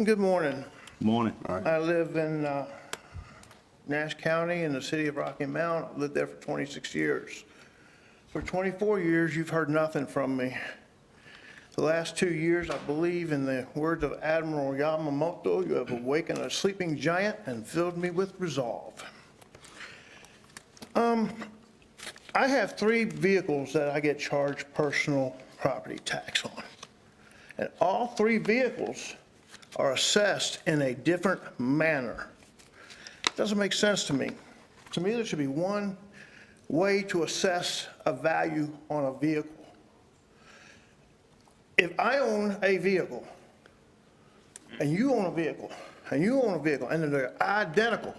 Good morning. Morning. I live in Nash County in the city of Rocky Mount. I've lived there for 26 years. For 24 years, you've heard nothing from me. The last 2 years, I believe in the words of Admiral Yamamoto, you have awakened a sleeping giant and filled me with resolve. I have 3 vehicles that I get charged personal property tax on. And all 3 vehicles are assessed in a different manner. It doesn't make sense to me. To me, there should be one way to assess a value on a vehicle. If I own a vehicle, and you own a vehicle, and you own a vehicle, and they're identical,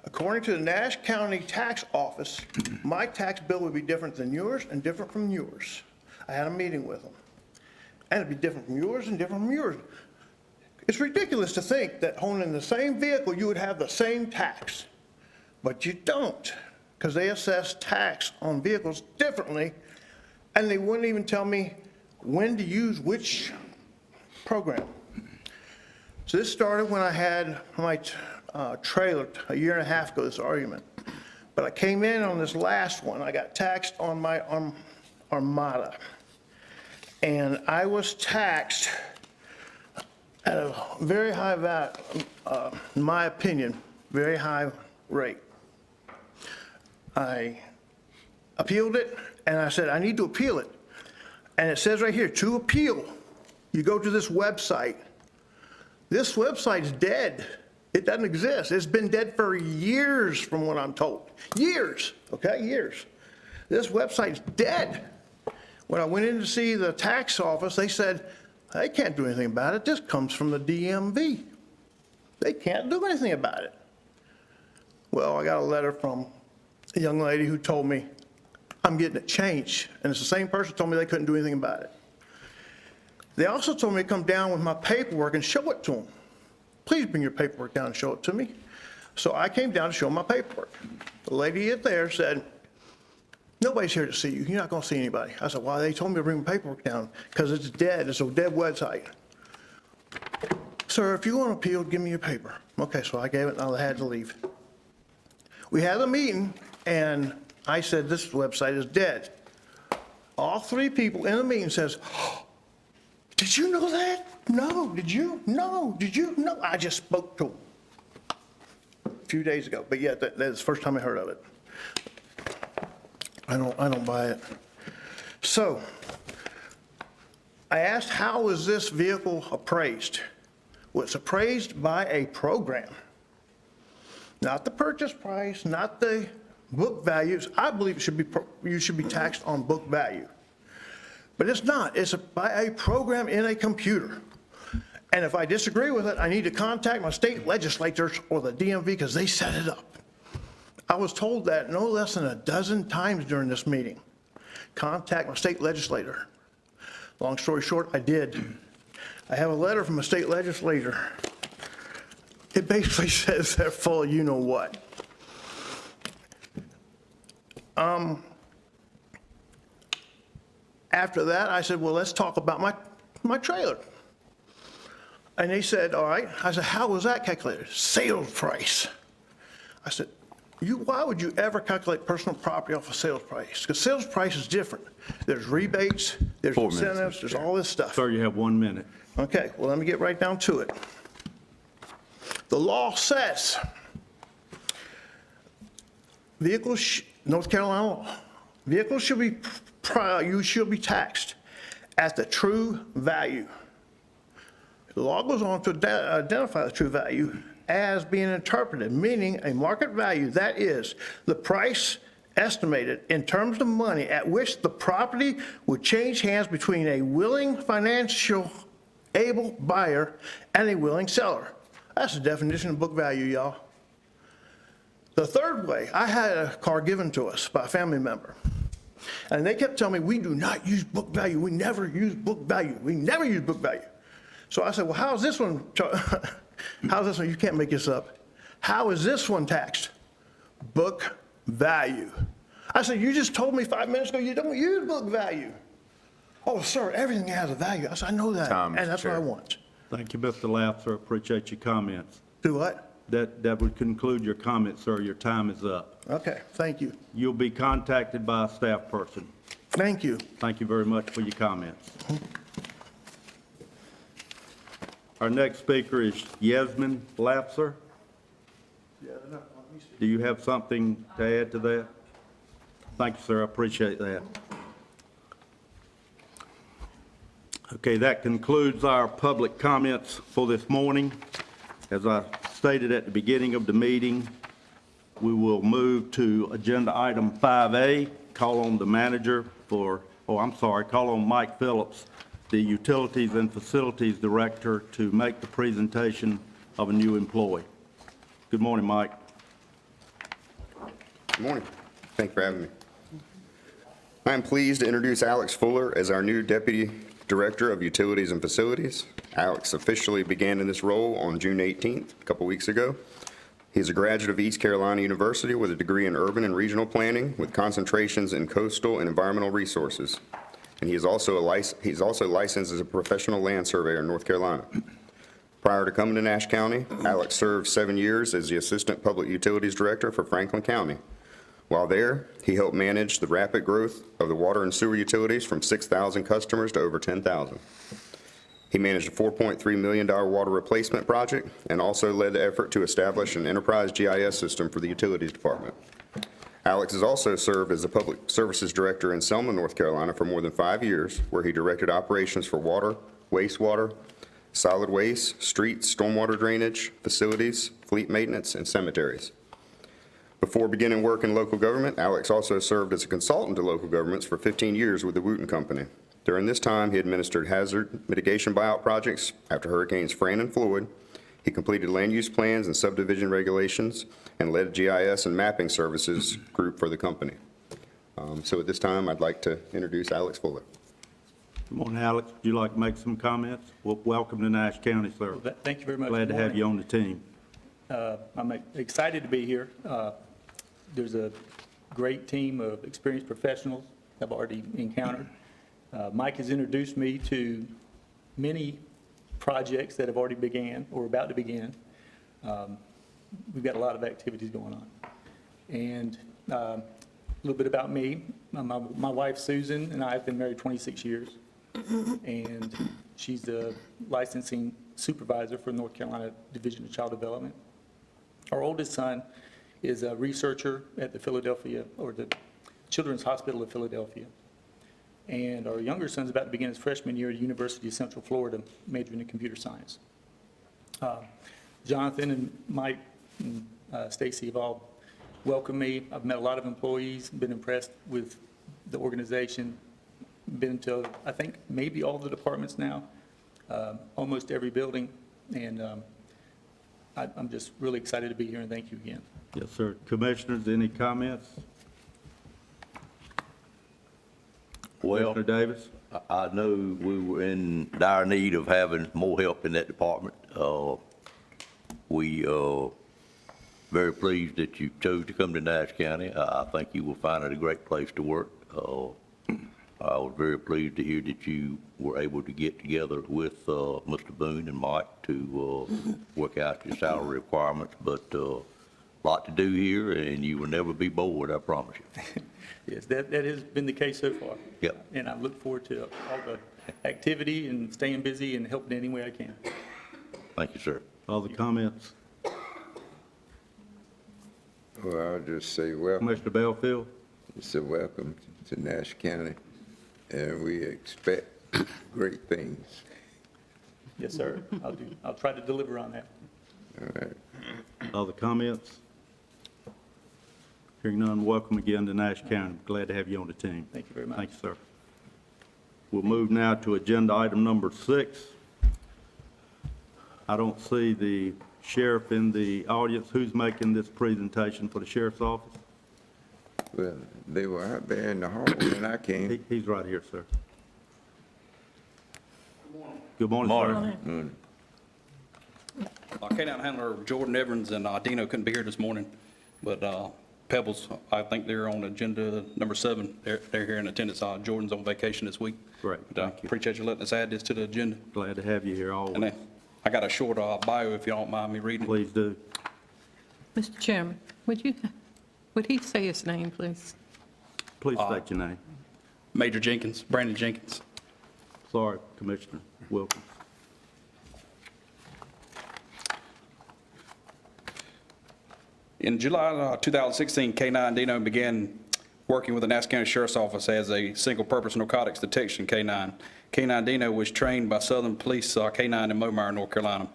according to the Nash County Tax Office, my tax bill would be different than yours and different from yours. I had a meeting with them. And it'd be different from yours and different from yours. It's ridiculous to think that owning the same vehicle, you would have the same tax. But you don't, because they assess tax on vehicles differently, and they wouldn't even tell me when to use which program. So this started when I had my trailer a year and a half ago, this argument. But I came in on this last one, I got taxed on my Armada. And I was taxed at a very high in my opinion, very high rate. I appealed it, and I said, I need to appeal it. And it says right here, to appeal, you go to this website. This website's dead. It doesn't exist. It's been dead for years from what I'm told. Years, okay, years. This website's dead. When I went in to see the tax office, they said, they can't do anything about it. This comes from the DMV. They can't do anything about it. Well, I got a letter from a young lady who told me, I'm getting it changed. And it's the same person who told me they couldn't do anything about it. They also told me to come down with my paperwork and show it to them. Please bring your paperwork down and show it to me. So I came down to show my paperwork. The lady there said, nobody's here to see you. You're not going to see anybody. I said, well, they told me to bring my paperwork down because it's dead. It's a dead website. Sir, if you want to appeal, give me your paper. Okay, so I gave it and I had to leave. We had a meeting and I said, this website is dead. All 3 people in the meeting says, oh, did you know that? No. Did you? No. Did you? No. I just spoke to them a few days ago. But yeah, that's the first time I heard of it. I don't buy it. So I asked, how is this vehicle appraised? Well, it's appraised by a program, not the purchase price, not the book values. I believe it should be you should be taxed on book value, but it's not. It's by a program in a computer. And if I disagree with it, I need to contact my state legislators or the DMV because they set it up. I was told that no less than a dozen times during this meeting. Contact my state legislator. Long story short, I did. I have a letter from a state legislator. It basically says they're full of you-know-what. After that, I said, well, let's talk about my trailer. And they said, all right. I said, how was that calculated? Sales price. I said, why would you ever calculate personal property off of sales price? Because sales price is different. There's rebates, there's incentives, there's all this stuff. Sir, you have 1 minute. Okay, well, let me get right down to it. The law says vehicles, North Carolina law, vehicles should be, you should be taxed at the true value. The law goes on to identify the true value as being interpreted, meaning a market value, that is, the price estimated in terms of money at which the property would change hands between a willing financial able buyer and a willing seller. That's the definition of book value, y'all. The third way, I had a car given to us by a family member, and they kept telling me, we do not use book value. We never use book value. We never use book value. So I said, well, how's this one? How's this one? You can't make this up. How is this one taxed? Book value. I said, you just told me 5 minutes ago you don't use book value. Oh, sir, everything has a value. I said, I know that, and that's what I want. Thank you, Mr. Lapser. Appreciate your comments. Do what? That would conclude your comments, sir. Your time is up. Okay, thank you. You'll be contacted by a staff person. Thank you. Thank you very much for your comments. Our next speaker is Yasmin Lapser. Do you have something to add to that? Thank you, sir. I appreciate that. Okay, that concludes our public comments for this morning. As I stated at the beginning of the meeting, we will move to agenda item 5A, call on the manager call on Mike Phillips, the Utilities and Facilities Director, to make the presentation of a new employee. Good morning, Mike. Good morning. Thank you for having me. I am pleased to introduce Alex Fuller as our new Deputy Director of Utilities and Facilities. Alex officially began in this role on June 18th, a couple weeks ago. He is a graduate of East Carolina University with a degree in urban and regional planning with concentrations in coastal and environmental resources. And he is also licensed as a professional land surveyor in North Carolina. Prior to coming to Nash County, Alex served 7 years as the Assistant Public Utilities Director for Franklin County. While there, he helped manage the rapid growth of the water and sewer utilities from 6,000 customers to over 10,000. He managed a $4.3 million water replacement project and also led the effort to establish an enterprise GIS system for the Utilities Department. Alex has also served as the Public Services Director in Selma, North Carolina for more than 5 years, where he directed operations for water, wastewater, solid waste, streets, stormwater drainage, facilities, fleet maintenance, and cemeteries. Before beginning work in local government, Alex also served as a consultant to local governments for 15 years with the Wooten Company. During this time, he administered hazard mitigation buyout projects after Hurricanes Fran and Floyd. He completed land use plans and subdivision regulations and led GIS and mapping services group for the company. So at this time, I'd like to introduce Alex Fuller. Good morning, Alex. Would you like to make some comments? Well, welcome to Nash County, sir. Well, thank you very much. Glad to Good have you morning. on the team. I'm excited to be here. There's a great team of experienced professionals I've already encountered. Mike has introduced me to many projects that have already began or about to begin. We've got a lot of activities going on. And a little bit about me. My wife, Susan, and I have been married 26 years. And she's the licensing supervisor for North Carolina Division of Child Development. Our oldest son is a researcher at the Children's Hospital of Philadelphia. And our younger son's about to begin his freshman year at the University of Central Florida, majoring in computer science. Jonathan and Mike and Stacy have all welcomed me. I've met a lot of employees, been impressed with the organization, been to, I think, maybe all the departments now, almost every building, and I'm just really excited to be here, and thank you again. Yes, sir. Commissioners, any comments? Well, Commissioner Davis? I know we were in dire need of having more help in that department. We are very pleased that you chose to come to Nash County. I think you will find it a great place to work. I was very pleased to hear that you were able to get together with Mr. Boone and Mike to work out your salary requirements, but a lot to do here, and you will never be bored, I promise you. Yes, that has been the case so far. Yep. And I look forward to all the activity and staying busy and helping any way I can. Thank you, sir. Other comments? Well, I'll just say welcome. Commissioner Belfield? It's a welcome to Nash County, and we expect great things. Yes, sir. I'll try to deliver on that. All right. Other comments? Hearing none, welcome again to Nash County. Glad to have you on the team. Thank you very much. Thank you, sir. We'll move now to agenda item number 6. I don't see the sheriff in the audience. Who's making this presentation for the sheriff's office? Well, they were out there in the hall when I came. He's right here, sir. Good morning, sir. Morning. K-9 handler Jordan Evans and Dino couldn't be here this morning, but Pebbles, I think they're on agenda number 7. They're here in attendance. Jordan's on vacation this week. Great, But, thank you. appreciate you letting us add this to the agenda. Glad to have you here always. And I got a short bio if you don't mind me reading it. Please do. Mr. Chairman, would he say his name, please? Please state your name. Major Jenkins, Brandon Jenkins. Sorry, Commissioner Wilkins. In July 2016, K-9 Dino began working with the Nassau County Sheriff's Office as a single-purpose narcotics detection K-9. K-9 Dino was trained by Southern Police K-9 in Momire, North Carolina,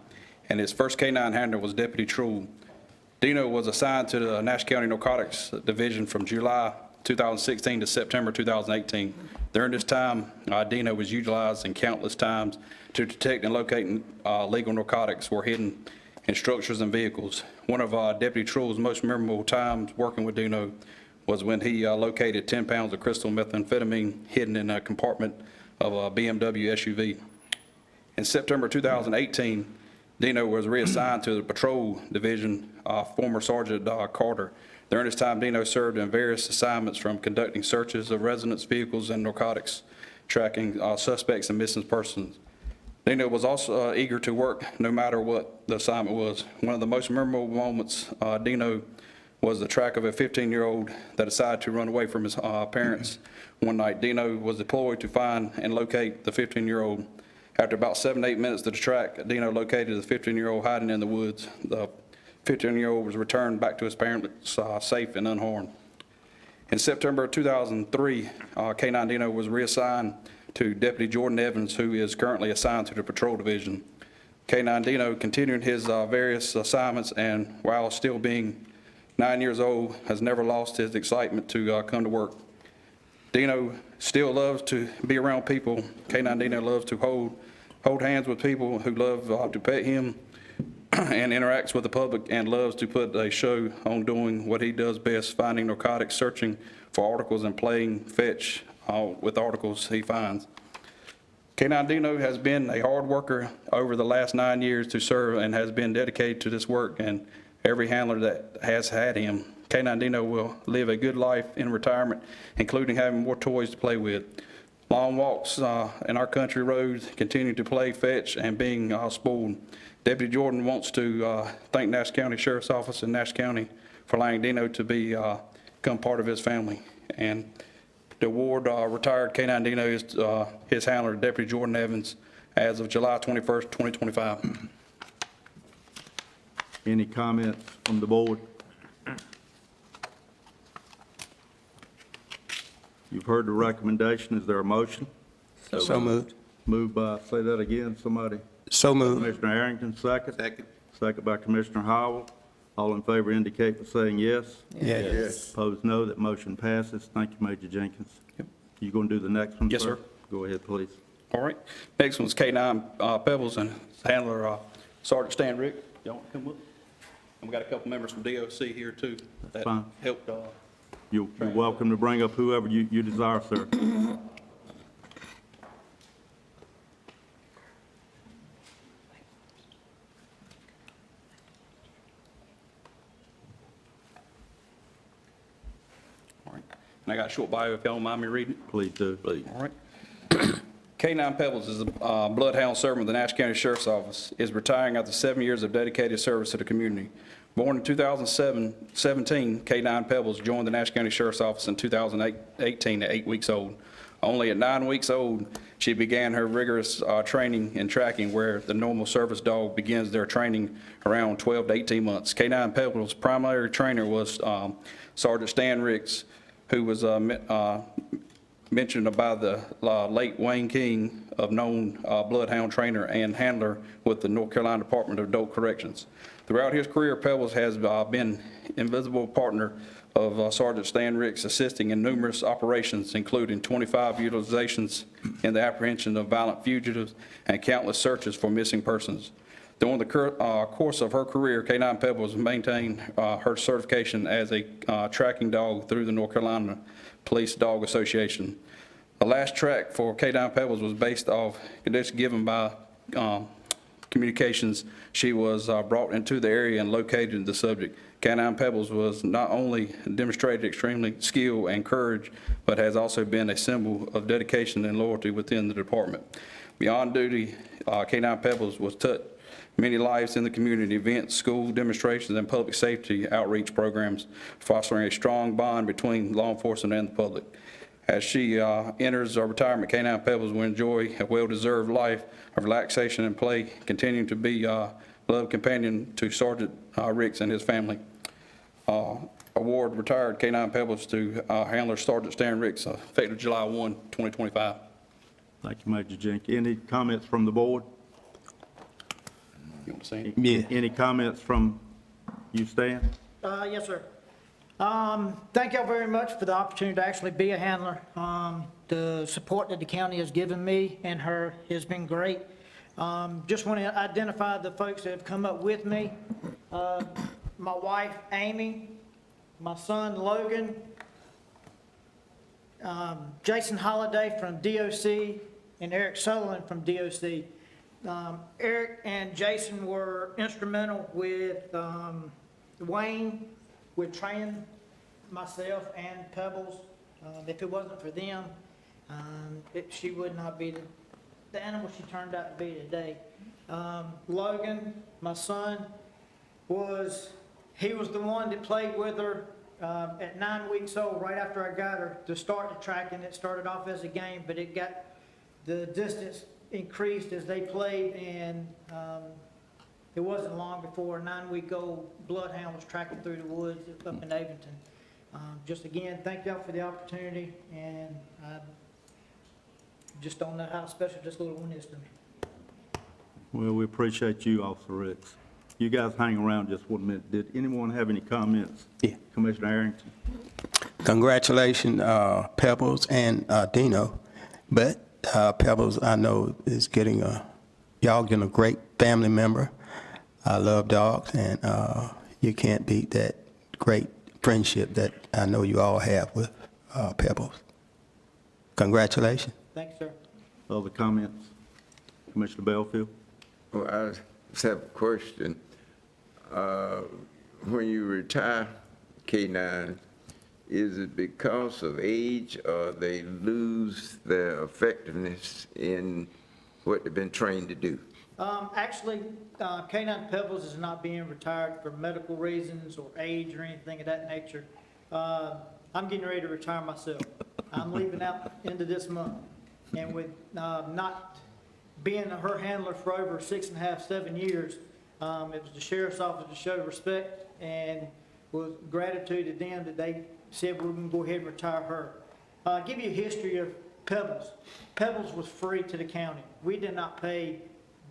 and his first K-9 handler was Deputy Truel. Dino was assigned to the Nassau County Narcotics Division from July 2016 to September 2018. During this time, Dino was utilized in countless times to detect and locate legal narcotics were hidden in structures and vehicles. One of Deputy Truel's most memorable times working with Dino was when he located 10 pounds of crystal methamphetamine hidden in a compartment of a BMW SUV. In September 2018, Dino was reassigned to the Patrol Division, former Sergeant Carter. During this time, Dino served in various assignments from conducting searches of residents, vehicles, and narcotics, tracking suspects and missing persons. Dino was also eager to work no matter what the assignment was. One of the most memorable moments, Dino was the track of a 15-year-old that decided to run away from his parents. One night, Dino was deployed to find and locate the 15-year-old. After about 7 to 8 minutes to the track, Dino located the 15-year-old hiding in the woods. The 15-year-old was returned back to his parents safe and unharmed. In September 2003, K-9 Dino was reassigned to Deputy Jordan Evans, who is currently assigned to the Patrol Division. K-9 Dino continued his various assignments, and while still being 9 years old, has never lost his excitement to come to work. Dino still loves to be around people. K-9 Dino loves to hold hands with people who love to pet him and interacts with the public, and loves to put a show on doing what he does best, finding narcotics, searching for articles, and playing fetch with articles he finds. K-9 Dino has been a hard worker over the last 9 years to serve and has been dedicated to this work, and every handler that has had him. K-9 Dino will live a good life in retirement, including having more toys to play with. Long walks in our country roads, continue to play fetch, and being spoiled. Deputy Jordan wants to thank Nassau County Sheriff's Office and Nassau County for allowing Dino to become part of his family. And the award retired K-9 Dino is his handler, Deputy Jordan Evans, as of July 21st, 2025. Any comments from the board? You've heard the recommendation. Is there a motion? So moved. Moved by, say that again, somebody. So moved. Commissioner Arrington, second. Second by Commissioner Howell. All in favor indicate by saying yes. Yes. Opposed, no. That motion passes. Thank you, Major Jenkins. You going to do the next one, Yes, sir. Go ahead, please. All right. Next one's K-9 Pebbles and handler Sergeant Stan Rick. Y'all want to come up? And we got a couple members from DOC here too that fine. helped. You're welcome to bring up whoever you desire, sir. All right. And I got a short bio if y'all don't mind me reading. Please do. Please. All right. K-9 Pebbles is a bloodhound servant with the Nassau County Sheriff's Office, is retiring after 7 years of dedicated service to the community. Born in 2017, K-9 Pebbles joined the Nassau County Sheriff's Office in 2018 at 8 weeks old. Only at 9 weeks old, she began her rigorous training and tracking, where the normal service dog begins their training around 12 to 18 months. K-9 Pebbles' primary trainer was Sergeant Stan Ricks, who was mentioned by the late Wayne King, of known bloodhound trainer and handler with the North Carolina Department of Adult Corrections. Throughout his career, Pebbles has been invisible partner of Sergeant Stan Ricks, assisting in numerous operations, including 25 utilizations in the apprehension of violent fugitives and countless searches for missing persons. During the course of her career, K-9 Pebbles maintained her certification as a tracking dog through the North Carolina Police Dog Association. The last track for K-9 Pebbles was based off conditions given by communications. She was brought into the area and located the subject. K-9 Pebbles was not only demonstrated extremely skill and courage, but has also been a symbol of dedication and loyalty within the department. Beyond duty, K-9 Pebbles was many lives in the community, events, school demonstrations, and public safety outreach programs, fostering a strong bond between law enforcement and the public. As she enters our retirement, K-9 Pebbles will enjoy a well-deserved life of relaxation and play, continuing to be a beloved companion to Sergeant Ricks and his family. Award retired K-9 Pebbles to Handler Sergeant Stan Ricks, effective July 1, 2025. Thank you, Major Jenkins. Any comments from the board? You want to say it? Yeah. Any comments from you, Stan? Yes, sir. Thank y'all very much for the opportunity to actually be a handler. The support that the county has given me and her has been great. Just want to identify the folks that have come up with me. My wife, Amy, my son, Logan, Jason Holliday from DOC, and Eric Sutherland from DOC. Eric and Jason were instrumental with Wayne, with training myself and Pebbles. If it wasn't for them, she would not be the animal she turned out to be today. Logan, my son, was the one that played with her at 9 weeks old, right after I got her, to start the tracking. It started off as a game, but the distance increased as they played, and it wasn't long before a 9-week-old bloodhound was tracking through the woods up in Avonton. Just again, thank y'all for the opportunity, and I just don't know how special this little one is to me. Well, we appreciate you, Officer Ricks. You guys hang around just 1 minute. Did anyone have any comments? Yeah. Commissioner Arrington? Congratulations, Pebbles and Dino. But Pebbles, I know, is y'all getting a great family member. I love dogs, and you can't beat that great friendship that I know you all have with Pebbles. Congratulations. Thanks, sir. Other comments? Commissioner Belfield? Well, I just have a question. When you retire K-9, is it because of age or they lose their effectiveness in what they've been trained to do? Actually, K-9 Pebbles is not being retired for medical reasons or age or anything of that nature. I'm getting ready to retire myself. I'm leaving out into this month. And with not being her handler for over 6.5, 7 years, it was the sheriff's office to show respect and with gratitude to them that they said we're going to go ahead and retire her. I'll give you a history of Pebbles. Pebbles was free to the county. We did not pay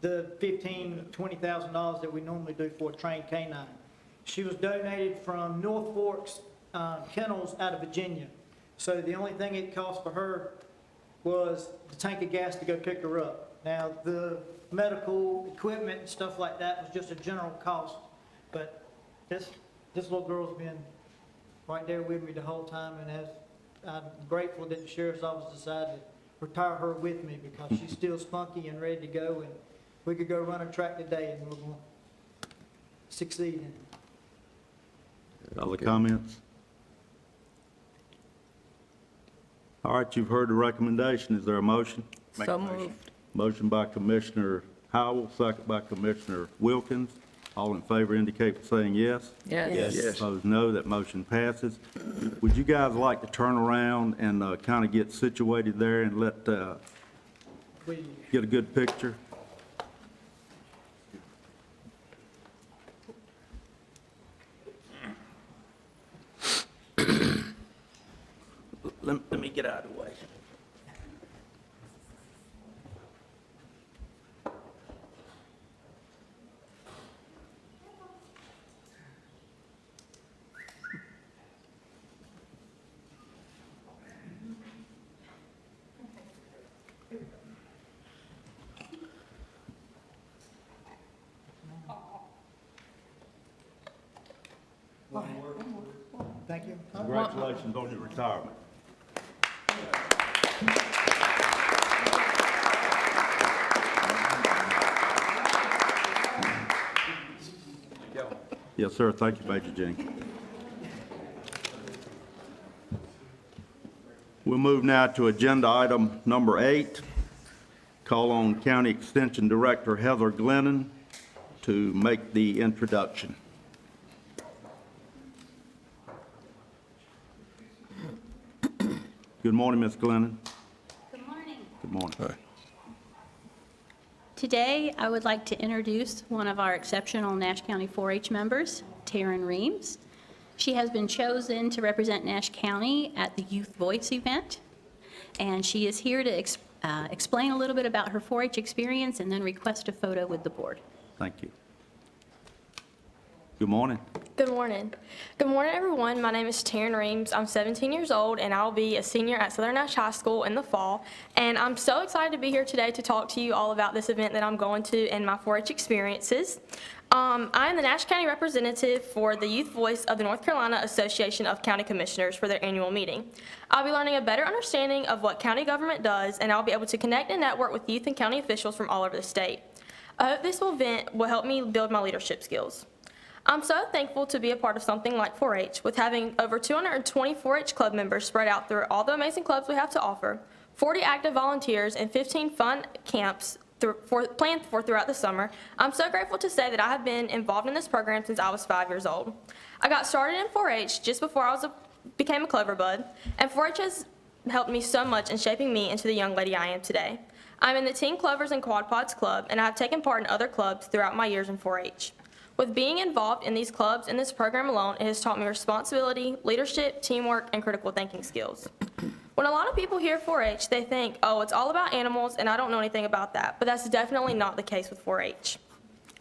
the $15,000, $20,000 that we normally do for a trained canine. She was donated from North Forks Kennels out of Virginia. So the only thing it cost for her was the tank of gas to go pick her up. Now, the medical equipment and stuff like that was just a general cost. But this little girl's been right there with me the whole time, and I'm grateful that the sheriff's office decided to retire her with me because she's still spunky and ready to go, and we could go run a track today and we're going to succeed in it. Other comments? All right, you've heard the recommendation. Is there a motion? So moved. Motion by Commissioner Howell, second by Commissioner Wilkins. All in favor indicate by saying yes. Yes. Yes. Opposed, no. That motion passes. Would you guys like to turn around and kind of get situated there and get a good picture? Let me get out of the way. Thank you. Congratulations on your retirement. Yes, sir. Thank you, Major Jenkins. We'll move now to agenda item number 8. Call on County Extension Director Heather Glennon to make the introduction. Good morning, Ms. Glennon. Good morning. Good morning. Today, I would like to introduce one of our exceptional Nash County 4-H members, Taryn Reams. She has been chosen to represent Nash County at the Youth Voice event, and she is here to explain a little bit about her 4-H experience and then request a photo with the board. Thank you. Good morning. Good morning. Good morning, everyone. My name is Taryn Reams. I'm 17 years old, and I'll be a senior at Southern Nash High School in the fall. And I'm so excited to be here today to talk to you all about this event that I'm going to and my 4-H experiences. I am the Nash County representative for the Youth Voice of the North Carolina Association of County Commissioners for their annual meeting. I'll be learning a better understanding of what county government does, and I'll be able to connect and network with youth and county officials from all over the state. I hope this event will help me build my leadership skills. I'm so thankful to be a part of something like 4-H, with having over 220 4-H club members spread out through all the amazing clubs we have to offer, 40 active volunteers, and 15 fun camps planned for throughout the summer. I'm so grateful to say that I have been involved in this program since I was 5 years old. I got started in 4-H just before I became a Clover Bud, and 4-H has helped me so much in shaping me into the young lady I am today. I'm in the Teen Clovers and Quad Pods Club, and I have taken part in other clubs throughout my years in 4-H. With being involved in these clubs and this program alone, it has taught me responsibility, leadership, teamwork, and critical thinking skills. When a lot of people hear 4-H, they think, oh, it's all about animals, and I don't know anything about that, but that's definitely not the case with 4-H.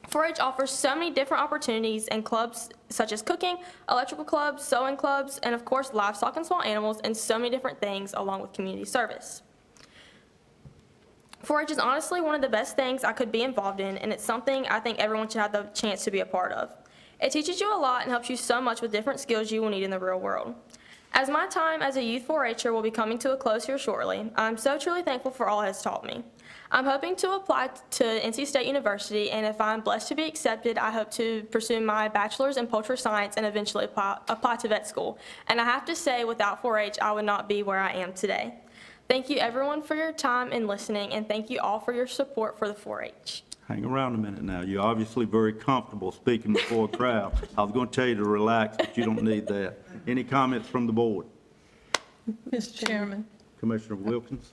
4-H offers so many different opportunities and clubs such as cooking, electrical clubs, sewing clubs, and of course, livestock and small animals, and so many different things along with community service. 4-H is honestly one of the best things I could be involved in, and it's something I think everyone should have the chance to be a part of. It teaches you a lot and helps you so much with different skills you will need in the real world. As my time as a youth 4-H'er will be coming to a close here shortly, I'm so truly thankful for all it has taught me. I'm hoping to apply to NC State University, and if I'm blessed to be accepted, I hope to pursue my bachelor's in poultry science and eventually apply to vet school. And I have to say, without 4-H, I would not be where I am today. Thank you, everyone, for your time and listening, and thank you all for your support for the 4-H. Hang around a minute now. You're obviously very comfortable speaking before a crowd. I was going to tell you to relax, but you don't need that. Any comments from the board? Mr. Chairman, Commissioner Wilkins?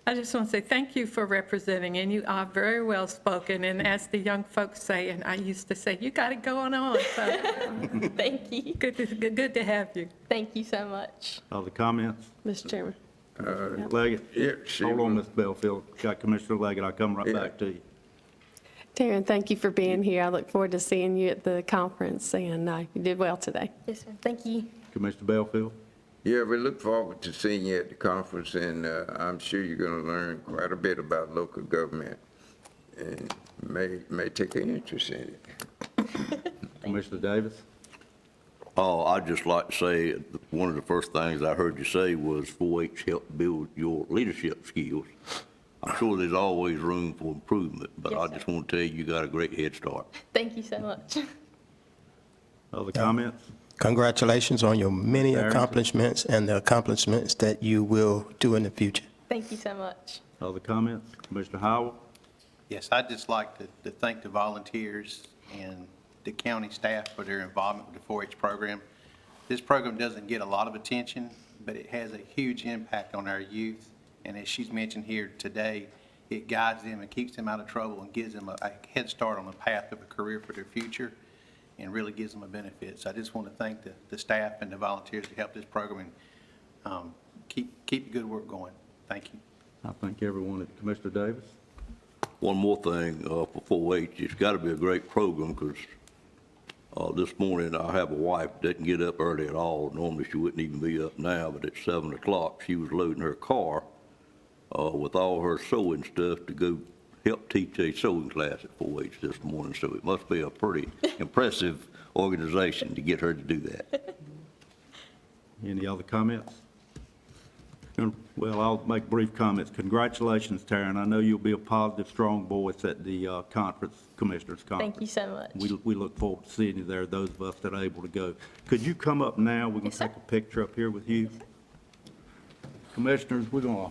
I just want to say thank you for representing, and you are very well spoken. And as the young folks say, and I used to say, you got it going on. So Thank you. good to have you. Thank you so much. Other comments? Mr. Chairman. Leggett? Yeah, she Hold on, will. Ms. Belfield. Got Commissioner Leggett. I'll come right back to you. Taryn, thank you for being here. I look forward to seeing you at the conference, and you did well today. Yes, sir. Thank you. Commissioner Belfield? Yeah, we look forward to seeing you at the conference, and I'm sure you're going to learn quite a bit about local government and may take an interest in it. Commissioner Davis? Oh, I'd just like to say, one of the first things I heard you say was 4-H helped build your leadership skills. I'm sure there's always room for improvement, but Yes, I sir. just want to tell you, you got a great head start. Thank you so much. Other comments? Congratulations on your many Very good. accomplishments and the accomplishments that you will do in the future. Thank you so much. Other comments? Commissioner Howell? Yes, I'd just like to thank the volunteers and the county staff for their involvement with the 4-H program. This program doesn't get a lot of attention, but it has a huge impact on our youth. And as she's mentioned here today, it guides them and keeps them out of trouble and gives them a head start on the path of a career for their future and really gives them a benefit. So I just want to thank the staff and the volunteers that help this program and keep the good work going. Thank you. I thank everyone. Commissioner Davis? One more thing for 4-H, it's got to be a great program, because this morning I have a wife that doesn't get up early at all. Normally she wouldn't even be up now, but at 7 o'clock she was loading her car with all her sewing stuff to go help teach a sewing class at 4-H this morning. So it must be a pretty impressive organization to get her to do that. Any other comments? Well, I'll make brief comments. Congratulations, Taryn. I know you'll be a positive, strong voice at the conference, Commissioners Conference. Thank you so much. We look forward to seeing you there, those of us that are able to go. Could you come up now? We're going Yes, to sir. take a picture up here with you. Commissioners, we're going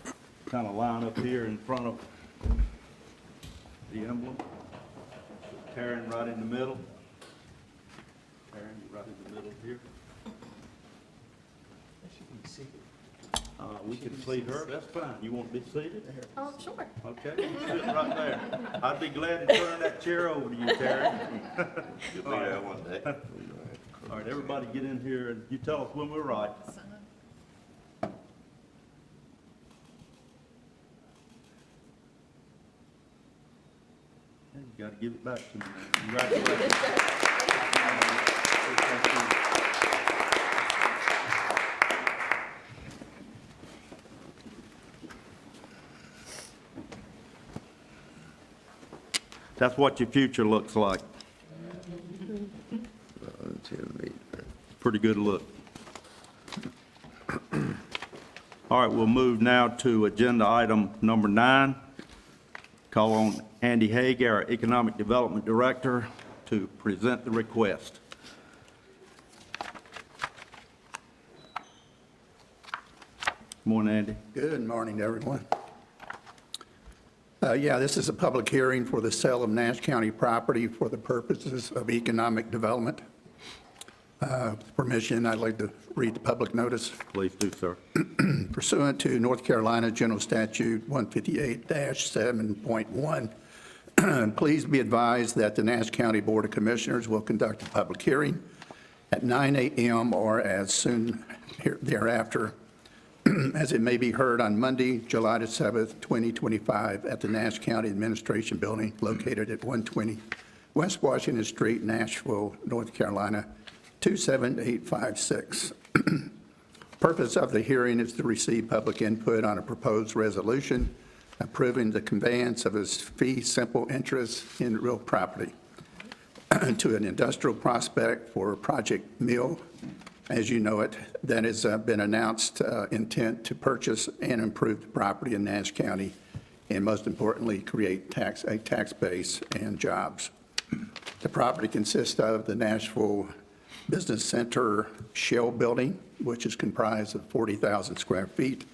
to kind of line up here in front of the emblem. Karen right in the middle. Karen, you right in the middle here. We can seat her, that's fine. You want to be seated? Sure. Okay, sit right there. I'd be glad to turn that chair over to you, Karen. You'll be there one day. All right, everybody get in here and you tell us when we're right. You got to give it back to me. Congratulations. That's what your future looks like. Pretty good look. All right, we'll move now to agenda item number 9. Call on Andy Haig, our Economic Development Director, to present the request. Morning, Andy. Good morning, everyone. Yeah, this is a public hearing for the sale of Nash County property for the purposes of economic development. With permission, I'd like to read the public notice. Please do, sir. Pursuant to North Carolina General Statute 158-7.1, please be advised that the Nash County Board of Commissioners will conduct a public hearing at 9 a.m. or as soon thereafter as it may be heard on Monday, July the 7th, 2025, at the Nash County Administration Building located at 120 West Washington Street, Nashville, North Carolina, 27856. Purpose of the hearing is to receive public input on a proposed resolution approving the conveyance of a fee simple interest in real property to an industrial prospect for Project Mill, as you know it, that has been announced intent to purchase and improve the property in Nash County, and most importantly, create a tax base and jobs. The property consists of the Nashville Business Center shell building, which is comprised of 40,000 square feet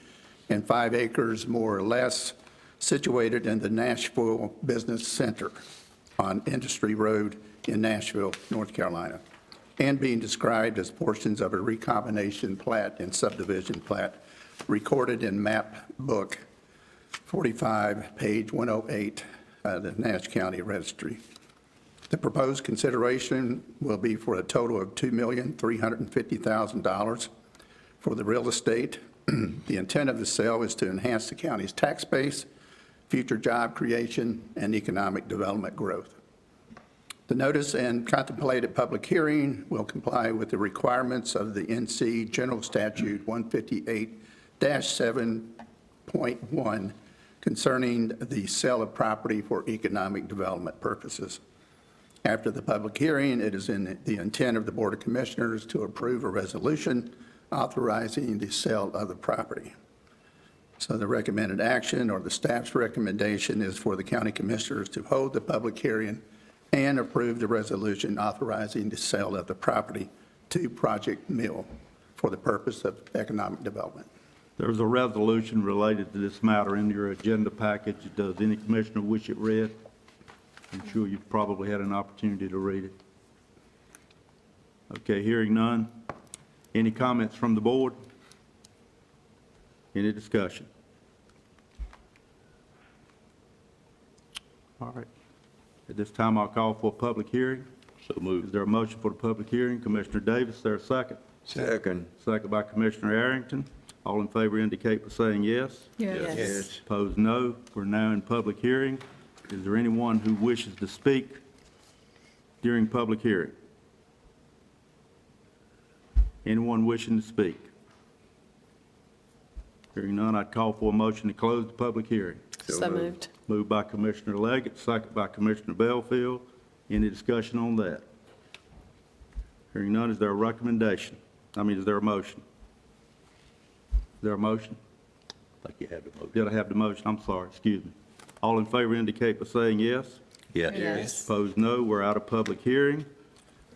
and 5 acres, more or less, situated in the Nashville Business Center on Industry Road in Nashville, North Carolina, and being described as portions of a recombination plat and subdivision plat recorded in map book 45, page 108, the Nash County Registry. The proposed consideration will be for a total of $2,350,000 for the real estate. The intent of the sale is to enhance the county's tax base, future job creation, and economic development growth. The notice and contemplated public hearing will comply with the requirements of the NC General Statute 158-7.1 concerning the sale of property for economic development purposes. After the public hearing, it is in the intent of the Board of Commissioners to approve a resolution authorizing the sale of the property. So the recommended action, or the staff's recommendation, is for the county commissioners to hold the public hearing and approve the resolution authorizing the sale of the property to Project Mill for the purpose of economic development. There's a resolution related to this matter in your agenda package. Does any commissioner wish it read? I'm sure you've probably had an opportunity to read it. Okay, hearing none. Any comments from the board? Any discussion? All right. At this time, I'll call for a public hearing. So moved. Is there a motion for the public hearing? Commissioner Davis, is there a second? Second. Second by Commissioner Arrington. All in favor indicate by saying yes. Yes. Opposed, no. We're now in public hearing. Is there anyone who wishes to speak during public hearing? Anyone wishing to speak? Hearing none, I'd call for a motion to close the public hearing. So moved. Moved by Commissioner Leggett, second by Commissioner Belfield. Any discussion on that? Hearing none, is there a recommendation? Is there a motion? Is there a motion? I think you have the motion. Did I have the motion? I'm sorry, excuse me. All in favor indicate by saying yes. Yes. Opposed, no. We're out of public hearing.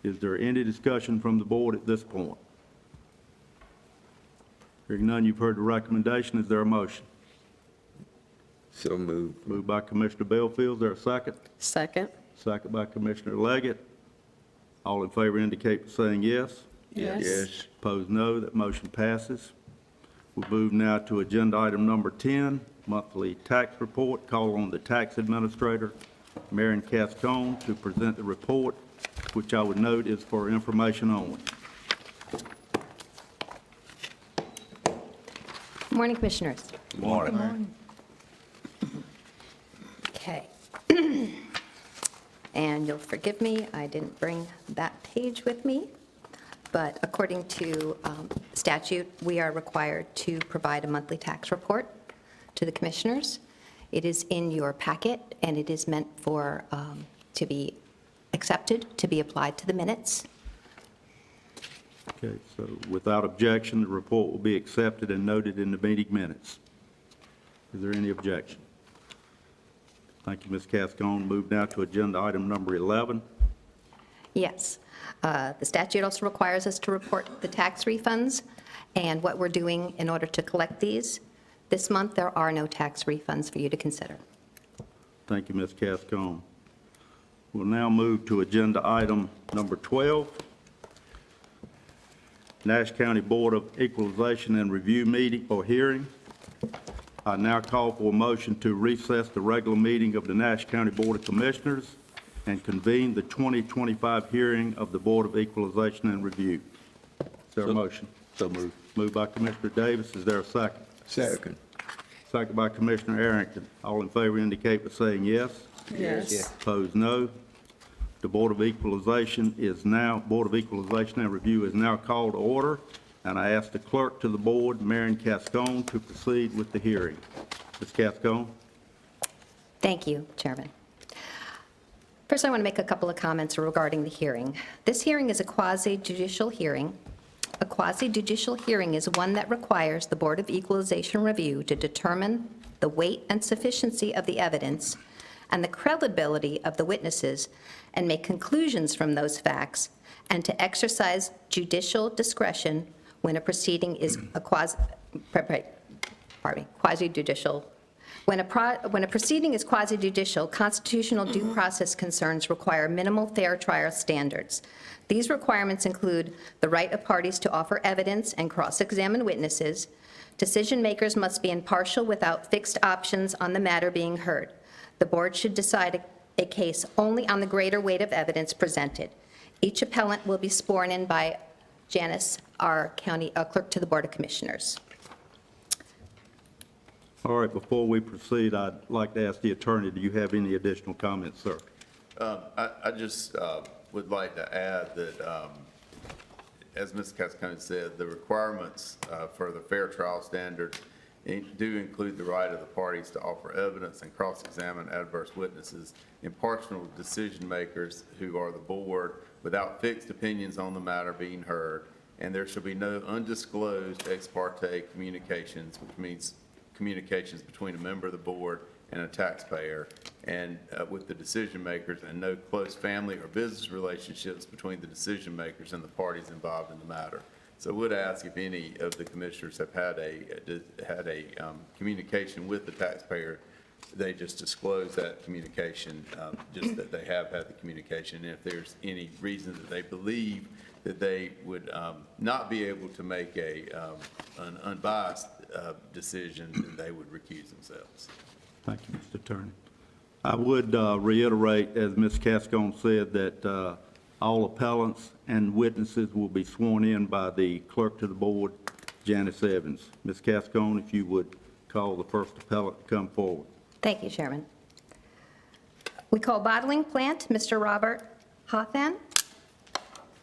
Is there any discussion from the board at this point? Hearing none, you've heard the recommendation. Is there a motion? So moved. Moved by Commissioner Belfield. Is there a second? Second. Second by Commissioner Leggett. All in favor indicate by saying yes. Yes. Opposed, no. That motion passes. We move now to agenda item number 10, monthly tax report. Call on the tax administrator, Marion Cascone, to present the report, which I would note is for information only. Good morning, Commissioners. Good morning. Okay. And you'll forgive me, I didn't bring that page with me, but according to statute, we are required to provide a monthly tax report to the Commissioners. It is in your packet, and it is meant for, to be accepted, to be applied to the minutes. Okay, so without objection, the report will be accepted and noted in the meeting minutes. Is there any objection? Thank you, Ms. Cascone. Move now to agenda item number 11. Yes. The statute also requires us to report the tax refunds and what we're doing in order to collect these. This month, there are no tax refunds for you to consider. Thank you, Ms. Cascone. We'll now move to agenda item number 12. Nash County Board of Equalization and Review meeting or hearing. I now call for a motion to recess the regular meeting of the Nash County Board of Commissioners and convene the 2025 hearing of the Board of Equalization and Review. Is there a motion? So moved. Moved by Commissioner Davis. Is there a second? Second. Second by Commissioner Arrington. All in favor indicate by saying yes. Yes. Opposed, no. The Board of Equalization and Review is now called to order, and I ask the clerk to the board, Marion Cascone, to proceed with the hearing. Ms. Cascone? Thank you, Chairman. First, I want to make a couple of comments regarding the hearing. This hearing is a quasi-judicial hearing. A quasi-judicial hearing is one that requires the Board of Equalization Review to determine the weight and sufficiency of the evidence and the credibility of the witnesses and make conclusions from those facts, and to exercise judicial discretion when a proceeding is a quasi-judicial. When a proceeding is quasi-judicial, constitutional due process concerns require minimal fair trial standards. These requirements include the right of parties to offer evidence and cross-examine witnesses. Decision-makers must be impartial without fixed options on the matter being heard. The board should decide a case only on the greater weight of evidence presented. Each appellant will be sworn in by Janice, our county clerk to the Board of Commissioners. All right, before we proceed, I'd like to ask the attorney, do you have any additional comments, sir? I just would like to add that, as Ms. Cascone said, the requirements for the fair trial standards do include the right of the parties to offer evidence and cross-examine adverse witnesses, impartial decision-makers who are the board without fixed opinions on the matter being heard, and there shall be no undisclosed ex parte communications, which means communications between a member of the board and a taxpayer, and with the decision-makers, and no close family or business relationships between the decision-makers and the parties involved in the matter. So I would ask if any of the commissioners have had a communication with the taxpayer, they just disclose that communication, just that they have had the communication. And if there's any reason that they believe that they would not be able to make an unbiased decision, then they would recuse themselves. Thank you, Mr. Attorney. I would reiterate, as Ms. Cascone said, that all appellants and witnesses will be sworn in by the clerk to the board, Janice Evans. Ms. Cascone, if you would call the first appellant to come forward. Thank you, Chairman. We call bottling plant, Mr. Robert Hothan.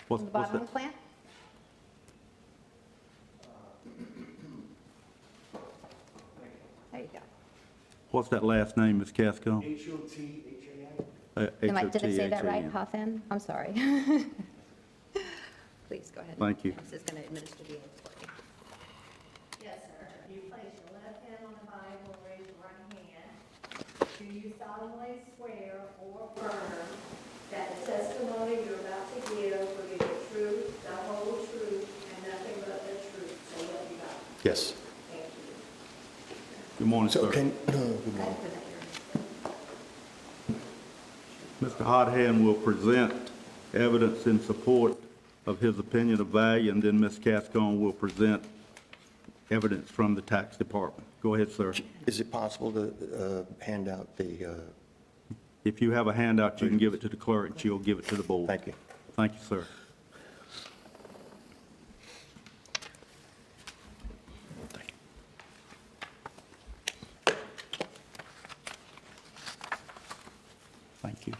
What's The bottling that? plant. There you go. What's that last name, Ms. Cascone? Did I say that right, H-O-T-H-A-N. Hothan? I'm sorry. Please, go ahead. Thank you. This is going to administer the oath for you. Yes, sir. You place your left hand on the Bible and raise your right hand. Do you solemnly swear or affirm that the testimony you're about to give will be the truth, the whole truth, and nothing but the truth? So help you God. Yes. Thank you. Good morning, sir. Good morning. Mr. Dr. Hodhand will present evidence in support of his opinion of value, and then Ms. Cascone will present evidence from the tax department. Go ahead, sir. Is it possible to hand out the, If you have a handout, you can give it to the clerk, and she'll give it to the board. Thank you. Thank you, sir. Thank you.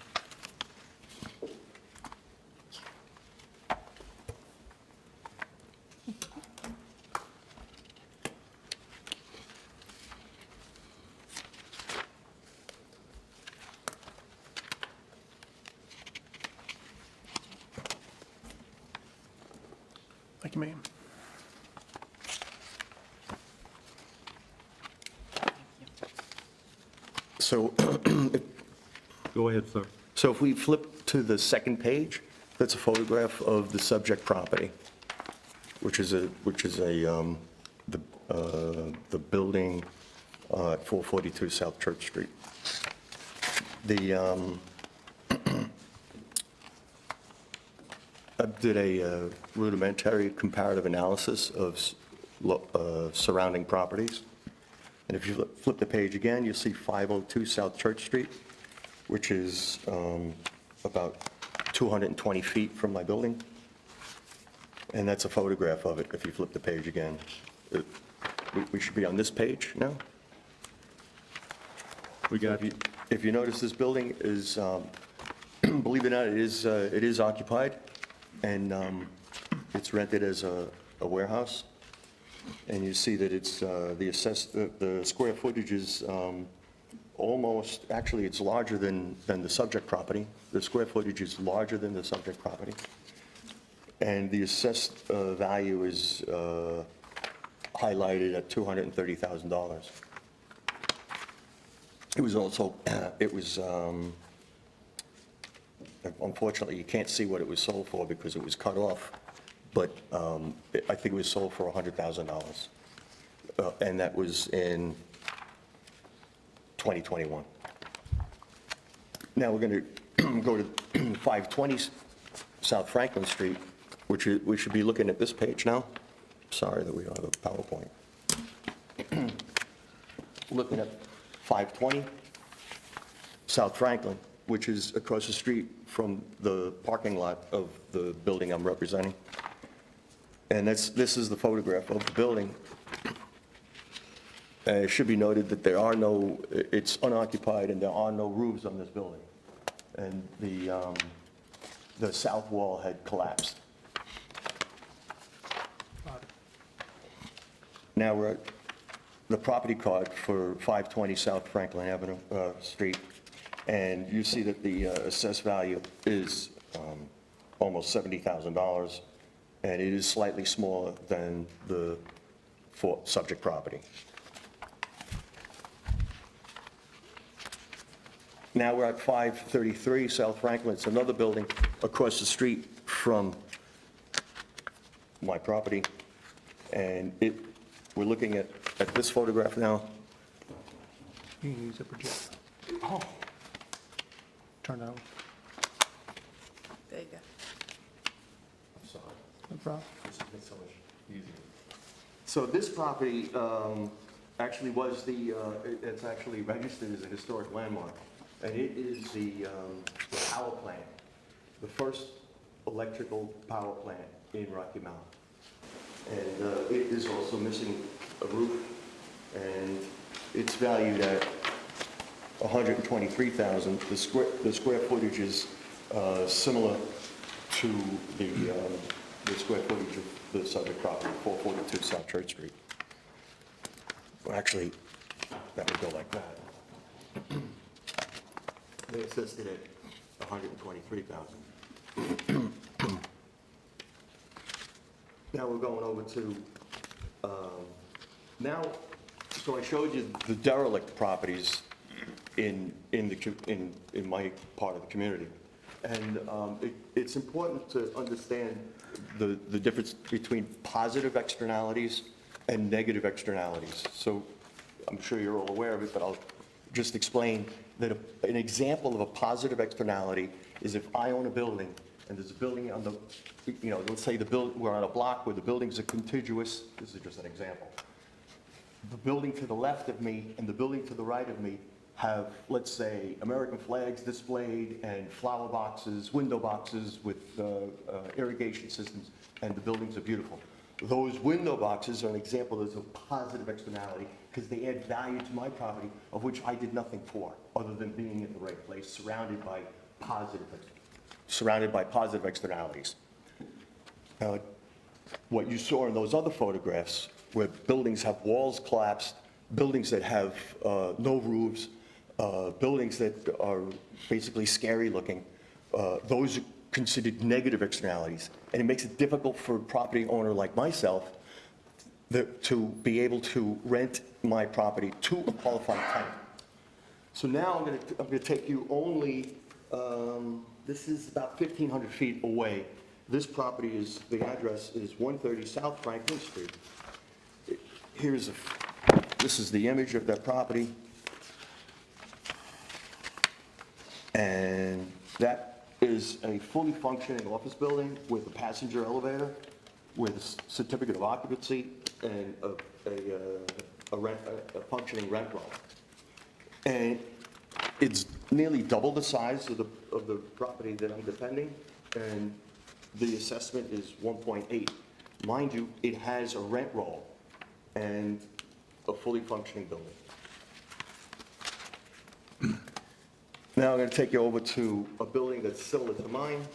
Thank you, ma'am. so, Go ahead, sir. so if we flip to the second page, that's a photograph of the subject property, which is the building at 442 South Church Street. I did a rudimentary comparative analysis of surrounding properties. And if you flip the page again, you'll see 502 South Church Street, which is about 220 feet from my building. And that's a photograph of it, if you flip the page again. We should be on this page now. We got you. If you notice, this building is, believe it or not, it is occupied, and it's rented as a warehouse. And you see that it's, the square footage is almost, actually, it's larger than the subject property. The square footage is larger than the subject property. And the assessed value is highlighted at $230,000. It was also, unfortunately, you can't see what it was sold for because it was cut off, but I think it was sold for $100,000. And that was in 2021. Now we're going to go to 520 South Franklin Street, which we should be looking at this page now. Sorry that we don't have a PowerPoint. Looking at 520 South Franklin, which is across the street from the parking lot of the building I'm representing. And this is the photograph of the building. It should be noted that it's unoccupied and there are no roofs on this building. And the south wall had collapsed. Now we're at the property card for 520 South Franklin Avenue, Street, and you see that the assessed value is almost $70,000, and it is slightly smaller than the subject property. Now we're at 533 South Franklin. It's another building across the street from my property, and we're looking at this photograph now. You can use a projector. Oh. Turn that on. There you go. I'm sorry. No problem. This makes it so much easier. So this property actually was it's actually registered as a historic landmark, and it is the power plant, the first electrical power plant in Rocky Mount. And it is also missing a roof, and it's valued at $123,000. The square footage is similar to the square footage of the subject property, 442 South Church Street. Well, actually, that would go like that. They assessed it at $123,000. Now we're going over to, so I showed you the derelict properties in my part of the community. And it's important to understand the difference between positive externalities and negative externalities. So I'm sure you're all aware of it, but just explain that an example of a positive externality is if I own a building, and there's a building on the, let's say we're on a block where the buildings are contiguous, this is just an example. The building to the left of me and the building to the right of me have, let's say, American flags displayed and flower boxes, window boxes with irrigation systems, and the buildings are beautiful. Those window boxes are an example of a positive externality because they add value to my property of which I did nothing for, other than being in the right place, surrounded by positive externalities. Now, what you saw in those other photographs, where buildings have walls collapsed, buildings that have no roofs, buildings that are basically scary looking, those are considered negative externalities. And it makes it difficult for a property owner like myself to be able to rent my property to a qualified tenant. So now I'm going to take you only, this is about 1,500 feet away. This property is, the address is 130 South Franklin Street. This is the image of that property. And that is a fully functioning office building with a passenger elevator, with a certificate of occupancy, and a functioning rent roll. And it's nearly double the size of the property that I'm defending, and the assessment is 1.8. Mind you, it has a rent roll and a fully functioning building. Now I'm going to take you over to a building that's similar to mine.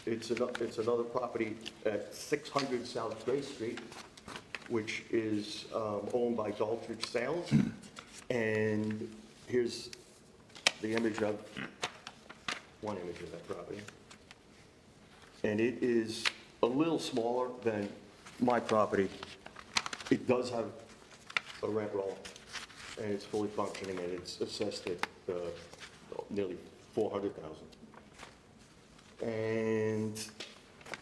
It's another property at 600 South Gray Street, which is owned by Daltridge Sales. And here's the image of, one image of that property. And it is a little smaller than my property. It does have a rent roll, and it's fully functioning, and it's assessed at nearly $400,000. And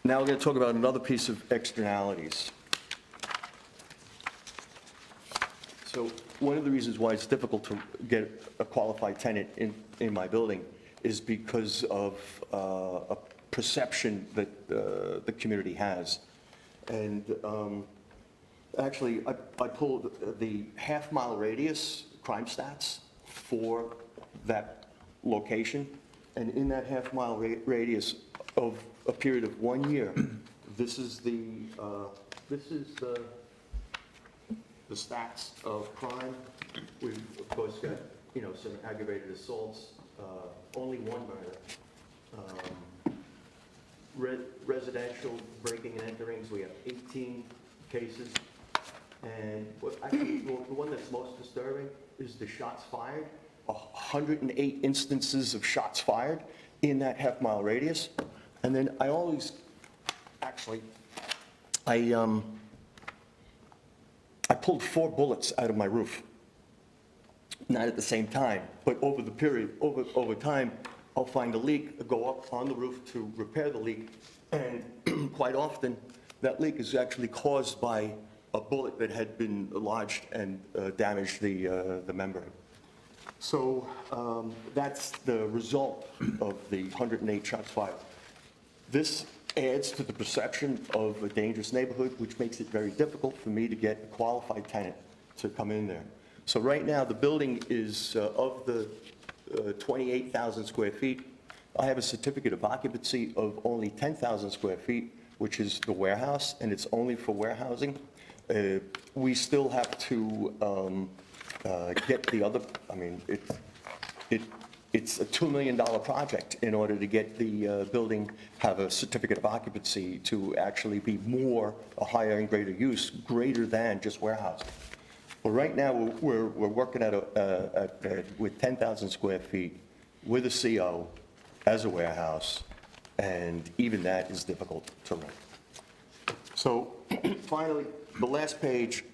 now we're going to talk about another piece of externalities. So one of the reasons why it's difficult to get a qualified tenant in my building is because of a perception that the community has. And actually, I pulled the half-mile radius crime stats for that location, and in that half-mile radius of a period of 1 year, this is the stats of crime. We've, of course, got, some aggravated assaults, only one murder. Residential breaking and enterings, we have 18 cases. And actually, the one that's most disturbing is the shots fired. 108 instances of shots fired in that half-mile radius. And then I always, actually, I pulled 4 bullets out of my roof. Not at the same time, but over the period, over time, I'll find a leak, go up on the roof to repair the leak, and quite often, that leak is actually caused by a bullet that had been lodged and damaged the membrane. So that's the result of the 108 shots fired. This adds to the perception of a dangerous neighborhood, which makes it very difficult for me to get a qualified tenant to come in there. So right now, the building is of the 28,000 square feet. I have a certificate of occupancy of only 10,000 square feet, which is the warehouse, and it's only for warehousing. We still have to get the other, it's a $2 million project in order to get the building, have a certificate of occupancy to actually be more, a higher and greater use, greater than just warehousing. Well, right now, we're working with 10,000 square feet with a CO as a warehouse, and even that is difficult to rent. So finally, the last page,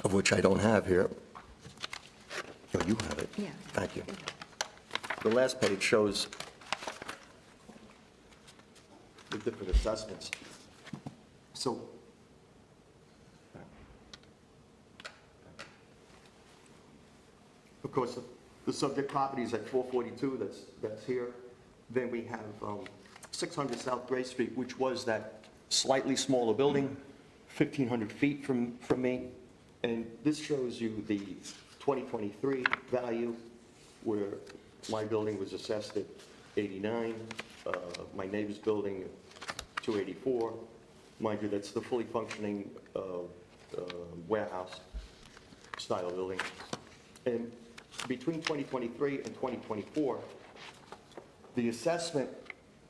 of which I don't have here. Oh, you have it? Yeah. Thank you. The last page shows the different assessments. So, of course, The subject property is at 442, that's here. Then we have 600 South Gray Street, which was that slightly smaller building, 1,500 feet from me. And this shows you the 2023 value, where my building was assessed at 89, my neighbor's building at 284. Mind you, that's the fully functioning warehouse-style building. And between 2023 and 2024, the assessment,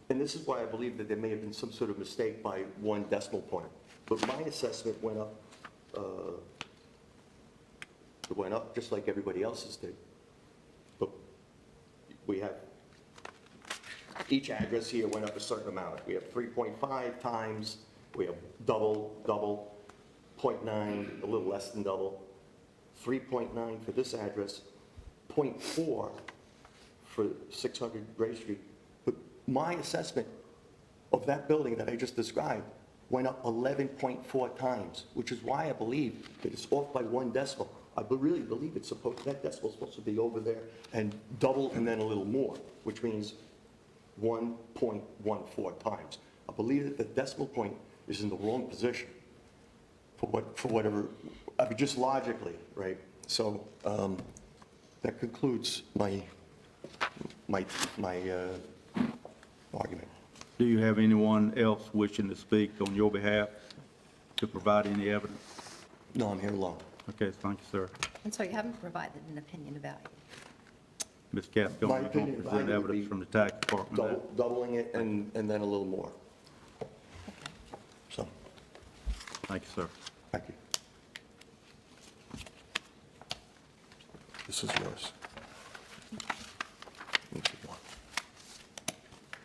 and this is why I believe that there may have been some sort of mistake by 1 decimal point, but my assessment went up, it went up just like everybody else's did. But we have, each address here went up a certain amount. We have 3.5 times, we have double, 0.9, a little less than double, 3.9 for this address, 0.4 for 600 Gray Street. But my assessment of that building that I just described went up 11.4 times, which is why I believe that it's off by 1 decimal. I really believe it's supposed, that decimal's supposed to be over there and double and then a little more, which means 1.14 times. I believe that the decimal point is in the wrong position for whatever, I mean, just logically, right? So that concludes my argument. Do you have anyone else wishing to speak on your behalf to provide any evidence? No, I'm here alone. Okay, thank you, sir. And so you haven't provided an opinion about it. Ms. Cascone, My you're going opinion to about present it would evidence be from the tax department. Doubling it and then a little more. So, Thank you, sir. thank you. This is yours. This is one.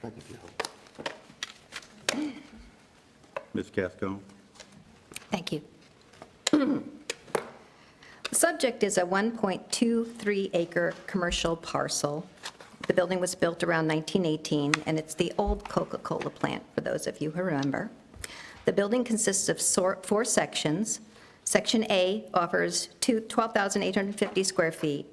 Thank you for your help. Ms. Cascone? Thank you. The subject is a 1.23-acre commercial parcel. The building was built around 1918, and it's the old Coca-Cola plant, for those of you who remember. The building consists of 4 sections. Section A offers 12,850 square feet.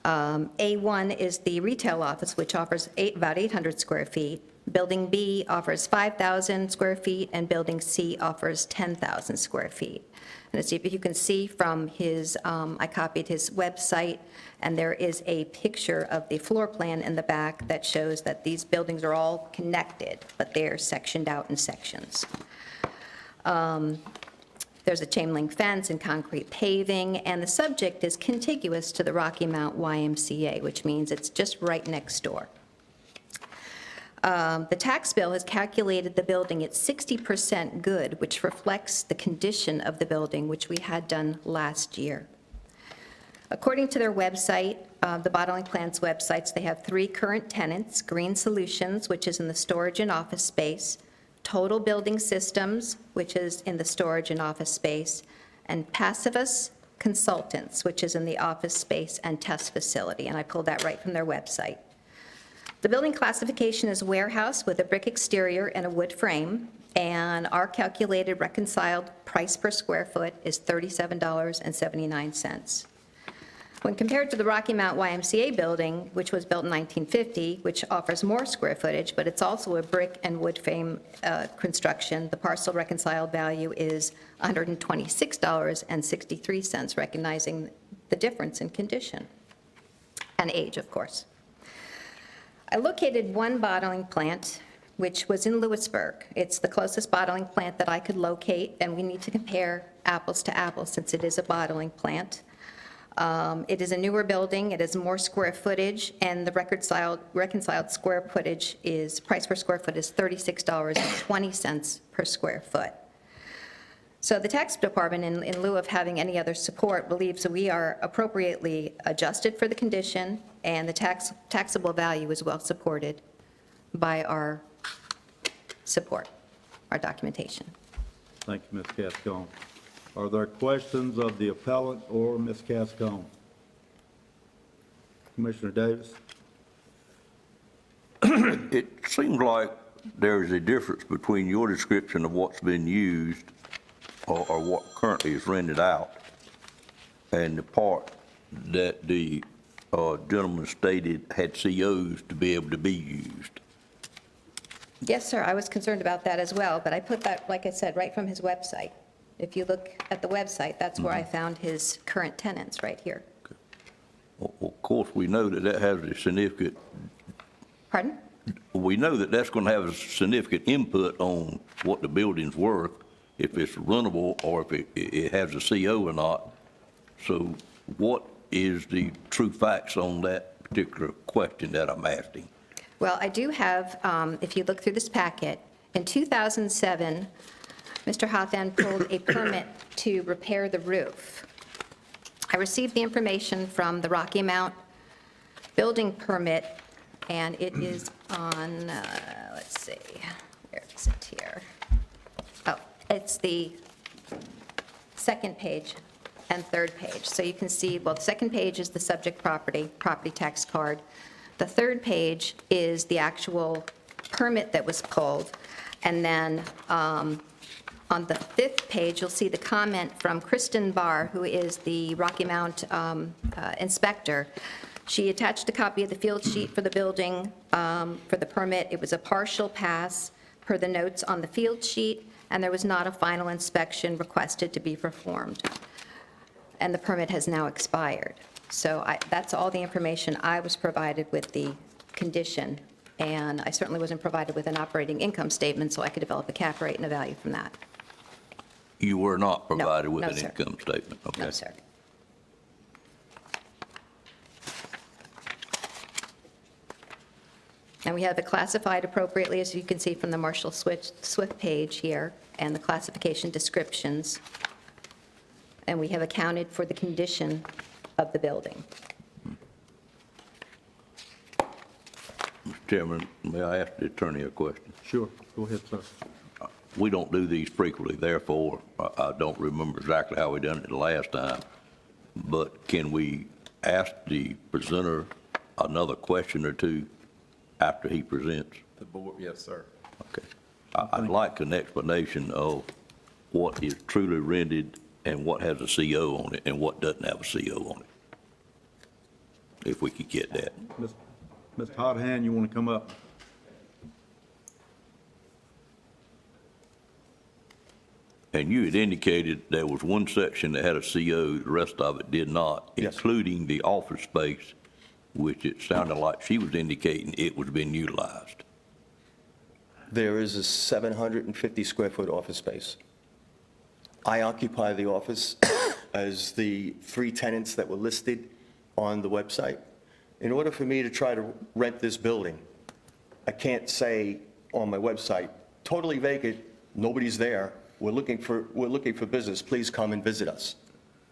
A1 is the retail office, which offers about 800 square feet. Building B offers 5,000 square feet, and Building C offers 10,000 square feet. And as you can see from his, I copied his website, and there is a picture of the floor plan in the back that shows that these buildings are all connected, but they're sectioned out in sections. There's a chain link fence and concrete paving, and the subject is contiguous to the Rocky Mount YMCA, which means it's just right next door. The tax bill has calculated the building at 60% good, which reflects the condition of the building, which we had done last year. According to their website, the Bottling Plant's websites, they have 3 current tenants: Green Solutions, which is in the storage and office space, Total Building Systems, which is in the storage and office space, and Passivus Consultants, which is in the office space and test facility, and I pulled that right from their website. The building classification is warehouse with a brick exterior and a wood frame, and our calculated reconciled price per square foot is $37.79. When compared to the Rocky Mount YMCA building, which was built in 1950, which offers more square footage, but it's also a brick and wood frame construction, the parcel reconciled value is $126.63, recognizing the difference in condition and age, of course. I located one bottling plant, which was in Lewisburg. It's the closest bottling plant that I could locate, and we need to compare apples to apples since it is a bottling plant. It is a newer building, it has more square footage, and the reconciled square footage is, price per square foot is $36.20 per square foot. So the tax department, in lieu of having any other support, believes that we are appropriately adjusted for the condition, and the taxable value is well supported by our support, our documentation. Thank you, Ms. Cascone. Are there questions of the appellant or Ms. Cascone? Commissioner Davis? It seems like there's a difference between your description of what's been used or what currently is rented out and the part that the gentleman stated had COs to be able to be used. Yes, sir, I was concerned about that as well, but I put that, like I said, right from his website. If you look at the website, that's where I found his current tenants, right here. Well, of course, we know that that has a significant, Pardon? we know that that's going to have a significant input on what the building's worth, if it's runnable or if it has a CO or not. So what is the true facts on that particular question that I'm asking? Well, I do have, if you look through this packet, in 2007, Mr. Hawthorne pulled a permit to repair the roof. I received the information from the Rocky Mount building permit, and it is on, let's see, where is it here? Oh, it's the second page and third page. So you can see, well, the second page is the subject property tax card. The third page is the actual permit that was pulled. And then on the fifth page, you'll see the comment from Kristen Barr, who is the Rocky Mount inspector. She attached a copy of the field sheet for the building for the permit. It was a partial pass per the notes on the field sheet, and there was not a final inspection requested to be performed. And the permit has now expired. So that's all the information I was provided with the condition, and I certainly wasn't provided with an operating income statement, so I could develop a cap rate and a value from that. You were not provided with no, an sir. income statement? Okay. No, sir. And we have it classified appropriately, as you can see from the Marshall Swift page here, and the classification descriptions. And we have accounted for the condition of the building. Mr. Chairman, may I ask the attorney a question? Sure, go ahead, sir. We don't do these frequently, therefore, I don't remember exactly how we done it the last time. But can we ask the presenter another question or two after he presents? The board, yes, sir. Okay. I'd like an explanation of what is truly rented and what has a CO on it and what doesn't have a CO on it. If we could get that. Mr. Hawthorne, you want to come up? And you had indicated there was one section that had a CO, the rest of it did not, including the office space, which it sounded like she was indicating it was being utilized. There is a 750 square foot office space. I occupy the office as the 3 tenants that were listed on the website. In order for me to try to rent this building, I can't say on my website, totally vacant, nobody's there, we're looking for business, please come and visit us.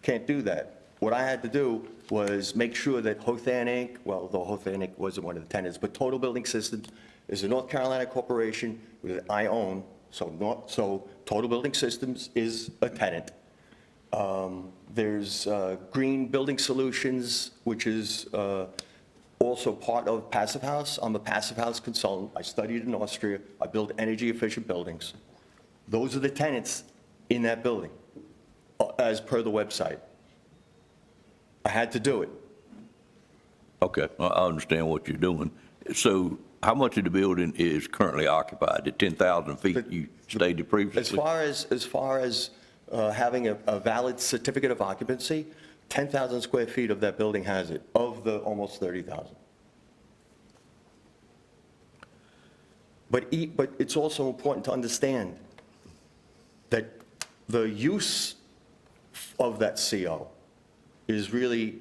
Can't do that. What I had to do was make sure that Hawthorne Inc., well, though Hawthorne Inc. wasn't one of the tenants, but Total Building Systems is a North Carolina corporation that I own, so Total Building Systems is a tenant. There's Green Building Solutions, which is also part of Passive House. I'm a Passive House consultant. I studied in Austria. I build energy-efficient buildings. Those are the tenants in that building, as per the website. I had to do it. Okay, I understand what you're doing. So how much of the building is currently occupied? The 10,000 feet you stated previously? As far as having a valid certificate of occupancy, 10,000 square feet of that building has it, of the almost 30,000. But it's also important to understand that the use of that CO is really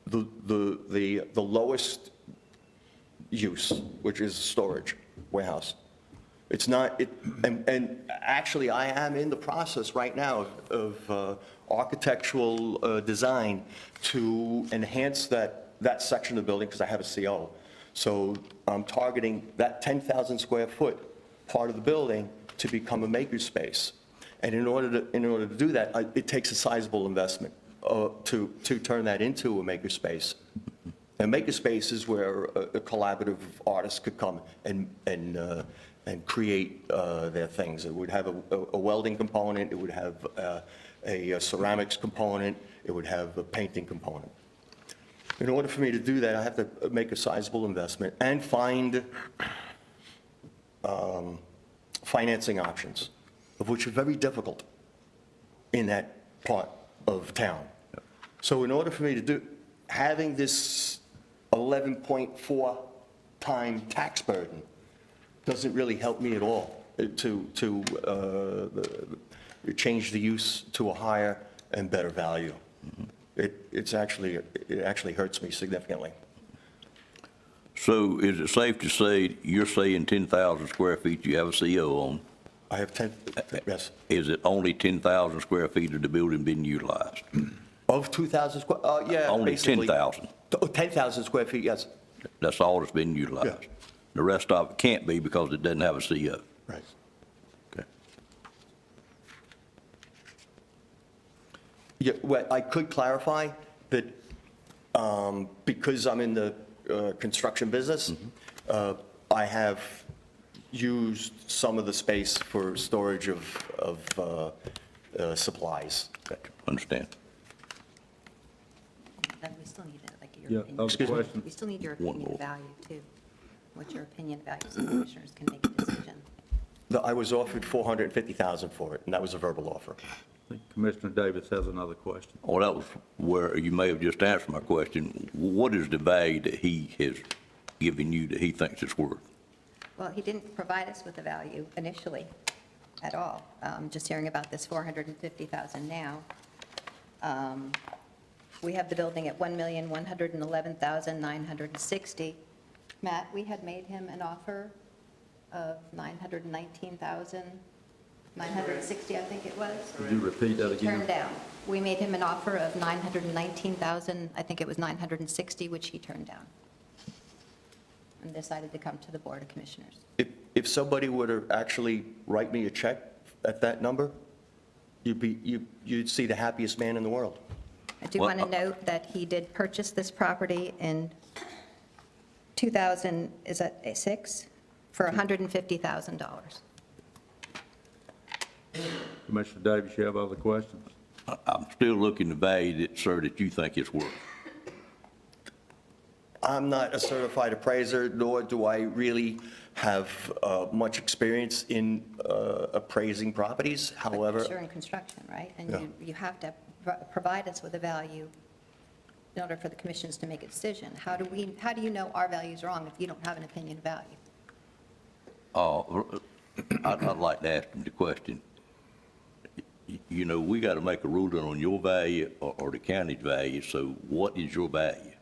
the lowest use, which is storage, warehouse. It's not, and actually, I am in the process right now of architectural design to enhance that section of the building, because I have a CO. So I'm targeting that 10,000 square foot part of the building to become a makerspace. And in order to do that, it takes a sizable investment to turn that into a makerspace. And makerspace is where a collaborative artist could come and create their things. It would have a welding component, it would have a ceramics component, it would have a painting component. In order for me to do that, I have to make a sizable investment and find financing options, of which are very difficult in that part of town. So in order for me to do, having this 11.4 time tax burden doesn't really help me at all to change the use to a higher and better value. It actually hurts me significantly. So is it safe to say, you're saying 10,000 square feet you have a CO on? I have 10, yes. Is it only 10,000 square feet of the building being utilized? Of 2,000 square, yeah, Only basically. 10,000? 10,000 square feet, yes. That's all that's been utilized? Yeah. The rest of it can't be because it doesn't have a CO? Right. Okay. Yeah, well, I could clarify that because I'm in the construction business, I have used some of the space for storage of supplies. Gotcha. Understand. Then we still need like Yeah, your opinion. other questions? We still need your One opinion more. of value, too. What's your opinion of value, so the commissioners can make a decision? I was offered $450,000 for it, and that was a verbal offer. I think Commissioner Davis has another question. Well, that was where you may have just answered my question. What is the value that he has given you that he thinks it's worth? Well, he didn't provide us with a value initially at all. Just hearing about this $450,000 now. We have the building at $1,111,960. Matt, we had made him an offer of $919,960, I think it was. Could you repeat that He again? turned down. We made him an offer of $919,000, I think it was $960, which he turned down. And decided to come to the Board of Commissioners. If somebody were to actually write me a check at that number, you'd see the happiest man in the world. I do want to note that he did purchase this property in 2006 for $150,000. Commissioner Davis, you have other questions? I'm still looking to value that, sir, that you think it's worth. I'm not a certified appraiser, nor do I really have much experience in appraising properties. However, But you're in construction, right? Yeah. And you have to provide us with a value in order for the commissions to make a decision. How do you know our value is wrong if you don't have an opinion of value? I'd like to ask him the question. You know, we got to make a ruling on your value or the county's value, so what is your value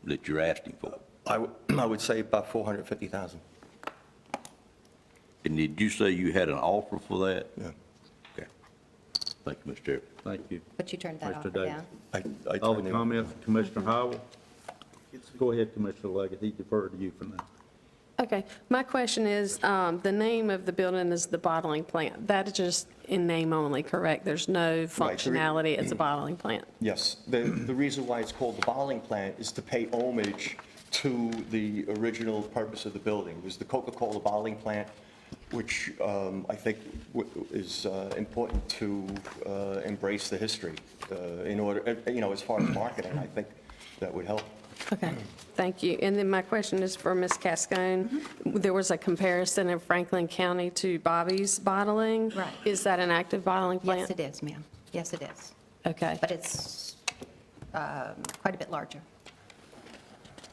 that you're asking for? I would say about $450,000. And did you say you had an offer for that? Yeah. Okay. Thank you, Mr. Chairman. Thank you. But you turned that Mr. offer Davis. down. All the comments, Commissioner Howell? Go ahead, Commissioner Leggett, he deferred to you for now. Okay, my question is, the name of the building is the bottling plant. That is just in name only, correct? There's no functionality, it's a bottling plant. Yes, the reason why it's called the bottling plant is to pay homage to the original purpose of the building. It was the Coca-Cola bottling plant, which I think is important to embrace the history in order, as far as marketing, I think that would help. Okay, thank you. And then my question is for Ms. Cascone. There was a comparison in Franklin County to Bobby's Bottling. Right. Is that an active bottling plant? Yes, it is, ma'am. Yes, it is. Okay, But it's quite a bit larger.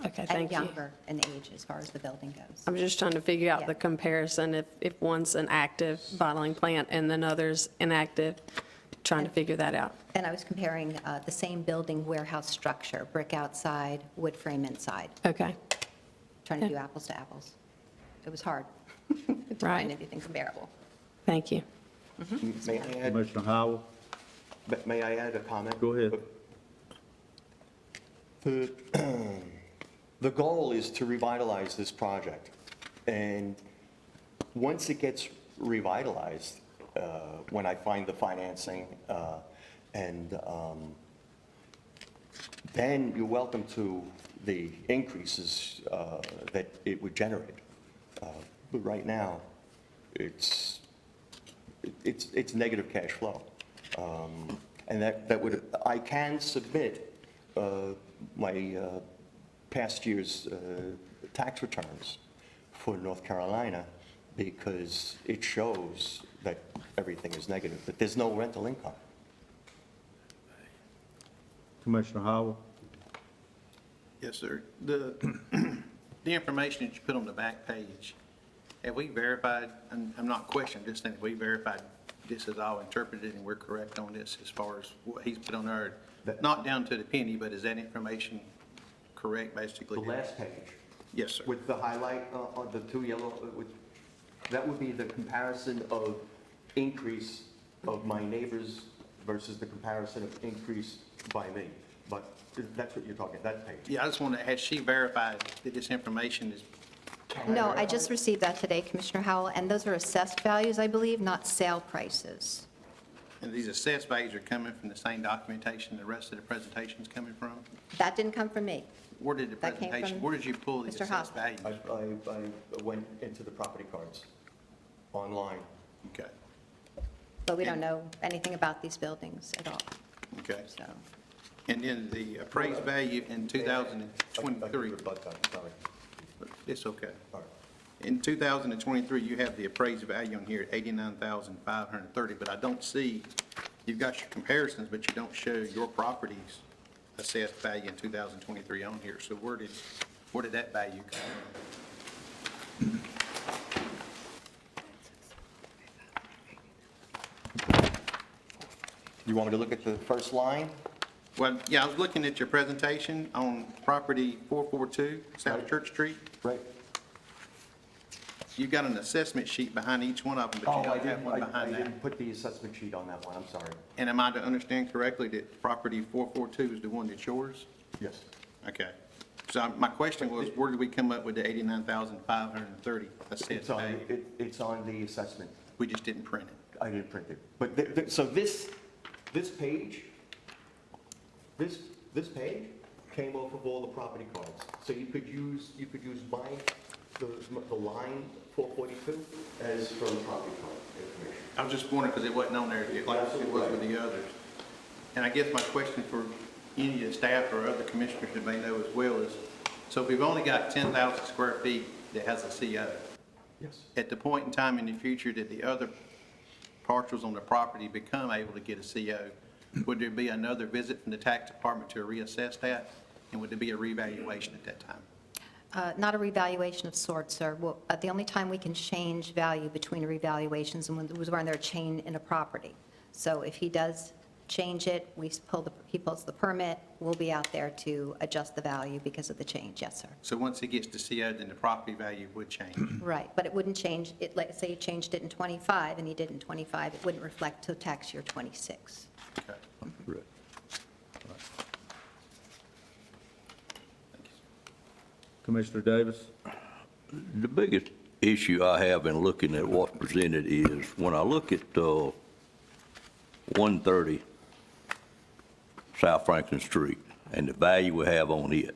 okay, thank you. And younger in age as far as the building goes. I'm just trying to figure out Yeah. the comparison, if one's an active bottling plant and then others inactive, trying to figure that out. And I was comparing the same building warehouse structure, brick outside, wood frame inside, Okay, trying to do apples to apples. It was hard to Right. find anything comparable. thank you. May I add, Commissioner Howell? may I add a comment? Go ahead. The goal is to revitalize this project. And once it gets revitalized, when I find the financing, then you're welcome to the increases that it would generate. But right now, it's negative cash flow. And that would, I can submit my past year's tax returns for North Carolina because it shows that everything is negative, but there's no rental income. Commissioner Howell? Yes, sir. The information that you put on the back page, have we verified, and I'm not questioning, just saying, have we verified this is all interpreted and we're correct on this as far as what he's put on there? Not down to the penny, but is that information correct, basically? The last page. Yes, sir. With the highlight on the two yellow, that would be the comparison of increase of my neighbors versus the comparison of increase by me. But that's what you're talking, that page. Yeah, I just wonder, has she verified that this information is? No, I just received that today, Commissioner Howell, and those are assessed values, I believe, not sale prices. And these assessed values are coming from the same documentation the rest of the presentation's coming from? That didn't come from me. Where did the That came presentation, from where did you pull these Mr. assessed Hoffman. values? I went into the property cards online. Okay, But we don't know anything about these buildings at all, okay. so. And then the appraised value in 2023, Sorry. it's okay. All right. In 2023, you have the appraised value on here at 89,530, but I don't see, you've got your comparisons, but you don't show your property's assessed value in 2023 on here. So where did that value come from? You want me to look at the first line? Well, yeah, I was looking at your presentation on property 442 South Church Street. Right. You've got an assessment sheet behind each one of them, but you don't have one I behind that. didn't put the assessment sheet on that one, I'm sorry. And am I to understand correctly that property 442 is the one that's yours? Yes. Okay. So my question was, where did we come up with the 89,530 assessed value? It's on the assessment. We just didn't print it. I didn't print it. But, so this page, this page came off of all the property cards. So you could use the line 442 as from property card information. I was just wondering, because it wasn't on there like it was with the others. And I guess my question for any of the staff or other commissioners that may know as well is, so if we've only got 10,000 square feet that has a CO, Yes. at the point in time in the future that the other parcels on the property become able to get a CO, would there be another visit from the tax department to reassess that? And would there be a revaluation at that time? Not a revaluation of sorts, sir. Well, the only time we can change value between revaluations was when they're a chain in a property. So if he does change it, he pulls the permit, we'll be out there to adjust the value because of the change, yes, sir. So once he gets to CO, then the property value would change? Right, but it wouldn't change, like, say you changed it in '25 and he did in '25, it wouldn't reflect till tax year '26. Okay. Correct. Commissioner Davis? The biggest issue I have in looking at what's presented is when I look at 130 South Franklin Street and the value we have on it,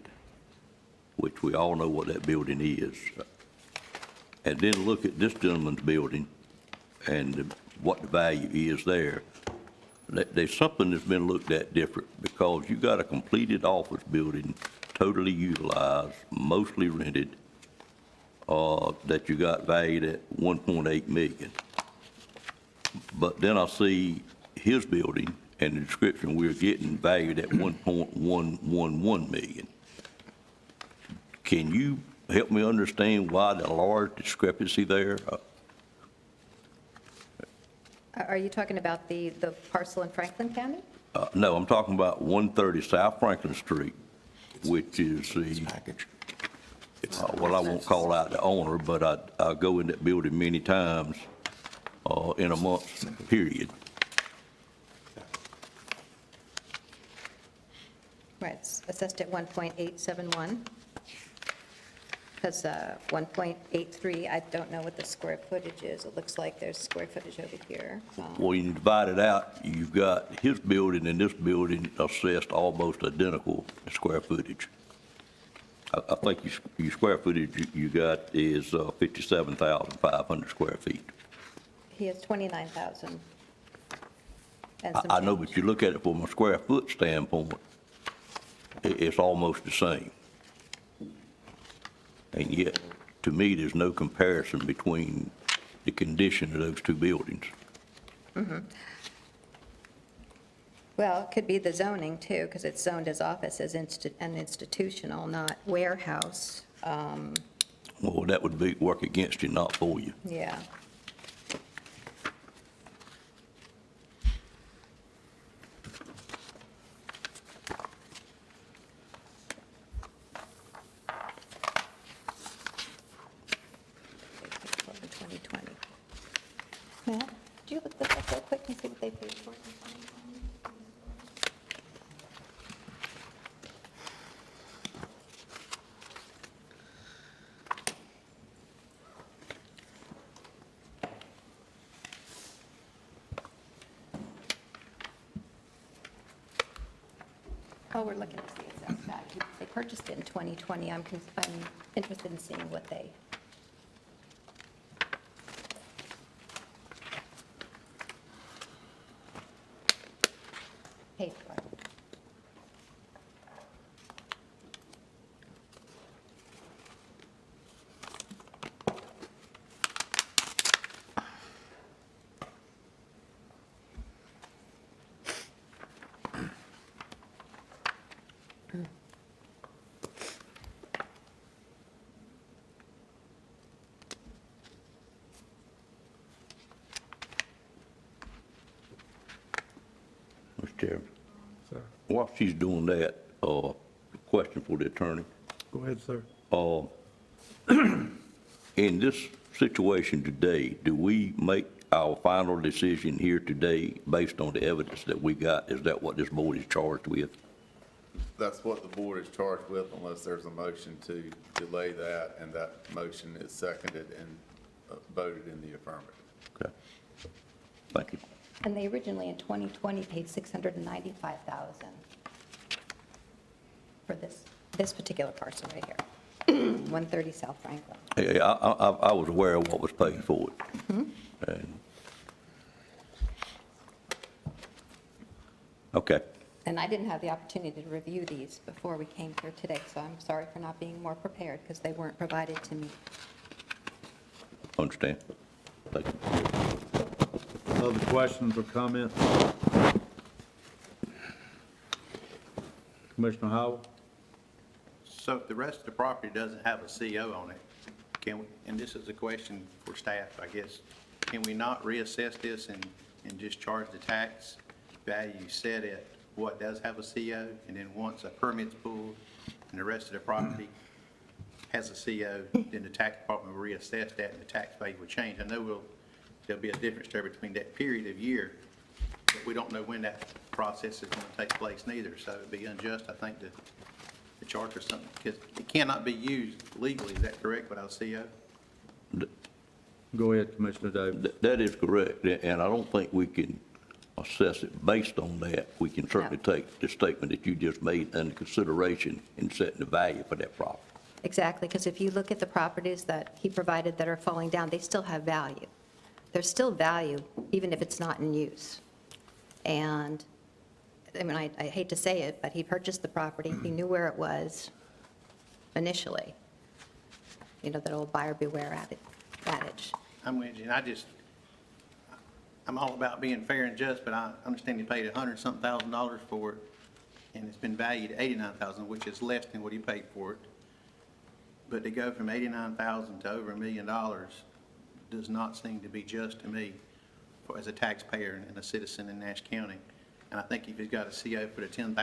which we all know what that building is, and then look at this gentleman's building and what the value is there, there's something that's been looked at different because you got a completed office building, totally utilized, mostly rented, that you got valued at 1.8 million. But then I see his building and the description we're getting valued at 1.111 million. Can you help me understand why the large discrepancy there? Are you talking about the parcel in Franklin County? No, I'm talking about 130 South Franklin Street, which is the, well, I won't call out the owner, but I go in that building many times in a month period. Right, it's assessed at 1.871. Because 1.83, I don't know what the square footage is. It looks like there's square footage over here. When you divide it out, you've got his building and this building assessed almost identical in square footage. I think your square footage you got is 57,500 square feet. He has 29,000. I know, but you look at it from a square foot standpoint, it's almost the same. And yet, to me, there's no comparison between the condition of those two buildings. Well, it could be the zoning too, because it's zoned as office as an institutional, not warehouse. Well, that would be work against you, not for you. Yeah. Matt, do you look this up real quick and see what they paid for it in 2020? Oh, we're looking to see exact value. They purchased it in 2020. I'm interested in seeing what they paid for it. Mr. Chairman. While she's doing that, question for the attorney. Go ahead, sir. In this situation today, do we make our final decision here today based on the evidence that we got? Is that what this board is charged with? That's what the board is charged with unless there's a motion to delay that, and that motion is seconded and voted in the affirmative. Okay. Thank you. And they originally, in 2020, paid $695,000 for this particular parcel right here, 130 South Franklin. Hey, I was aware of what was paid for it. And- Okay. And I didn't have the opportunity to review these before we came here today, so I'm sorry for not being more prepared because they weren't provided to me. Understand. Thank you. Other questions or comments? Commissioner Howell? So if the rest of the property doesn't have a CO on it, can we, and this is a question for staff, I guess, can we not reassess this and just charge the tax value set at what does have a CO? And then once a permit's pulled and the rest of the property has a CO, then the tax department will reassess that and the tax value will change. I know there'll be a difference there between that period of year, but we don't know when that process is going to take place neither. So it'd be unjust, I think, to charge for something, because it cannot be used legally. Is that correct, without a CO? Go ahead, Commissioner Davis. That is correct, and I don't think we can assess it based on that. We can certainly take the statement that you just made under consideration in setting the value for that property. Exactly, because if you look at the properties that he provided that are falling down, they still have value. There's still value, even if it's not in use. And, I mean, I hate to say it, but he purchased the property, he knew where it was initially. You know, that old buyer beware adage. I'm with you, and I'm all about being fair and just, but I understand he paid $100-something thousand for it, and it's been valued at $89,000, which is less than what he paid for it. But to go from $89,000 to over $1 million does not seem to be just to me as a taxpayer and a citizen in Nash County. And I think if he's got a CO for the $10,000,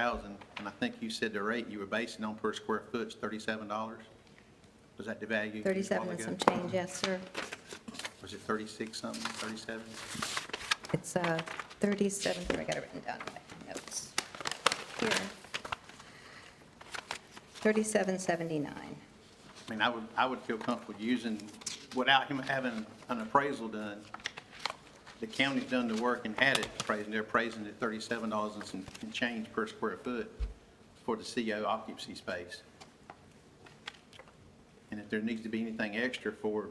and I think you said the rate you were basing on per square foot is $37. Was that the value? 37 and some change, yes, sir. Was it 36 something, 37? It's 37, I got it written down in my notes. Here. 3779. I mean, I would feel comfortable using, without him having an appraisal done, the county's done the work and had it appraised, and they're appraising at $37 and some change per square foot for the CO occupancy space. And if there needs to be anything extra for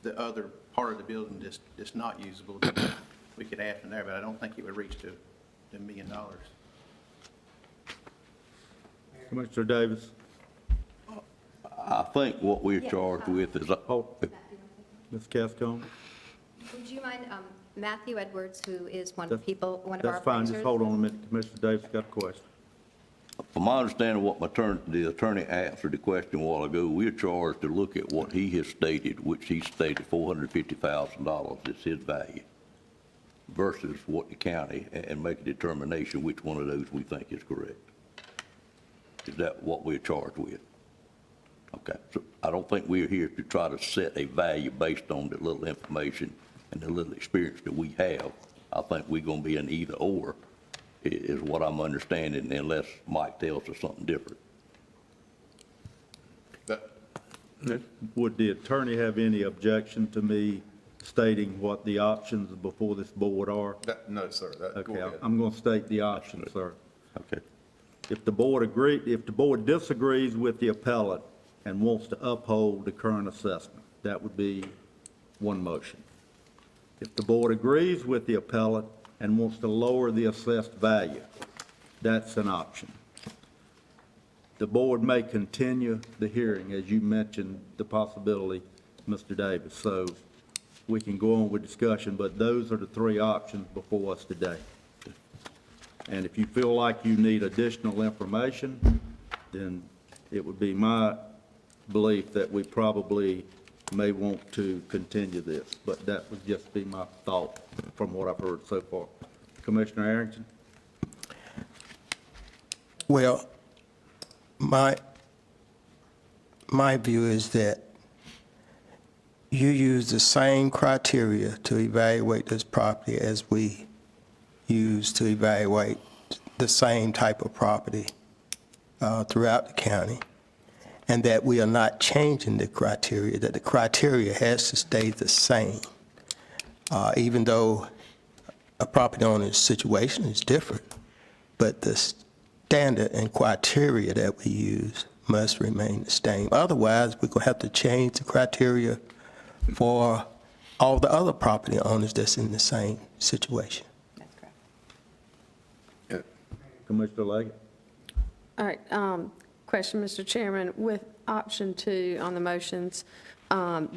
the other part of the building that's not usable, then we could add from there, but I don't think it would reach to $1 million. Mayor, Commissioner Davis? I think what we're charged with is, Ms. Cascone? Would you mind, Matthew Edwards, who is one of the people, one of our That's fine, appraisers? just hold on a minute. Commissioner Davis got a question. from my understanding, what the attorney answered the question a while ago, we're charged to look at what he has stated, which he stated $450,000 is his value, versus what the county, and make a determination which one of those we think is correct. Is that what we're charged with? Okay, so I don't think we're here to try to set a value based on the little information and the little experience that we have. I think we're gonna be an either or, is what I'm understanding, unless Mike tells us something different. Would the attorney have any objection to me stating what the options before this board are? No, sir. Go Okay, ahead. I'm going to state the options, sir. Okay. If the board disagrees with the appellate and wants to uphold the current assessment, that would be one motion. If the board agrees with the appellate and wants to lower the assessed value, that's an option. The board may continue the hearing, as you mentioned, the possibility, Mr. Davis. So we can go on with discussion, but those are the three options before us today. And if you feel like you need additional information, then it would be my belief that we probably may want to continue this. But that would just be my thought from what I've heard so far. Commissioner Arrington? Well, my view is that you use the same criteria to evaluate this property as we use to evaluate the same type of property throughout the county, and that we are not changing the criteria, that the criteria has to stay the same. Even though a property owner's situation is different, but the standard and criteria that we use must remain the same. Otherwise, we're going to have to change the criteria for all the other property owners that's in the same situation. Commissioner Leggett? All right, question, Mr. Chairman, with option 2 on the motions,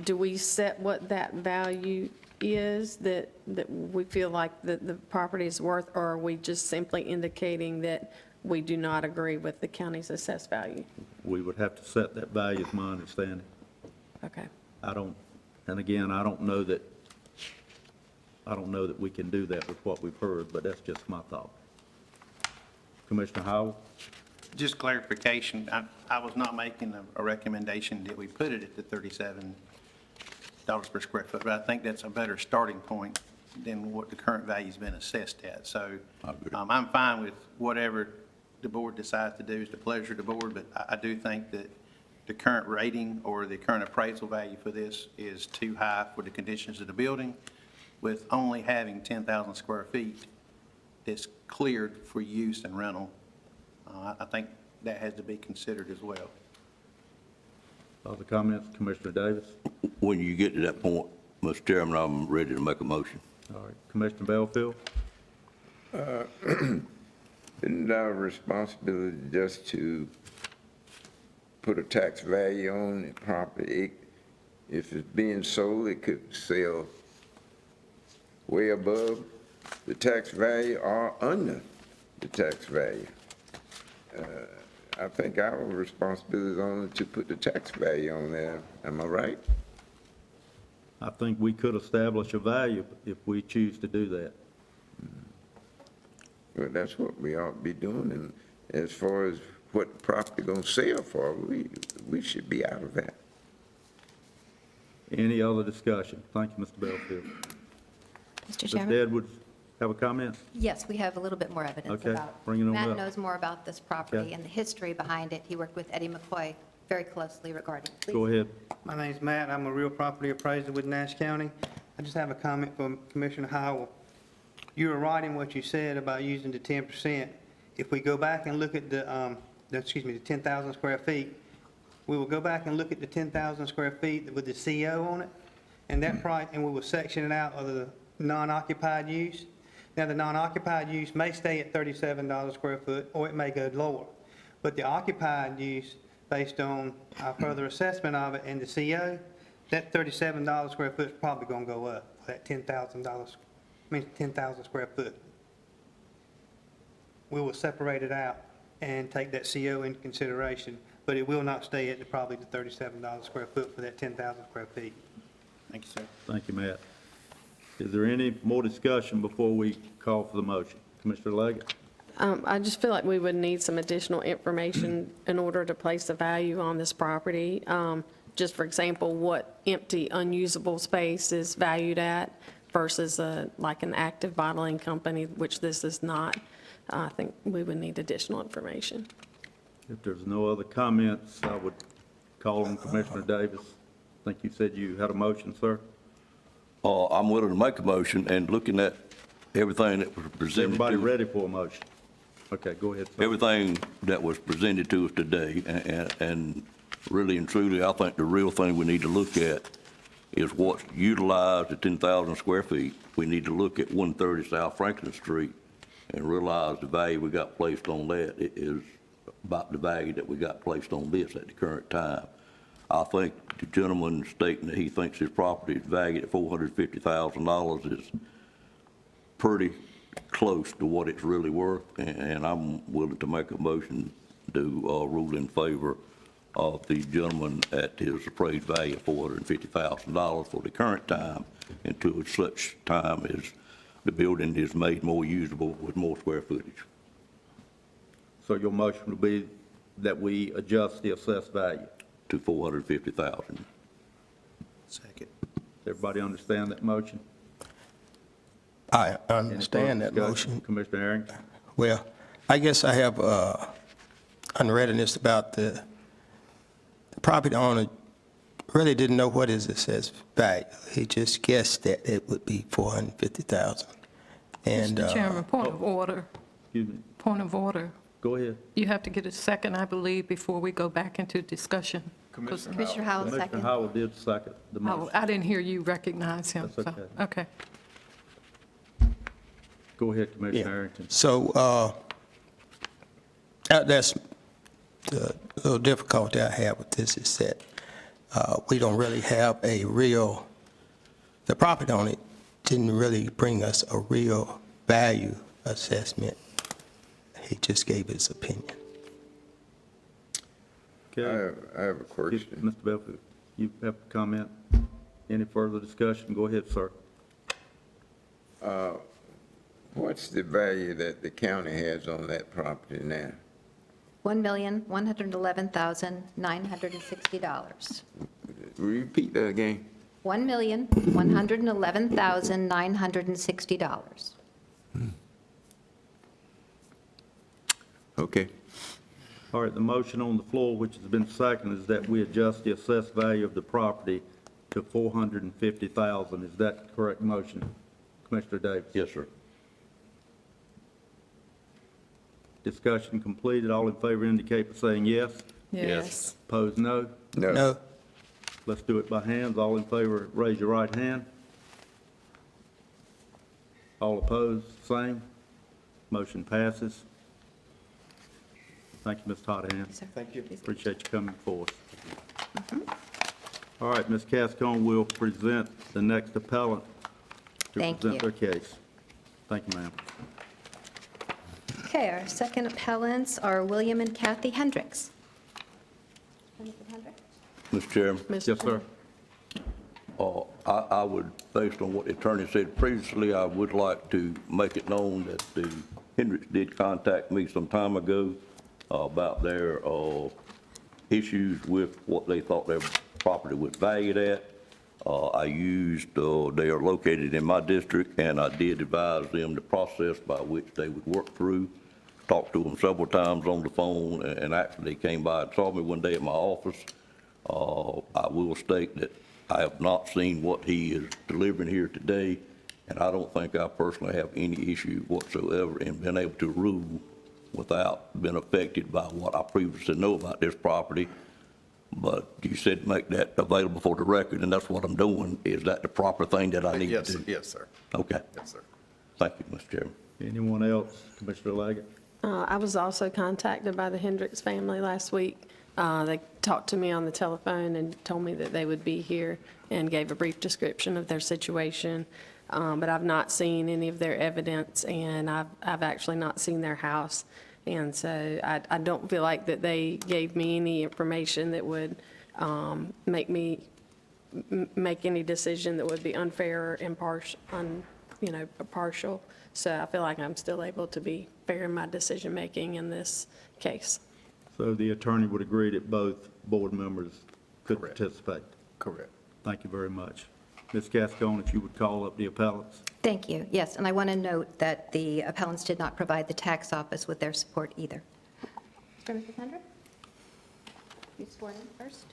do we set what that value is that we feel like the property is worth, or are we just simply indicating that we do not agree with the county's assessed value? We would have to set that value, is my understanding. Okay. And again, I don't know that we can do that with what we've heard, but that's just my thought. Commissioner Howell? Just clarification, I was not making a recommendation that we put it at the $37 per square foot, but I think that's a better starting point than what the current value's been assessed at. So I'm fine with whatever the board decides to do, is the pleasure of the board, but I do think that the current rating or the current appraisal value for this is too high for the conditions of the building, with only having 10,000 square feet that's cleared for use and rental. I think that has to be considered as well. Other comments, Commissioner Davis? When you get to that point, Mr. Chairman, I'm ready to make a motion. All right, Commissioner Belfield? Isn't our responsibility just to put a tax value on the property? If it's being sold, it could sell way above the tax value or under the tax value. I think our responsibility is only to put the tax value on there. Am I right? I think we could establish a value if we choose to do that. Well, that's what we ought to be doing, and as far as what the property gonna sell for, we should be out of that. Any other discussion? Thank you, Mr. Belfield. Mr. Chairman? Mr. Edwards, have a comment? Yes, we have a little bit more evidence Okay, about. bring it on Matt up. knows more about this property Okay. and the history behind it. He worked with Eddie McCoy very closely regarding. Please. Go ahead. My name's Matt. I'm a real property appraiser with Nash County. I just have a comment from Commissioner Howell. You were right in what you said about using the 10%. If we go back and look at the 10,000 square feet, we will go back and look at the 10,000 square feet with the CO on it, and that price, and we will section it out of the non-occupied use. Now, the non-occupied use may stay at $37 square foot, or it may go lower. But the occupied use, based on our further assessment of it and the CO, that $37 square foot is probably going to go up, that $10,000, 10,000 square foot. We will separate it out and take that CO into consideration, but it will not stay at probably the $37 square foot for that 10,000 square feet. Thank you, sir. Thank you, Matt. Is there any more discussion before we call for the motion? Commissioner Leggett? I just feel like we would need some additional information in order to place a value on this property. Just for example, what empty, unusable space is valued at versus like an active bottling company, which this is not. I think we would need additional information. If there's no other comments, I would call on Commissioner Davis. I think you said you had a motion, sir? I'm willing to make a motion, and looking at everything that was Is presented everybody to, ready for a motion? Okay, go ahead, sir. everything that was presented to us today, and really and truly, I think the real thing we need to look at is what's utilized at 10,000 square feet. We need to look at 130 South Franklin Street and realize the value we got placed on that is about the value that we got placed on this at the current time. I think the gentleman stating that he thinks his property is valued at $450,000 is pretty close to what it's really worth, and I'm willing to make a motion to rule in favor of the gentleman at his appraised value of $450,000 for the current time until such time as the building is made more usable with more square footage. So your motion would be that we adjust the assessed value? To $450,000. Second. Does everybody understand that motion? I Any understand further that discussion? motion. Commissioner Arrington? Well, I guess I have unreadiness about the property owner really didn't know what his assessed value. He just guessed that it would be $450,000. And Mr. Chairman, point of order. Excuse me. Point of order. Go ahead. You have to get a second, I believe, before we go back into discussion. Commissioner Howell, Commissioner second. Howell did second the Oh, motion. I didn't hear you recognize him. That's so- okay. Okay. Go ahead, Commissioner Arrington. So that's the little difficulty I have with this is that we don't really have a real, the property on it didn't really bring us a real value assessment. He just gave his opinion. Okay. I have a question. Mr. Belfield, you have a comment? Any further discussion? Go ahead, sir. What's the value that the county has on that property now? $1,111,960. Repeat that again. $1,111,960. Okay. All right, the motion on the floor, which has been seconded, is that we adjust the assessed value of the property to $450,000. Is that the correct motion, Commissioner Davis? Yes, sir. Discussion completed. All in favor indicate by saying yes. Yes. Opposed, no. No. Let's do it by hands. All in favor, raise your right hand. All opposed, same. Motion passes. Thank you, Ms. Tottenham. Thank you. Appreciate you coming forward. All right, Ms. Cascone will present the next appellant to Thank present you. their case. Thank you, ma'am. Okay, our second appellants are William and Kathy Hendricks. Mr. Chairman? Yes, sir. I would, based on what the attorney said previously, I would like to make it known that the Hendricks did contact me some time ago about their issues with what they thought their property was valued at. I used, they are located in my district, and I did advise them the process by which they would work through. Talked to them several times on the phone, and actually they came by and saw me one day at my office. I will state that I have not seen what he is delivering here today, and I don't think I personally have any issue whatsoever in being able to rule without being affected by what I previously know about this property. But you said make that available for the record, and that's what I'm doing. Is that the proper thing that I need to do? Yes, sir. Okay. Yes, sir. Thank you, Mr. Chairman. Anyone else? Commissioner Leggett? I was also contacted by the Hendricks family last week. They talked to me on the telephone and told me that they would be here and gave a brief description of their situation. But I've not seen any of their evidence, and I've actually not seen their house. And so I don't feel like that they gave me any information that would make me make any decision that would be unfair or impartial, partial. So I feel like I'm still able to be fair in my decision-making in this case. So the attorney would agree that both board members could participate? Correct. Thank you very much. Ms. Gascon, if you would call up the appellants. Thank you. Yes, and I want to note that the appellants did not provide the tax office with their support either. Mr. and Mrs. Hendrick? You sworn in first?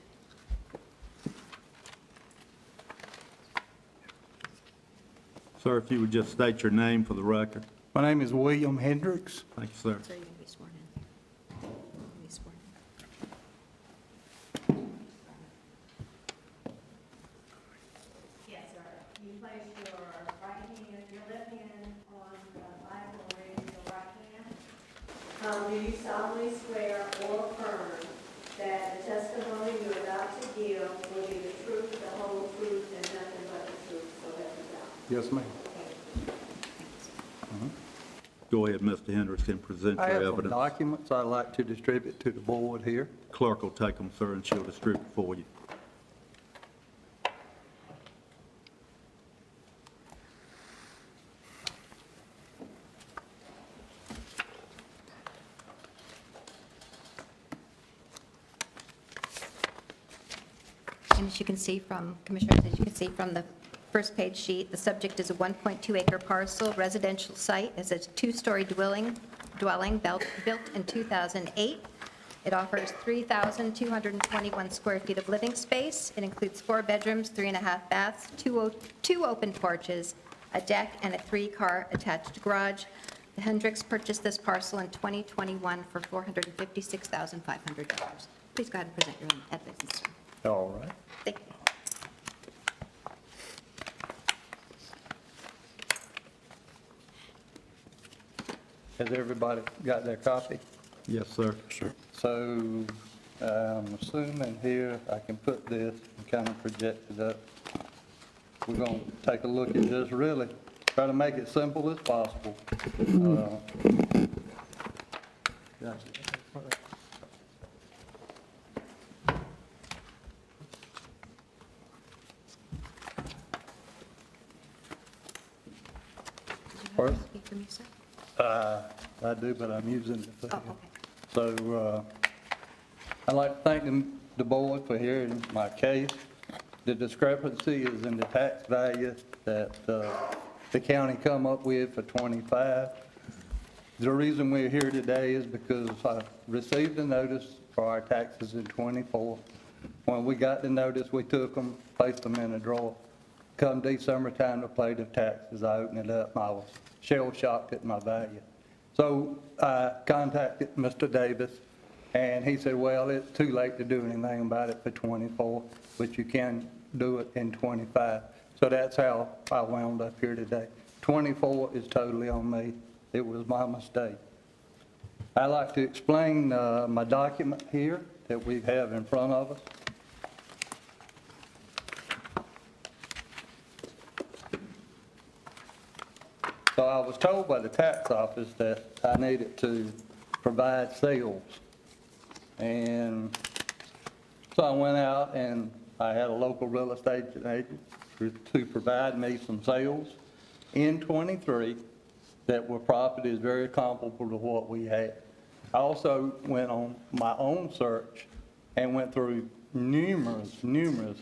Sir, if you would just state your name for the record. My name is William Hendricks. Thank you, sir. Sir, you're going to be sworn in. You're going to be sworn in. Yes, sir. You place your right hand, your left hand on the Bible and raise your right hand. Do you solemnly swear or affirm that the testimony you're about to give will be the truth, the whole truth, and nothing but the truth, so help you God? Yes, ma'am. Go ahead, Mr. Hendricks, and present I your have some evidence. documents I'd like to distribute to the board here. Clerk will take them, sir, and she'll distribute for you. And as you can see from, Commissioners, as you can see from the first page sheet, the subject is a 1.2-acre parcel residential site. It's a two-story dwelling built in 2008. It offers 3,221 square feet of living space. It includes 4 bedrooms, 3.5 baths, two open porches, a deck, and a 3-car attached garage. The Hendricks purchased this parcel in 2021 for $456,500. Please go ahead and present your own evidence. All right. Thank you. Has everybody got their copy? Yes, sir. Sure. So I'm assuming here I can put this and kind of project it up. We're going to take a look at this, really try to make it simple as possible. First? Speak for me, sir. I do, but I'm using it for Oh, you. okay. So I'd like to thank the board for hearing my case. The discrepancy is in the tax value that the county come up with for '25. The reason we're here today is because I received a notice for our taxes in '24. When we got the notice, we took them, placed them in a drawer. Come December time to pay the taxes, I opened it up, and I was shell-shocked at my value. So I contacted Mr. Davis, and he said, well, it's too late to do anything about it for '24, but you can do it in '25. So that's how I wound up here today. '24 is totally on me. It was my mistake. I'd like to explain my document here that we have in front of us. So I was told by the tax office that I needed to provide sales. And so I went out and I had a local real estate agent to provide me some sales in '23 that were properties very comparable to what we had. I also went on my own search and went through numerous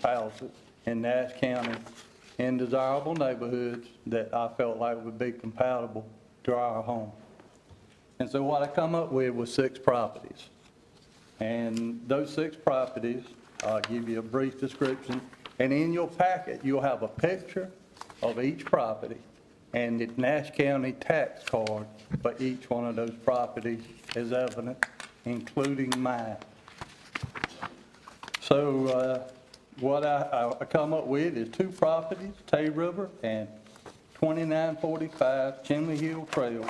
houses in Nash County in desirable neighborhoods that I felt like would be compatible to our home. And so what I come up with was 6 properties. And those 6 properties, I'll give you a brief description. And in your packet, you'll have a picture of each property and the Nash County tax card for each one of those properties is evident, including mine. So what I come up with is 2 properties, Tay River and 2945 Chimney Hill Trail,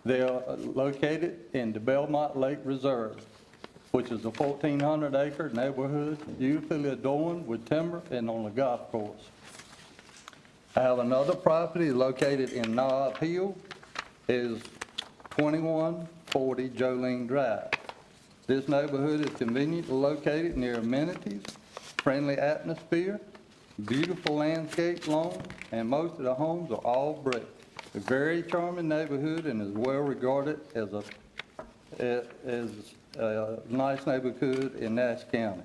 They are located in the Belmont Lake Reserve, which is a 1,400-acre neighborhood beautifully adorned with timber and on the golf course. I have another property located in Nob Hill, is 2140 Jolene Drive. This neighborhood is conveniently located near amenities, friendly atmosphere, beautiful landscape lawn, and most of the homes are all brick. A very charming neighborhood and is well regarded as a nice neighborhood in Nash County.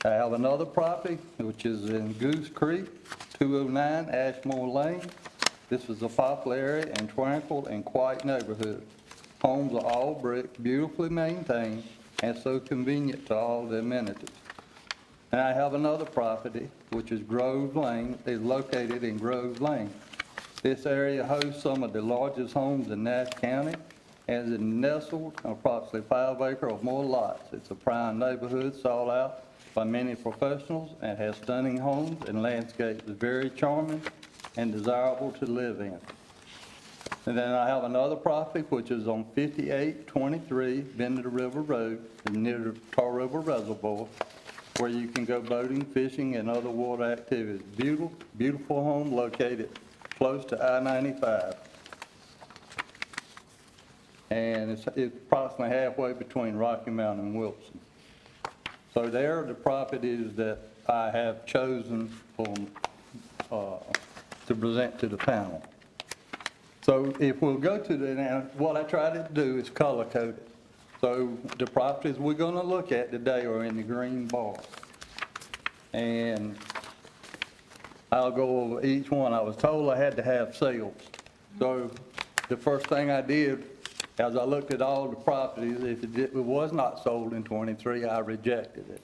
I have another property which is in Goose Creek, 209 Ashmore Lane. This is a popular area and tranquil and quiet neighborhood. Homes are all brick, beautifully maintained, and so convenient to all the amenities. And I have another property, which is Grove Lane, is located in Grove Lane. This area hosts some of the largest homes in Nash County and is nestled on approximately 5 acre or more lots. It's a prime neighborhood sought out by many professionals and has stunning homes and landscapes very charming and desirable to live in. And then I have another property which is on 5823 Bend River Road near the Tar River Reservoir, where you can go boating, fishing, and other water activities. Beautiful home located close to I-95. And it's approximately halfway between Rocky Mount and Wilson. So there are the properties that I have chosen to present to the panel. So if we'll go to now what I try to do is color code it. So the properties we're going to look at today are in the green bar. And I'll go over each one. I was told I had to have sales. So the first thing I did, as I looked at all the properties, if it was not sold in 23, I rejected it.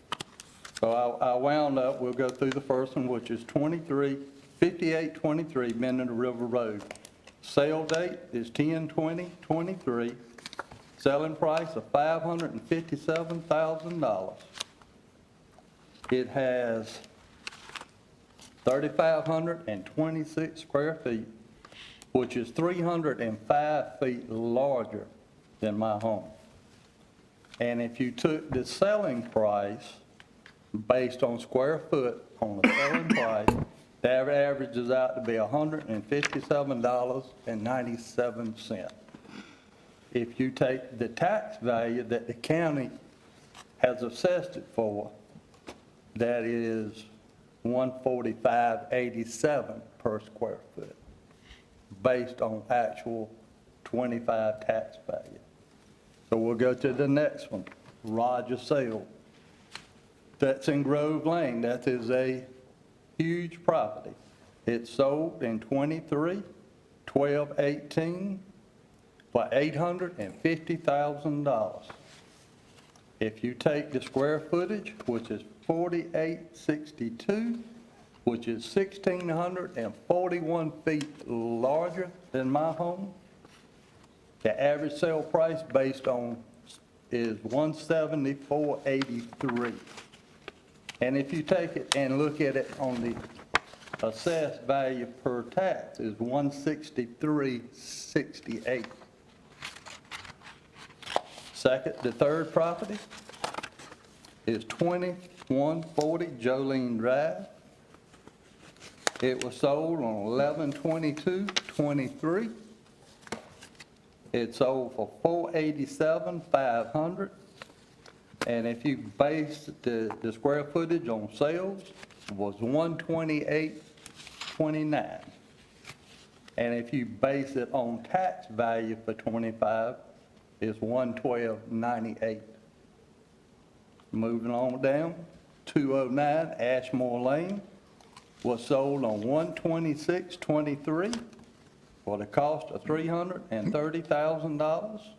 So I wound up, we'll go through the first one, which is 5823 Bend River Road. Sale date is 10/20/23. Selling price of $557,000. It has 3,526 square feet, which is 305 feet larger than my home. And if you took the selling price based on square foot on the selling price, that averages out to be $157.97. If you take the tax value that the county has assessed it for, that is $145.87 per square foot, based on actual 25 tax value. So we'll go to the next one, Roger Sale. That's in Grove Lane. That is a huge property. It sold in 23/12/18 for $850,000. If you take the square footage, which is 4862, which is 1,641 feet larger than my home, the average sale price based on is $174.83. And if you take it and look at it on the assessed value per tax is $163.68. The third property is 2140 Jolene Drive. It was sold on 11/22/23. It sold for $487,500. And if you base the square footage on sales, it was 128.29. And if you base it on tax value for 25, it's 112.98. Moving on down, 209 Ashmore Lane was sold on 126/23 for the cost of $330,000.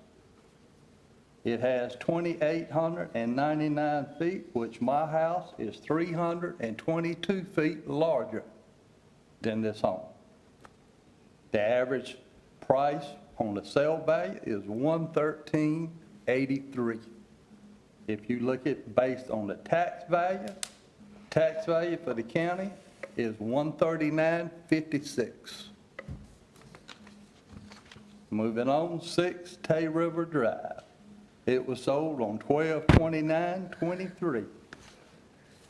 It has 2,899 feet, which my house is 322 feet larger than this home. The average price on the sale value is $113.83. If you look at based on the tax value for the county is $139.56. Moving on, 6 Tay River Drive. It was sold on 12/29/23.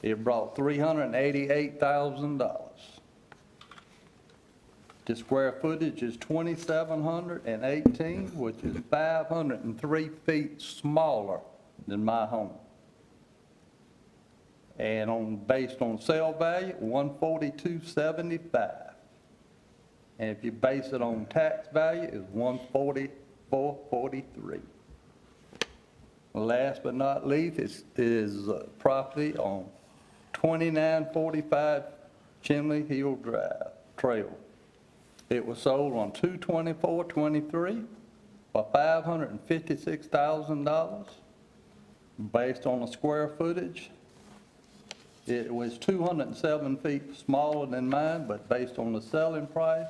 It brought $388,000. The square footage is 2,718, which is 503 feet smaller than my home. And based on sale value, 142.75. And if you base it on tax value, it's 144.43. Last but not least is property on 2945 Chimney Hill Drive Trail. It was sold on 2/24/23 for $556,000. Based on the square footage, it was 207 feet smaller than mine, but based on the selling price,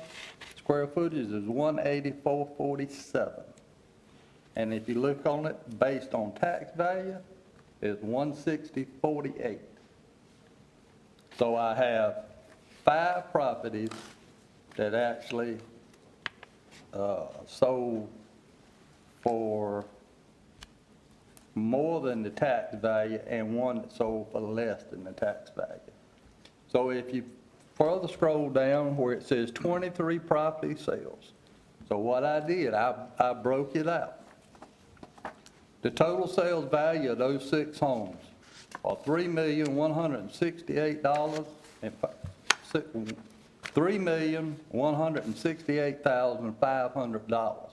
square footage is 184.47. And if you look on it, based on tax value, it's 160.48. So I have 5 properties that actually sold for more than the tax value and one that sold for less than the tax value. So if you further scroll down where it says 23 property sales, so what I did, I broke it out. The total sales value of those 6 homes are $3,168,500.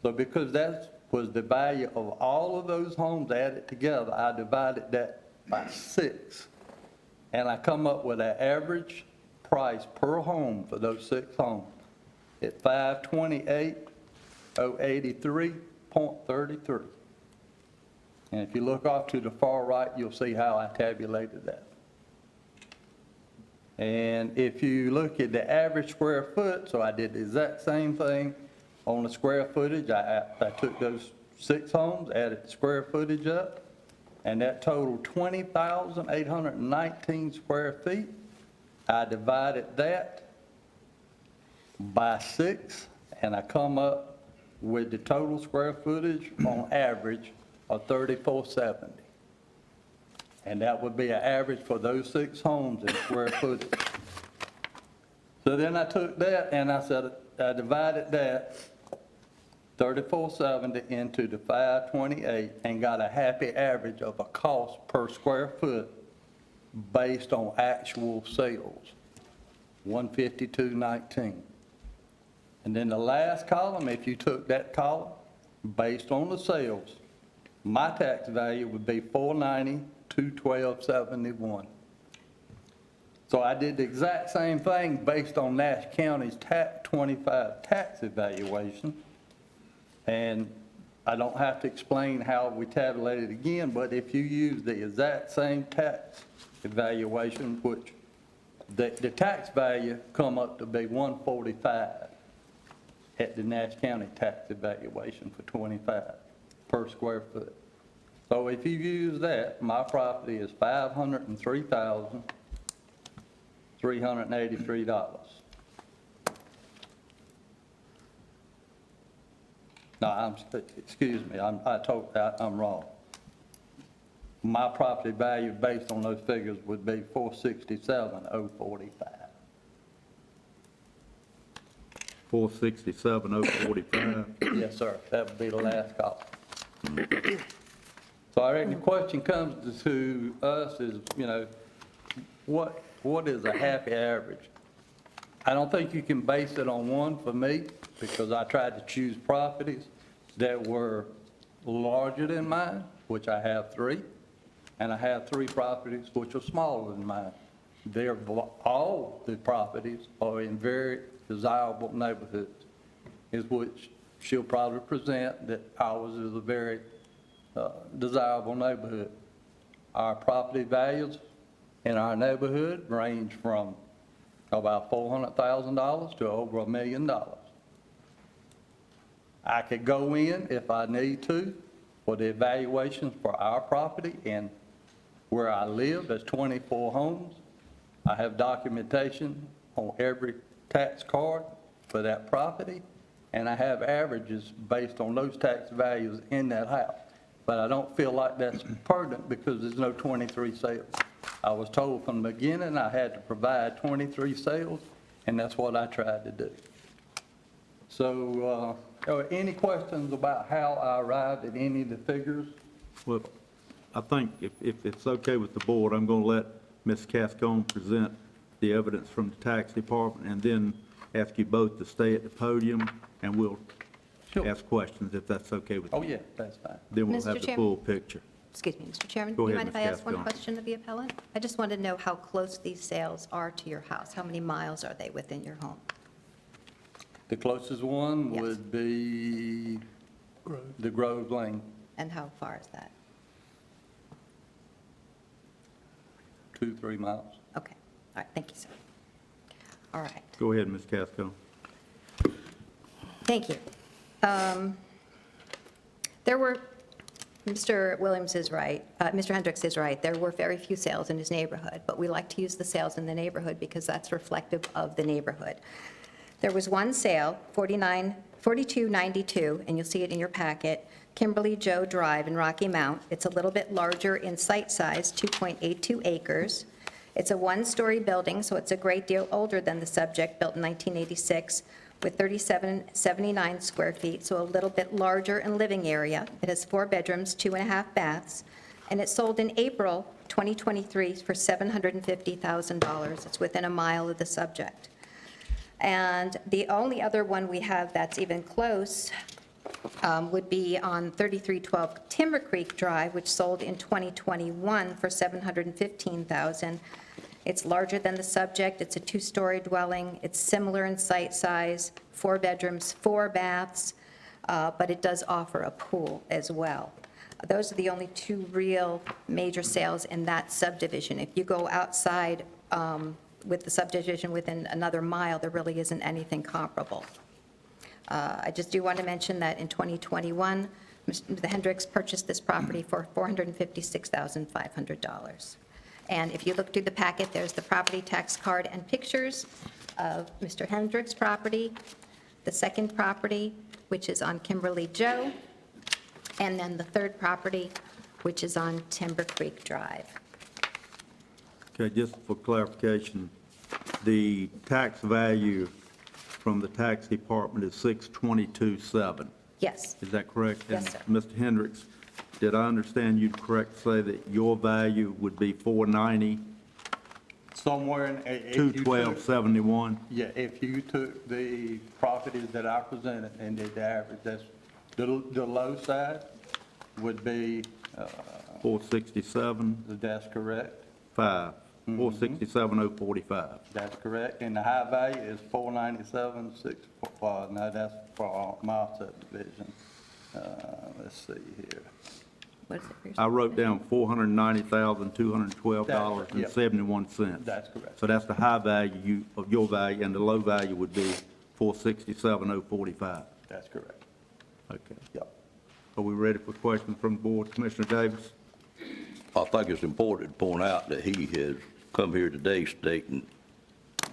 So because that was the value of all of those homes added together, I divided that by 6. And I come up with an average price per home for those 6 homes at $528,083.33. And if you look off to the far right, you'll see how I tabulated that. And if you look at the average square foot, so I did the exact same thing on the square footage. I took those 6 homes, added the square footage up, and that totaled 20,819 square feet. I divided that by 6, and I come up with the total square footage on average of 3470. And that would be an average for those 6 homes in square footage. So then I took that and I said, I divided that 3470 into the 528 and got a happy average of a cost per square foot based on actual sales, 152.19. And then the last column, if you took that column based on the sales, my tax value would be $490,212.71. So I did the exact same thing based on Nash County's 25 tax evaluation. And I don't have to explain how we tabulated again, but if you use the exact same tax evaluation, which the tax value come up to be 145 at the Nash County tax evaluation for 25 per square foot. So if you use that, my property is $503,383. No, excuse me, I'm wrong. My property value based on those figures would be $467,045. 467,045. Yes, sir, that would be the last column. So I reckon the question comes to us is, you know, what is a happy average? I don't think you can base it on one for me, because I tried to choose properties that were larger than mine, which I have 3, and I have 3 properties which are smaller than mine. All the properties are in very desirable neighborhoods, is which she'll probably present that ours is a very desirable neighborhood. Our property values in our neighborhood range from about $400,000 to over $1 million. I could go in if I need to for the evaluations for our property, and where I live, there's 24 homes. I have documentation on every tax card for that property, and I have averages based on those tax values in that house. But I don't feel like that's pertinent because there's no 23 sales. I was told from the beginning I had to provide 23 sales, and that's what I tried to do. So, are any questions about how I arrived at any of the figures? Well, I think if it's okay with the board, I'm going to let Ms. Cascone present the evidence from the tax department and then ask you both to stay at the podium and we'll ask questions if that's okay with you. Oh, yeah, that's fine. Then we'll Mr. have the Chairman? full picture. Excuse me, Mr. Chairman? Go Do you ahead, mind if I Ms. ask one Gascon. question of the appellant? I just want to know how close these sales are to your house. How many miles are they within your home? The closest one Yes. would be the Grove Lane, And how far is that? 2-3 miles. Okay, all right, thank you, sir. All right, Go ahead, Ms. Cascone. thank you. There were, Mr. Williams is right, Mr. Hendricks is right, there were very few sales in his neighborhood, but we like to use the sales in the neighborhood because that's reflective of the neighborhood. There was one sale, 4292, and you'll see it in your packet, Kimberly Joe Drive in Rocky Mount. It's a little bit larger in site size, 2.82 acres. It's a one-story building, so it's a great deal older than the subject, built in 1986, with 3779 square feet, so a little bit larger in living area. It has 4 bedrooms, 2.5 baths, and it sold in April 2023 for $750,000. It's within a mile of the subject. And the only other one we have that's even close would be on 3312 Timber Creek Drive, which sold in 2021 for $715,000. It's larger than the subject. It's a 2-story dwelling. It's similar in site size, 4 bedrooms, 4 baths, but it does offer a pool as well. Those are the only 2 real major sales in that subdivision. If you go outside with the subdivision within another mile, there really isn't anything comparable. I just do want to mention that in 2021, Mr. Hendricks purchased this property for $456,500. And if you look through the packet, there's the property tax card and pictures of Mr. Hendricks' property, the second property, which is on Kimberly Joe, and then the third property, which is on Timber Creek Drive. Okay, just for clarification, the tax value from the tax department is $622,700. Yes. Is that correct? Yes, sir. And Mr. Hendricks, did I understand you correct to say that your value would be $490,000, Somewhere in. if you took- $212,771? Yeah, if you took the properties that I presented and did the average, that's, the low side would be, 467, that's correct. 467,045. That's correct, and the high value is 497,6, now that's for my subdivision. Let's see here. What is it for your I wrote down $490,212.71. That's correct. So that's the high value of your value, and the low value would be $467,045. That's correct. Okay. Yep. Are we ready for questions from the board? Commissioner Davis? I think it's important to point out that he has come here today stating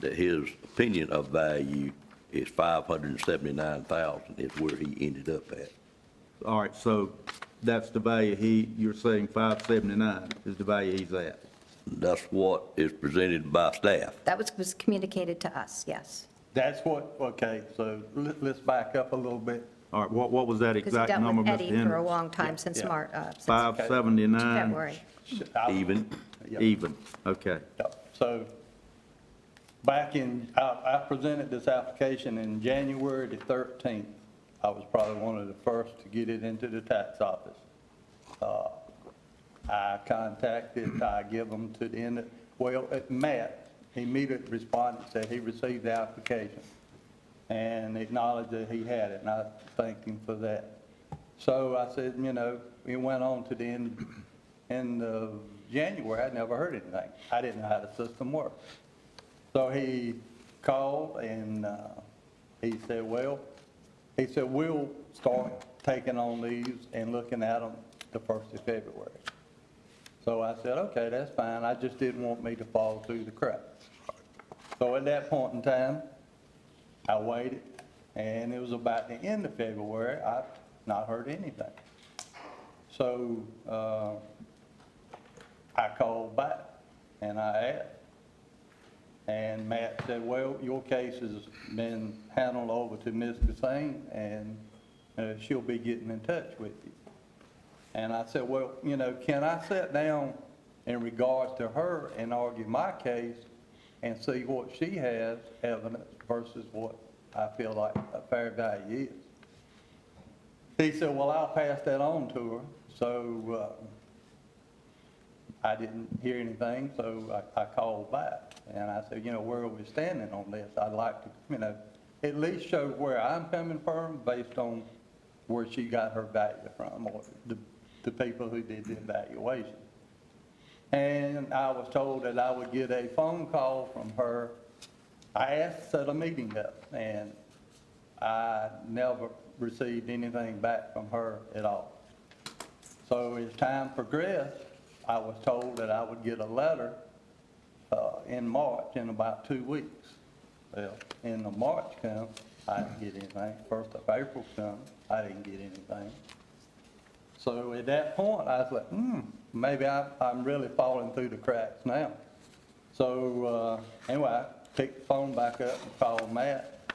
that his opinion of value is $579,000 is where he ended up at. All right, so that's the value you're saying 579 is the value he's at? That's what is presented by staff. That was communicated to us, yes. That's what, okay, so let's back up a little bit. All right, what was that Because he exact dealt number, with Mr. Eddie for a Hendricks? long time, since yeah. March, since 579? February. Even? Yep. Even, okay. Yep. So back in, I presented this application in January the 13th. I was probably one of the first to get it into the tax office. I contacted, I give them to the end, Matt, he immediately responded, said he received the application and acknowledged that he had it, and I thanked him for that. So I said, we went on to the end of January, I'd never heard anything. I didn't know how the system worked. So he called and he said, we'll start taking on these and looking at them the 1st of February. So I said, okay, that's fine. I just didn't want me to fall through the cracks. So at that point in time, I waited And it was about the end of February, I've not heard anything. So I called back and I asked. And Matt said, well, your case has been handled over to Ms. Cassane, and she'll be getting in touch with you. And I said, well, you know, can I sit down in regards to her and argue my case and see what she has evidence versus what I feel like a fair value is? He said, well, I'll pass that on to her. So I didn't hear anything, so I called back. And I said, you know, where are we standing on this? I'd like to, you know, at least show where I'm coming from based on where she got her value from, or the people who did the evaluation. And I was told that I would get a phone call from her. I asked to set a meeting up, and I never received anything back from her at all. So as time progressed, I was told that I would get a letter in March, in about 2 weeks. Well, in the March come, I didn't get anything. 1st of April come, I didn't get anything. So at that point, I was like, maybe I'm really falling through the cracks now. So anyway, I picked the phone back up and called Matt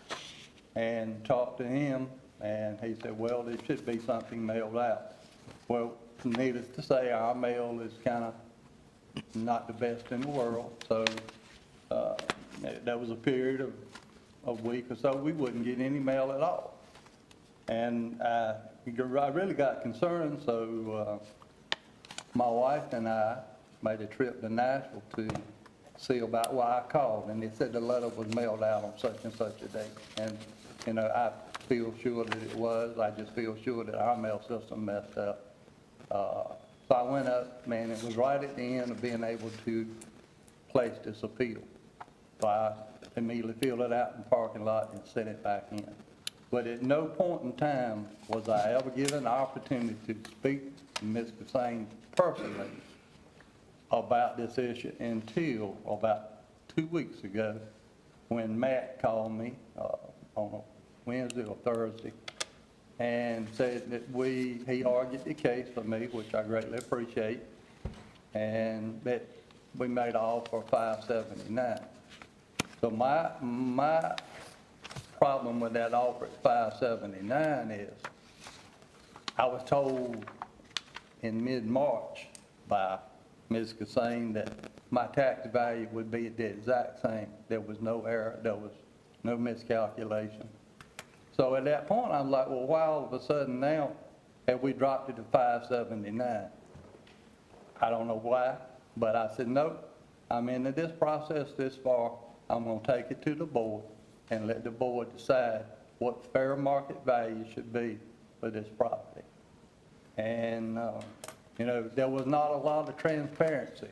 and talked to him, and he said, well, there should be something mailed out. Well, needless to say, our mail is kind of not the best in the world, so there was a period of a week or so we wouldn't get any mail at all. And I really got concerned, so my wife and I made a trip to Nashville to see about why I called, and they said the letter was mailed out on such and such a date. And, you know, I feel sure that it was. I just feel sure that our mail system messed up. So I went up, man, it was right at the end of being able to place this appeal. So I immediately filled it out in the parking lot and sent it back in. But at no point in time was I ever given an opportunity to speak to Ms. Cassane personally about this issue until about 2 weeks ago when Matt called me on a Wednesday or Thursday and said that he argued the case for me, which I greatly appreciate, and that we made an offer of $579. So my problem with that offer at $579 is I was told in mid-March by Ms. Cassane that my tax value would be the exact same. There was no error, there was no miscalculation. So at that point, I'm like, well, why all of a sudden now have we dropped it to $579? I don't know why, but I said, nope, I'm into this process this far. I'm going to take it to the board and let the board decide what fair market value should be for this property. And, you know, there was not a lot of transparency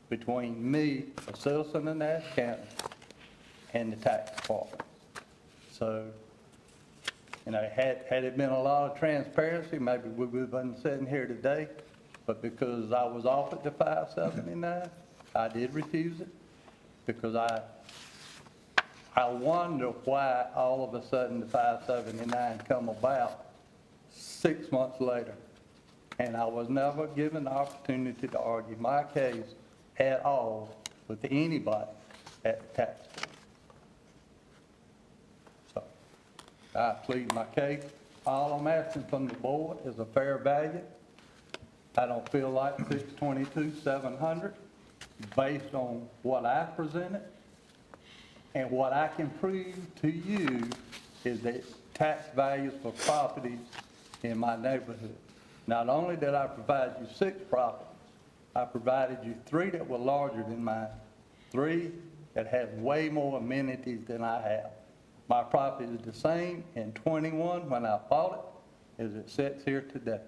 between me, a citizen of Nash County, and the tax department. So, you know, had it been a lot of transparency, maybe we would have been sitting here today. But because I was offered the $579, I did refuse it because I wonder why all of a sudden the $579 come about 6 months later. And I was never given the opportunity to argue my case at all with anybody at the tax board. So I plead my case. All I'm asking from the board is a fair value. I don't feel like $622,700 based on what I presented. And what I can prove to you is that tax values for properties in my neighborhood. Not only did I provide you 6 properties, I provided you 3 that were larger than mine, 3 that had way more amenities than I have. My property is the same in 21 when I bought it as it sits here today.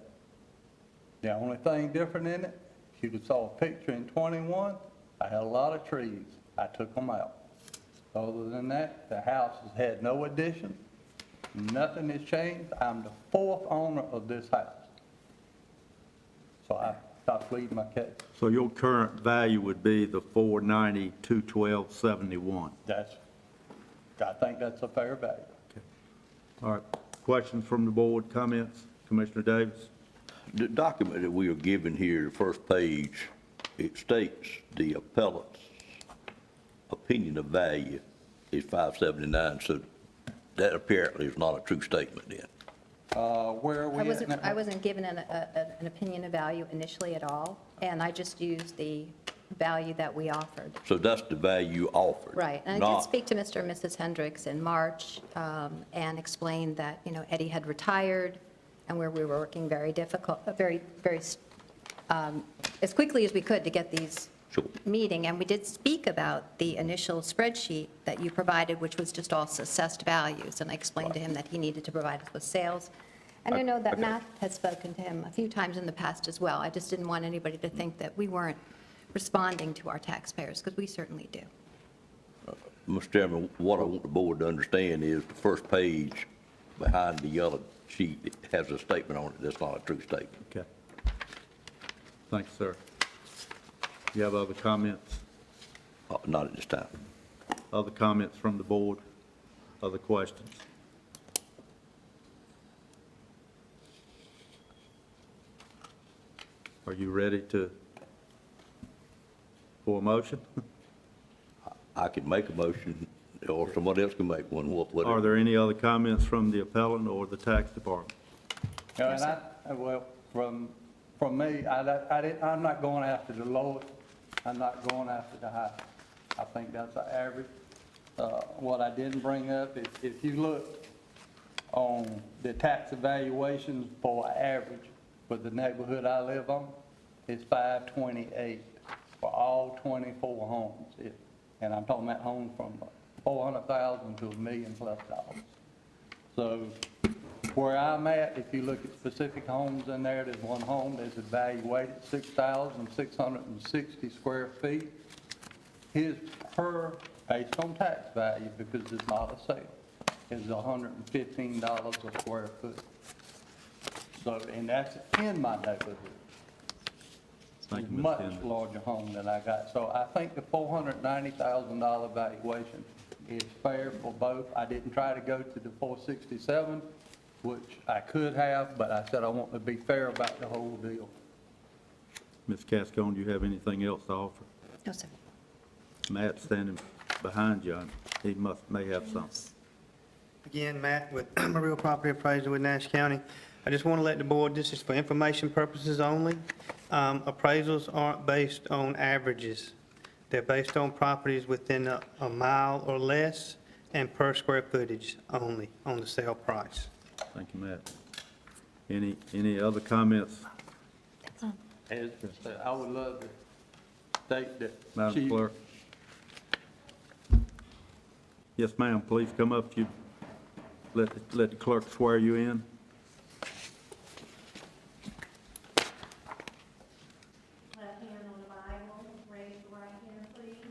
The only thing different in it, if you saw a picture in 21, I had a lot of trees. I took them out. Other than that, the house has had no addition. Nothing has changed. I'm the 4th owner of this house. So I plead my case. So your current value would be the $490,212.71? I think that's a fair value. All right, questions from the board, comments? Commissioner Davis? The document that we are given here, the first page, it states the appellate's opinion of value is 579, so that apparently is not a true statement then. Where are we at now? I wasn't given an opinion of value initially at all, and I just used the value that we offered. So that's the value offered. Right, and I did not- speak to Mr. and Mrs. Hendricks in March and explained that, Eddie had retired and where we were working very difficult, very, as quickly as we could to get these meeting. And we did speak about the initial spreadsheet that you provided, which was just all assessed values. And I explained to him that he needed to provide us with sales. And I know that Matt has spoken to him a few times in the past as well. I just didn't want anybody to think that we weren't responding to our taxpayers, because we certainly do. Mr. Chairman, what I want the board to understand is the first page behind the yellow sheet it has a statement on it that's not a true statement. Okay. Thanks, sir. You have other comments? Not at this time. Other comments from the board? Other questions? Are you ready for a motion? I could make a motion, or somebody else can make one, whatever. Are there any other comments from the appellant or the tax department? Well, from me, I'm not going after the lowest, I'm not going after the highest. I think that's the average. What I didn't bring up, if you look on the tax evaluations for average for the neighborhood I live on, it's 528 for all 24 homes. And I'm talking about homes from 400,000 to $1 million plus. So where I'm at, if you look at specific homes in there, there's one home that's evaluated 6,660 square feet. His based on tax value, because it's not a sale, is $115 a square foot. So, and that's in my neighborhood. Thank you, Mr. Much Henry. larger home than I got. So I think the $490,000 valuation is fair for both. I didn't try to go to the 467, which I could have, but I said I want to be fair about the whole deal. Ms. Cascone, do you have anything else to offer? No, sir. Matt standing behind you, he may have something. Again, Matt, with I'm a real property appraiser with Nash County. I just want to let the board, this is for information purposes only. Appraisals aren't based on averages. They're based on properties within a mile or less and per square footage only on the sale price. Thank you, Matt. Any other comments? As I would love to state that. Madam Clerk? Yes, ma'am, please come up. You let the clerk swear you in. Left hand on the Bible, raise your right hand, please.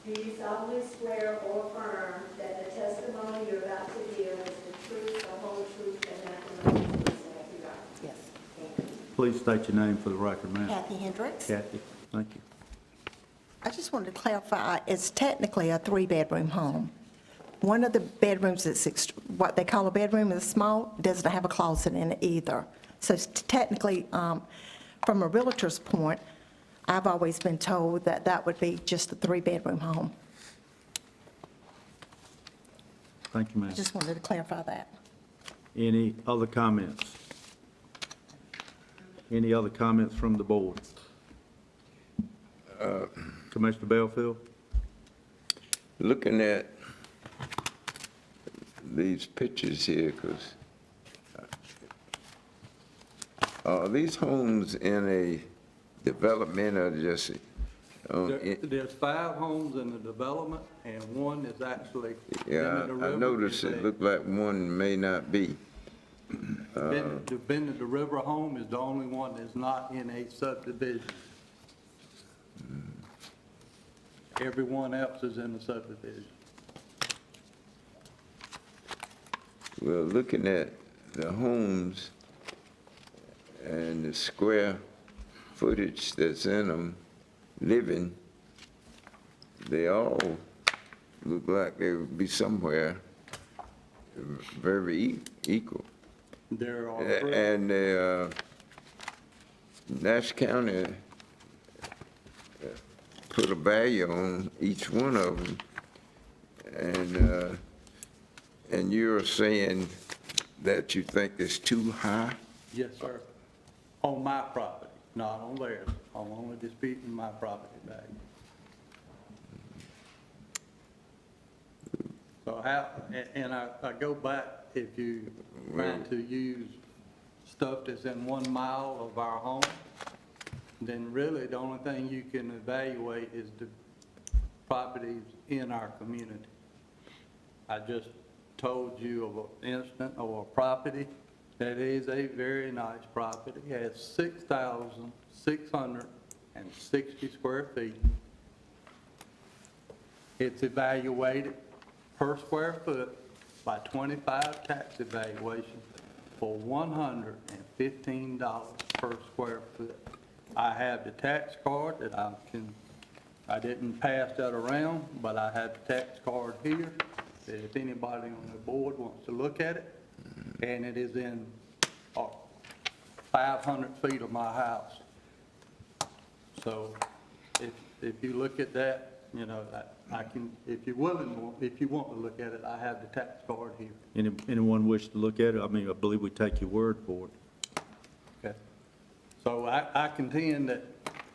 Do you solemnly swear or affirm that the testimony you're about to give is the truth, the whole truth, and nothing but the truth, so help you God? Yes. Please state your name for the record, ma'am. Kathy Hendricks. Kathy, thank you. I just wanted to clarify, it's technically a three-bedroom home. One of the bedrooms is what they call a bedroom is small, doesn't have a closet in it either. So technically, from a realtor's point, I've always been told that that would be just a three-bedroom home. Thank you, I ma'am. just wanted to clarify that. Any other comments? Any other comments from the board? Commissioner Belfield? Looking at these pictures here, because are these homes in a development or just? There's 5 homes in the development, and one is actually Yeah, Bend of the I River. noticed it looked like one may not be. The Bend of the River home is the only one that's not in a subdivision. Everyone else is in the subdivision. Well, looking at the homes and the square footage that's in them, living, they all look like they would be somewhere very equal. There are, And Nash County put a value on each one of them. And you're saying that you think it's too high? yes, sir, on my property, not on theirs. I'm only disputing my property value. So how, and I go back, if you trying to use stuff that's in 1 mile of our home, then really the only thing you can evaluate is the properties in our community. I just told you of an instance of a property that is a very nice property, has 6,660 square feet. It's evaluated per square foot by 25 tax evaluations for $115 per square foot. I have the tax card that I didn't pass that around, but I have the tax card here, that if anybody on the board wants to look at it, and it is in 500 feet of my house. So if you look at that, you know, I can, if you're willing, if you want to look at it, I have the tax card here. Anyone wish to look at it? I mean, I believe we take your word for it. Okay. So I contend that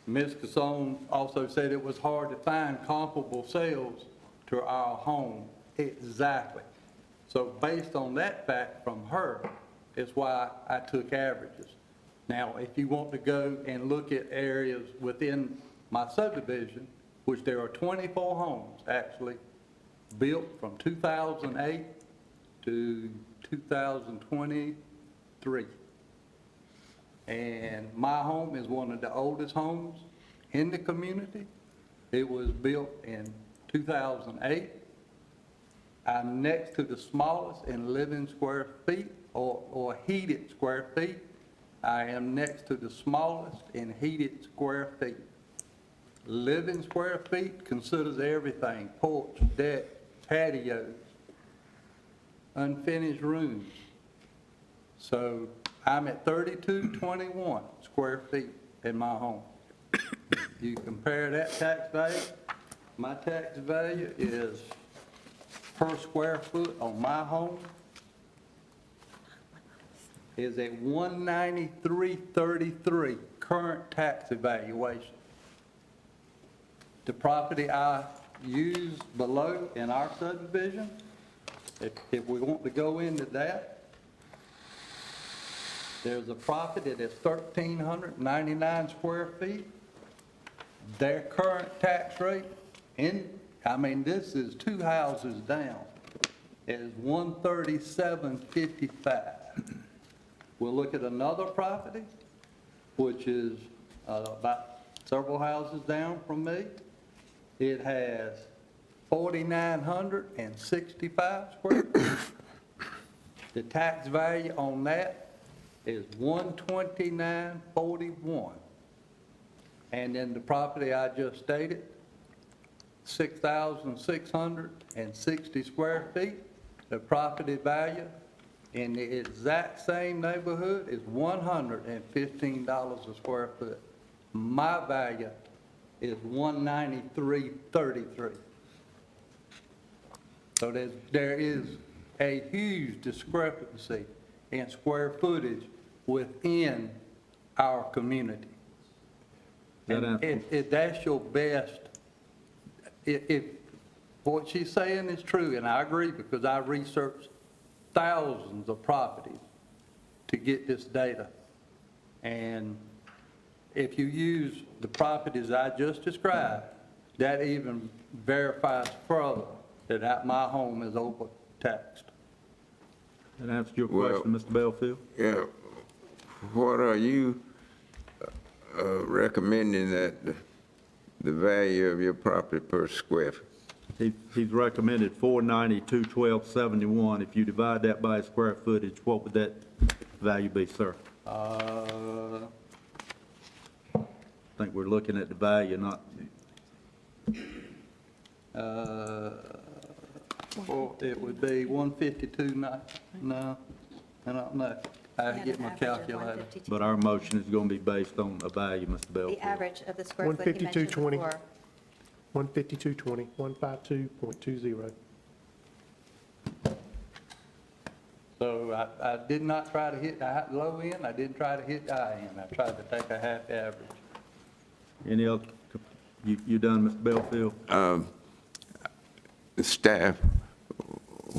Ms. Casson also said it was hard to find comparable sales to our home. Exactly. So based on that fact from her, is why I took averages. Now, if you want to go and look at areas within my subdivision, which there are 24 homes actually built from 2008 to 2023. And my home is one of the oldest homes in the community. It was built in 2008. I'm next to the smallest in living square feet or heated square feet. I am next to the smallest in heated square feet. Living square feet considers everything: porch, deck, patios, unfinished rooms. So I'm at 3221 square feet in my home. You compare that tax value, my tax value is per square foot on my home is at $193.33 current tax evaluation. The property I use below in our subdivision, if we want to go into that, there's a property that's 1,399 square feet. Their current tax rate, this is 2 houses down, is $137.55. We'll look at another property, which is about several houses down from me. It has 4,965 square feet. The tax value on that is $129.41. And then the property I just stated, 6,660 square feet. The property value in the exact same neighborhood is $115 a square foot. My value is $193.33. So there is a huge discrepancy in square footage within our community. And if that's your best, if what she's saying is true, and I agree because I researched thousands of properties to get this data. And if you use the properties I just described, that even verifies further that my home is overtaxed. That answers your question, Mr. Belfield? Yeah. What are you recommending that the value of your property per square foot? He's recommended $492.1271. If you divide that by square footage, what would that value be, sir? I think we're looking at the value, not... Well, it would be 152, no, I don't know. I have to get my calculator. But our motion is going to be based on a value, Mr. Bellfield. The average of the square foot you mentioned 152.20. before. 152.20, 152.20. So I did not try to hit the low end, I didn't try to hit the high end. I tried to take a half average. Any other, you done, Mr. Bellfield? Staff,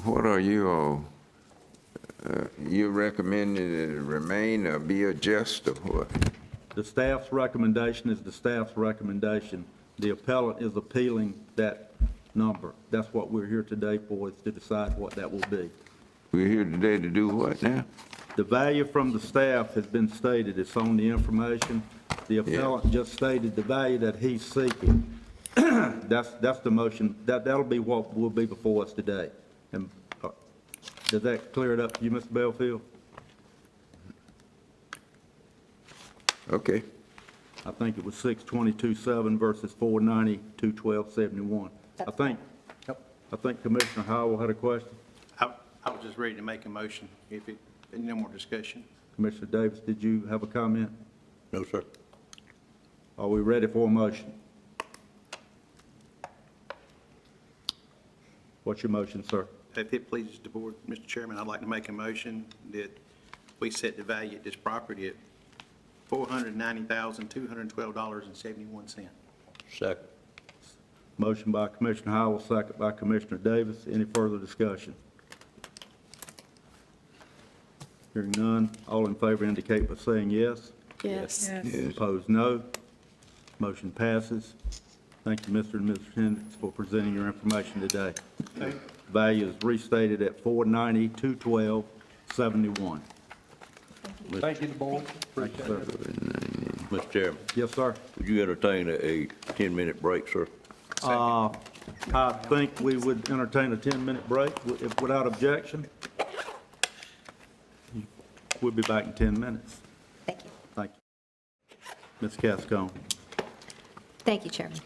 what are you recommending that it remain or be adjusted or what? The staff's recommendation is the staff's recommendation. The appellant is appealing that number. That's what we're here today for, is to decide what that will be. We're here today to do what now? The value from the staff has been stated. It's on the information. The appellant just stated the value that he's seeking. That's the motion. That'll be what will be before us today. And does that clear it up for you, Mr. Bellfield? Okay. I think it was 622.7 versus 490.212.71. I think Commissioner Howell had a question. I was just ready to make a motion, if it, no more discussion. Commissioner Davis, did you have a comment? No, sir. Are we ready for a motion? What's your motion, sir? If it pleases the board, Mr. Chairman, I'd like to make a motion that we set the value of this property at $490,212.71. Second. Motion by Commissioner Howell, second by Commissioner Davis. Any further discussion? Hearing none, all in favor indicate by saying yes. Yes. Opposed, no. Motion passes. Thank you, Mr. and Mrs. Hendricks, for presenting your information today. Value is restated at $490,212.71. Thank you, the board. Thank you, sir. Mr. Chairman, Yes, sir. would you entertain a 10-minute break, sir? I think we would entertain a 10-minute break if without objection. We'll be back in 10 minutes. Thank you. Thank you. Ms. Cascone. Thank you, Chairman.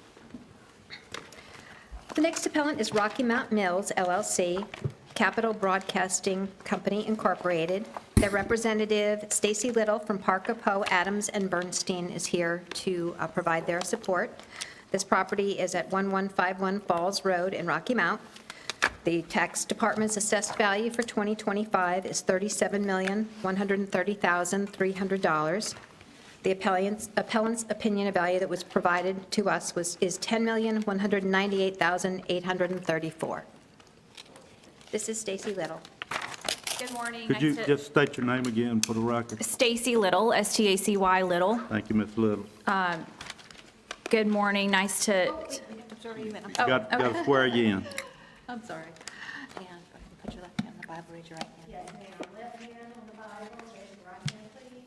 The next appellant is Rocky Mount Mills LLC, Capital Broadcasting Company Incorporated. Their representative, Stacy Little from Parker, Poe, Adams, and Bernstein, is here to provide their support. This property is at 1151 Falls Road in Rocky Mount. The tax department's assessed value for 2025 is $37,130,300. The appellant's opinion of value that was provided to us is $10,198,834. This is Stacy Little. Good morning. Could you just state your name again for the record? Stacy Little, S-T-A-C-Y Little. Thank you, Ms. Little. Good morning, nice to... Got to swear you in. I'm sorry. And put your left hand on the Bible, raise your right hand. Yes, ma'am. Left hand on the Bible, raise your right hand, please.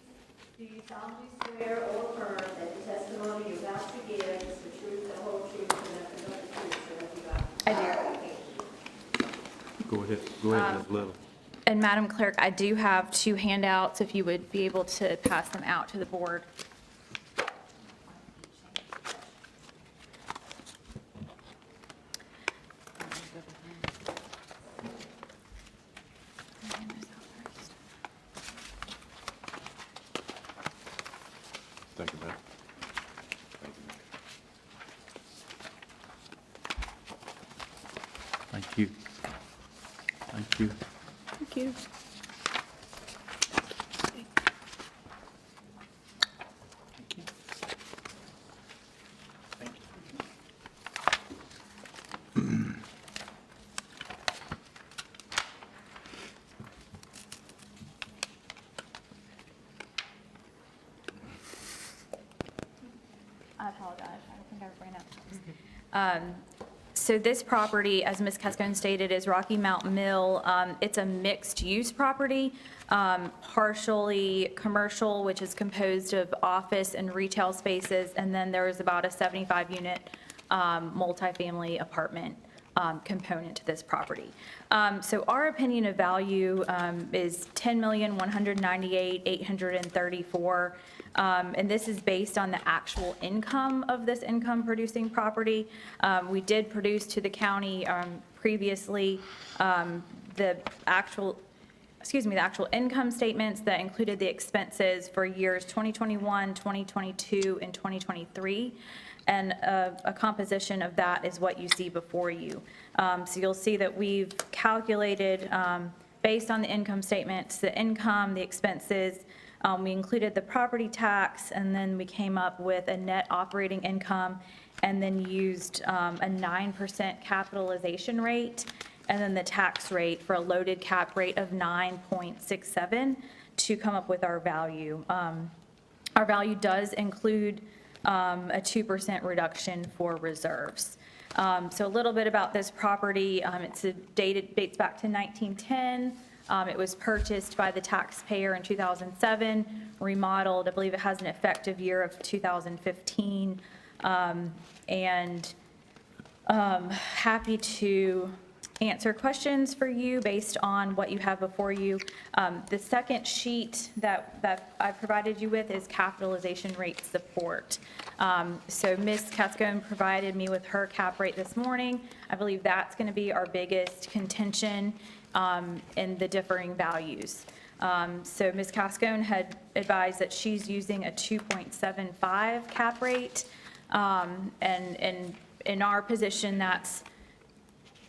Do you solemnly swear or affirm that the testimony you're about to give is the truth, the whole truth, and nothing but the truth, so help you God? I do. Go ahead, Ms. Little. And Madam Clerk, I do have 2 handouts, if you would be able to pass them out to the board. Thank you, ma'am. Thank you. Thank you. Thank you. I apologize, I think I ran out. So this property, as Ms. Cascone stated, is Rocky Mount Mill. It's a mixed-use property, partially commercial, which is composed of office and retail spaces, and then there is about a 75-unit multifamily apartment component to this property. So our opinion of value is $10,198,834, and this is based on the actual income of this income-producing property. We did produce to the county previously, the actual income statements that included the expenses for years 2021, 2022, and 2023. And a composition of that is what you see before you. So you'll see that we've calculated, based on the income statements, the income, the expenses. We included the property tax, and then we came up with a net operating income, and then used a 9% capitalization rate, and then the tax rate for a loaded cap rate of 9.67 to come up with our value. Our value does include a 2% reduction for reserves. So a little bit about this property. Dates back to 1910. It was purchased by the taxpayer in 2007, remodeled. I believe it has an effective year of 2015. Happy to answer questions for you based on what you have before you. The second sheet that I provided you with is capitalization rate support. So Ms. Cascone provided me with her cap rate this morning. I believe that's going to be our biggest contention in the differing values. So Ms. Cascone had advised that she's using a 2.75 cap rate. And in our position, that's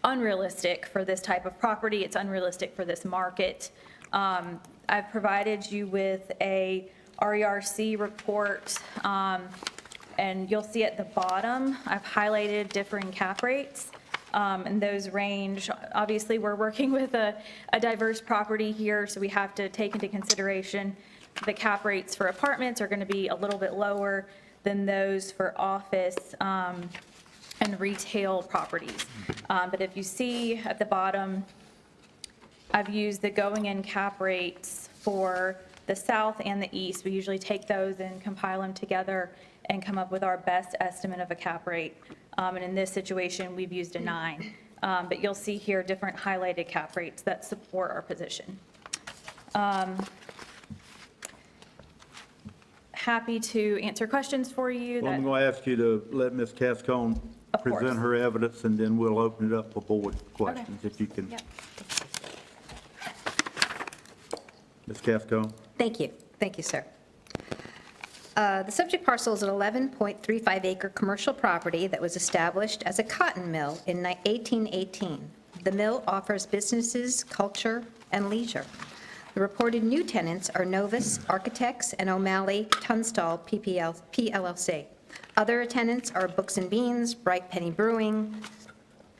unrealistic for this type of property. It's unrealistic for this market. I've provided you with a RERC report, and you'll see at the bottom, I've highlighted differing cap rates, and those range. Obviously, we're working with a diverse property here, so we have to take into consideration the cap rates for apartments are going to be a little bit lower than those for office and retail properties. But if you see at the bottom, I've used the going-in cap rates for the south and the east. We usually take those and compile them together and come up with our best estimate of a cap rate. And in this situation, we've used a 9. But you'll see here different highlighted cap rates that support our position. Happy to answer questions for you. Well, I'm going to ask you to let Ms. Cascone present her evidence, and then we'll open it up for board questions, if you can. Yep. Ms. Cascone? Thank you. Thank you, sir. The subject parcel is an 11.35-acre commercial property that was established as a cotton mill in 1818. The mill offers businesses, culture, and leisure. The reported new tenants are Novus Architects and O'Malley Tunstall PLLC. Other tenants are Books and Beans, Bright Penny Brewing,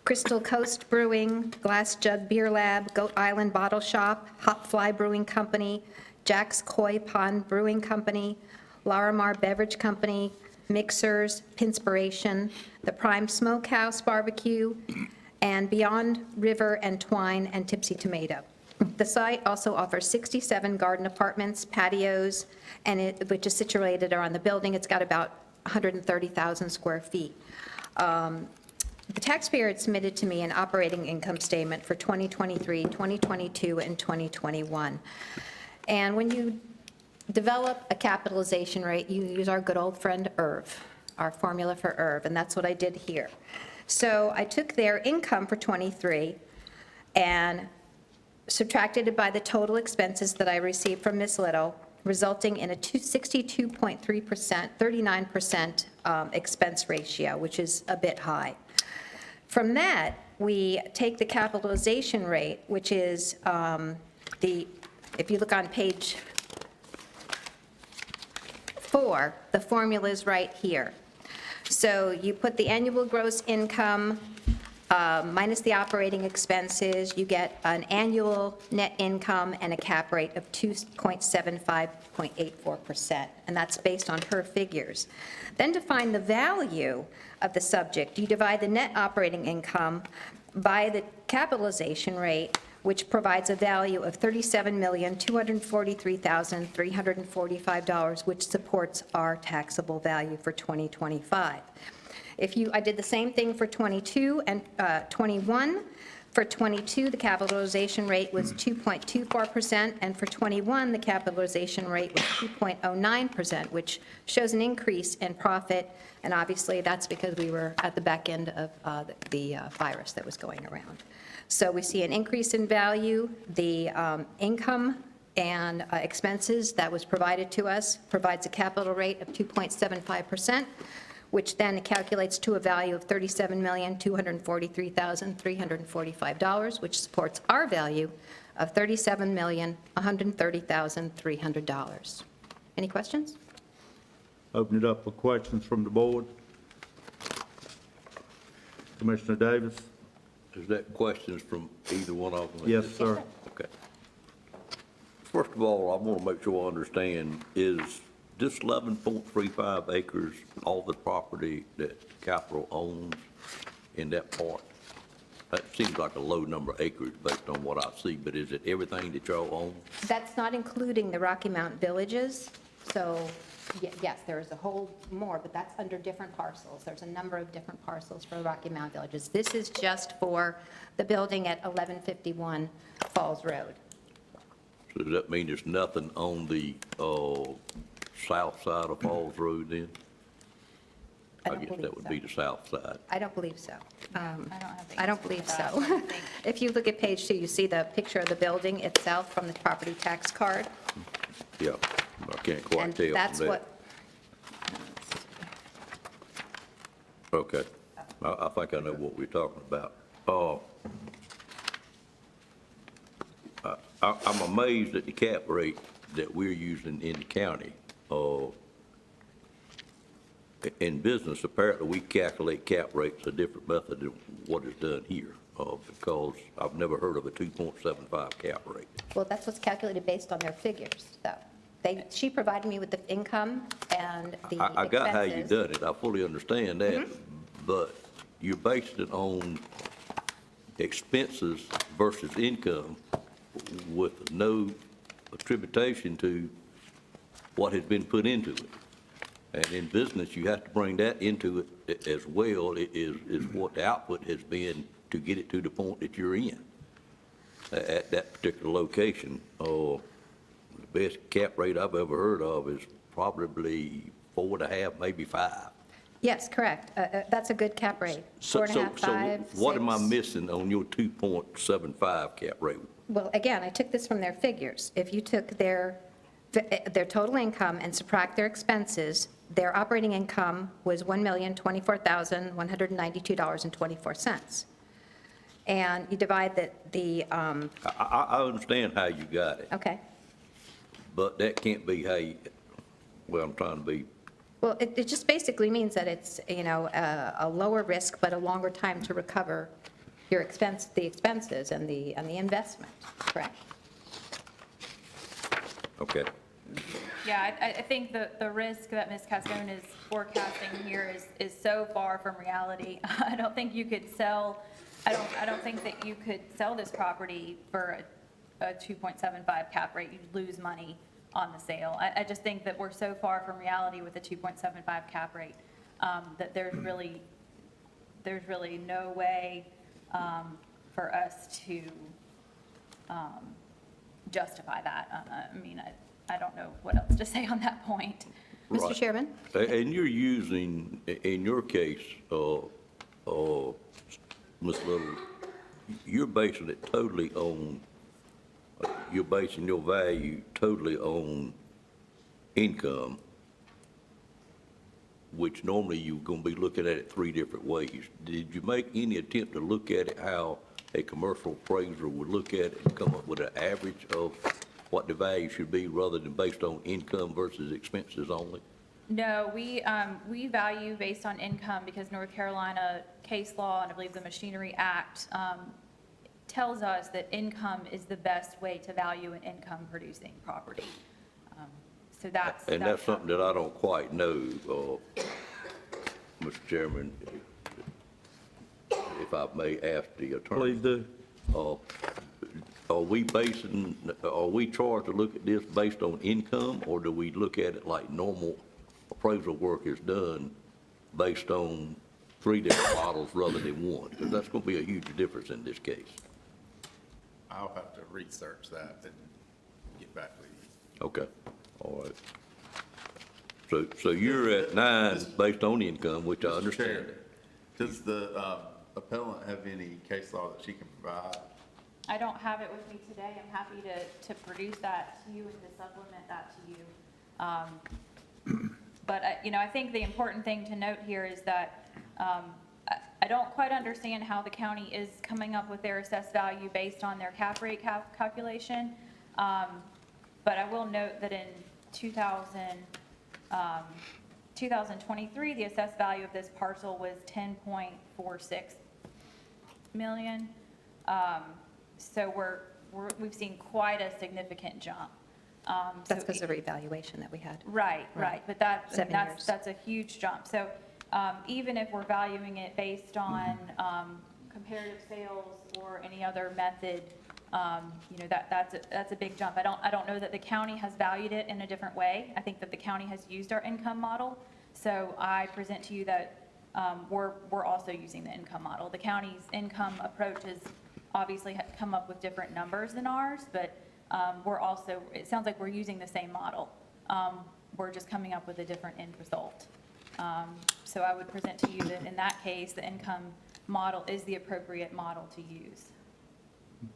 Crystal Coast Brewing, Glass Jug Beer Lab, Goat Island Bottle Shop, Hop Fly Brewing Company, Jack's Koi Pond Brewing Company, Larimar Beverage Company, Mixers, Pinspiration, The Prime Smokehouse Barbecue, and Beyond River and Twine and Tipsy Tomato. The site also offers 67 garden apartments, patios, and which is situated around the building. It's got about 130,000 square feet. The taxpayer had submitted to me an operating income statement for 2023, 2022, and 2021. And when you develop a capitalization rate, you use our good old friend IRV, our formula for IRV, and that's what I did here. So I took their income for 23 and subtracted it by the total expenses that I received from Ms. Little, resulting in a 62.3%, 39% expense ratio, which is a bit high. From that, we take the capitalization rate, which is if you look on page 4, the formula is right here. So you put the annual gross income minus the operating expenses, you get an annual net income and a cap rate of 2.75.84%, and that's based on her figures. Then to find the value of the subject, you divide the net operating income by the capitalization rate, which provides a value of $37,243,345, which supports our taxable value for 2025. I did the same thing for 22 and 21. For '22, the capitalization rate was 2.24%, and for '21, the capitalization rate was 2.09%, which shows an increase in profit, and obviously, that's because we were at the back end of the virus that was going around. So we see an increase in value. The income and expenses that was provided to us provides a capital rate of 2.75%, which then calculates to a value of $37,243,345, which supports our value of $37,130,300. Any questions? Open it up for questions from the board. Commissioner Davis? Is that questions from either one of them? Yes, sir. Okay. First of all, I want to make sure I understand, is this 11.35 acres all the property that Capital owns in that part? That seems like a low number of acres based on what I see, but is it everything that y'all own? That's not including the Rocky Mount Villages, so yes, there is a whole more, but that's under different parcels. There's a number of different parcels for Rocky Mount Villages. This is just for the building at 1151 Falls Road. So does that mean there's nothing on the south side of Falls Road then? I guess that would be the south side. I don't believe so. I don't believe so. If you look at page 2, you see the picture of the building itself from the property tax card. Yeah, I can't quite And tell from that's that. what, Okay, I think I know what we're talking about. I'm amazed at the cap rate that we're using in the county. In business, apparently, we calculate cap rates a different method than what is done here, because I've never heard of a 2.75 cap rate. well, that's what's calculated based on their figures, though. She provided me with the income and the expenses. I got how you done it, I fully understand that, but you're basing it on expenses versus income with no attribution to what has been put into it. And in business, you have to bring that into it as well, is what the output has been to get it to the point that you're in at that particular location. The best cap rate I've ever heard of is probably 4.5, maybe 5. Yes, correct. That's a good cap rate. 4.5, 5, So what am I 6. missing on your 2.75 cap rate? Well, again, I took this from their figures. If you took their total income and subtract their expenses, their operating income was $1,024,192.24. And you divide the I understand how you got it, okay. but that can't be how you, well, I'm trying to be, Well, it just basically means that it's, a lower risk, but a longer time to recover the expenses and the investment, correct? okay. Yeah, I think the risk that Ms. Cascone is forecasting here is so far from reality. I don't think you could sell, I don't think that you could sell this property for a 2.75 cap rate. You'd lose money on the sale. I just think that we're so far from reality with a 2.75 cap rate that there's really no way for us to justify that. I mean, I don't know what else to say on that point. Mr. Right. Chairman? And you're using, in your case, Ms. Little, you're basing it totally on, you're basing your value totally on income, which normally you're going to be looking at it 3 different ways. Did you make any attempt to look at it how a commercial appraiser would look at it and come up with an average of what the value should be rather than based on income versus expenses only? No, we value based on income because North Carolina case law, and I believe the Machinery Act, tells us that income is the best way to value an income-producing property. So that's something that I don't quite know, Mr. Chairman, if I may ask the attorney. Please do. Are we charged to look at this based on income, or do we look at it like normal appraisal work is done based on 3 different models rather than one, because that's going to be a huge difference in this case. I'll have to research that and get back with you. Okay, all right. So you're at 9 based on income, which I Mr. understand. Chair, does the appellant have any case law that she can provide? I don't have it with me today. I'm happy to produce that to you and to supplement that to you. But, I think the important thing to note here is that I don't quite understand how the county is coming up with their assessed value based on their cap rate calculation. But I will note that in 2023, the assessed value of this parcel was 10.46 million. So we've seen quite a significant jump. That's because of the revaluation that we had. Right. But that's 7 years. a huge jump. So even if we're valuing it based on comparative sales or any other method, that's a big jump. I don't know that the county has valued it in a different way. I think that the county has used our income model. So I present to you that we're also using the income model. The county's income approach has obviously come up with different numbers than ours, but it sounds like we're using the same model. We're just coming up with a different end result. So I would present to you that in that case, the income model is the appropriate model to use.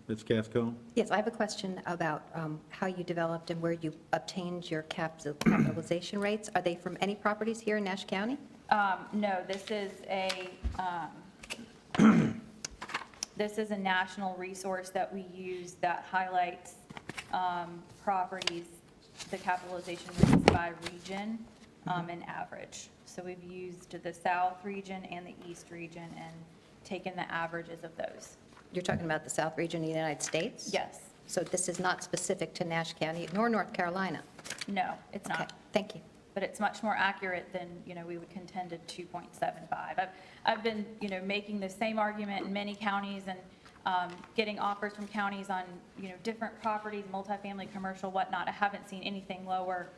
Ms. Cascone? Yes, I have a question about how you developed and where you obtained your capitalization rates. Are they from any properties here in Nash County? No, this is a national resource that we use that highlights properties, the capitalization rates by region and average. So we've used the South region and the East region and taken the averages of those. You're talking about the South region of the United States? Yes. So this is not specific to Nash County nor North Carolina? No, it's not. Okay, thank you. But it's much more accurate than, we would contend at 2.75. I've been, making the same argument in many counties and getting offers from counties on, different properties, multifamily, commercial, whatnot. I haven't seen anything lower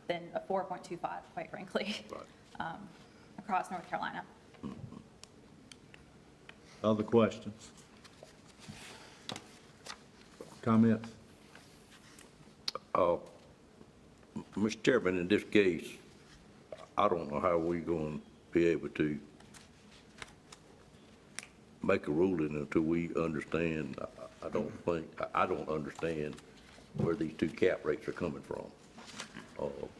than a 4.25, quite frankly, across North Carolina. Other questions? Comments? Mr. Chairman, in this case, I don't know how we're going to be able to make a ruling until we understand, I don't understand where these two cap rates are coming from.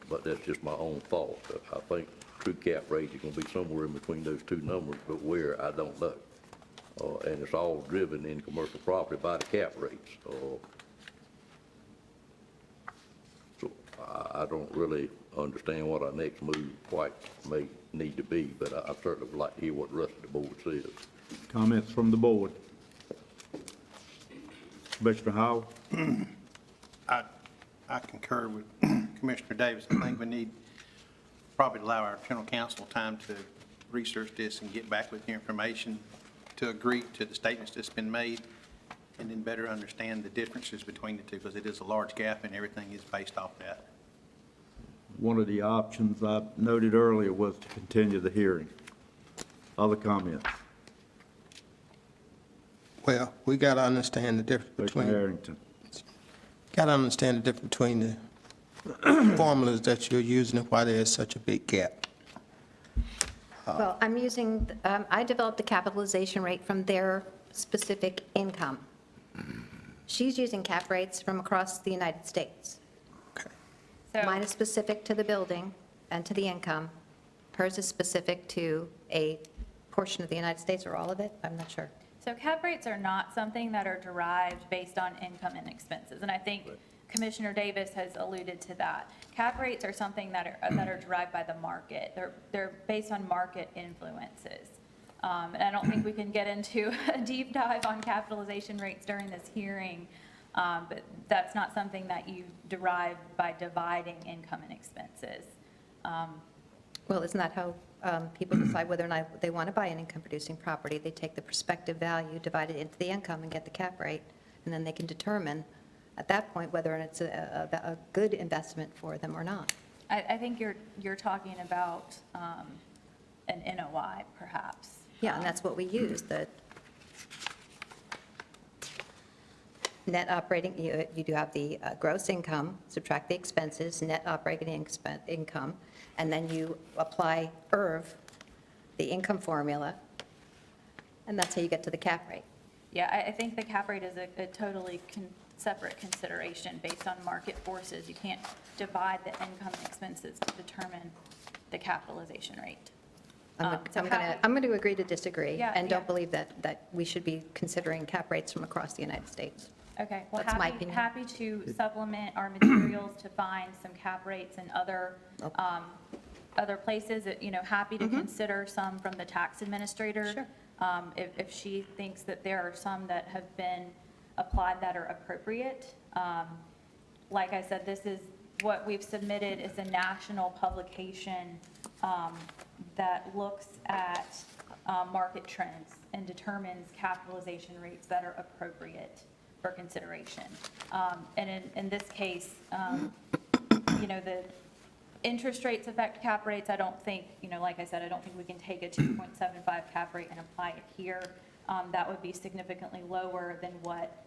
But that's just my own thought. I think true cap rate is going to be somewhere in between those two numbers, but where, I don't know. And it's all driven in commercial property by the cap rates. So I don't really understand what our next move quite may need to be, but I certainly would like to hear what the rest of the board says. Comments from the board? Commissioner Howell? I concur with Commissioner Davis. I think we need probably allow our general counsel time to research this and get back with the information to agree to the statements that's been made and then better understand the differences between the two, because it is a large gap and everything is based off that. One of the options I noted earlier was to continue the hearing. Other comments? Well, we got to understand the difference Commissioner between, Harrington. got to understand the difference between the formulas that you're using and why there is such a big gap. Well, I'm using, I developed the capitalization rate from their specific income. She's using cap rates from across the United States. So, Mine is specific to the building and to the income. Hers is specific to a portion of the United States, or all of it, I'm not sure. so cap rates are not something that are derived based on income and expenses. And I think Commissioner Davis has alluded to that. Cap rates are something that are derived by the market. They're based on market influences. And I don't think we can get into a deep dive on capitalization rates during this hearing, but that's not something that you derive by dividing income and expenses. Well, isn't that how people decide whether or not they want to buy an income-producing property? They take the prospective value, divide it into the income, and get the cap rate, and then they can determine at that point whether it's a good investment for them or not. I think you're talking about an NOI perhaps. Yeah, and that's what we use, the net operating, you do have the gross income, subtract the expenses, net operating income, and then you apply IRV, the income formula, and that's how you get to the cap rate. Yeah, I think the cap rate is a totally separate consideration based on market forces. You can't divide the income and expenses to determine the capitalization rate. I'm going to agree to disagree, Yeah, and don't yeah. believe that we should be considering cap rates from across the United States. Okay, well, That's my opinion. happy to supplement our materials to find some cap rates in other places. Happy to consider some from the tax administrator. Sure. If she thinks that there are some that have been applied that are appropriate. Like I said, this is, what we've submitted is a national publication that looks at market trends and determines capitalization rates that are appropriate for consideration. And in this case, the interest rates affect cap rates. I don't think, like I said, I don't think we can take a 2.75 cap rate and apply it here. That would be significantly lower than what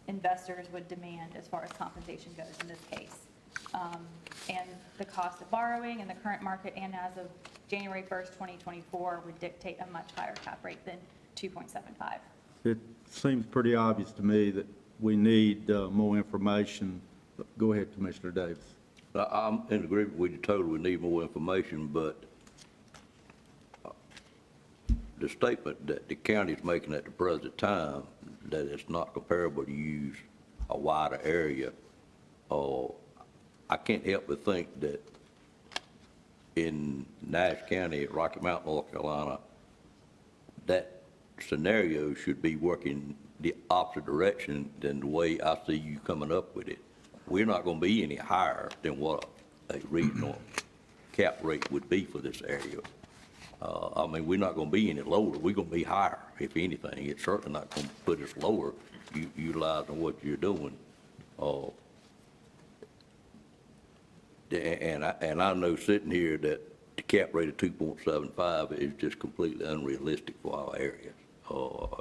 investors would demand as far as compensation goes in this case. And the cost of borrowing in the current market and as of January 1st, 2024 would dictate a much higher cap rate than 2.75. It seems pretty obvious to me that we need more information. Go ahead, Commissioner Davis. I'm in agreement with you totally, we need more information, but the statement that the county's making at the present time, that it's not comparable to use a wider area, I can't help but think that in Nash County, Rocky Mount, North Carolina, that scenario should be working the opposite direction than the way I see you coming up with it. We're not going to be any higher than what a regional cap rate would be for this area. We're not going to be any lower. We're going to be higher, if anything. It's certainly not going to put us lower, utilizing what you're doing. And I know sitting here that the cap rate of 2.75 is just completely unrealistic for our area.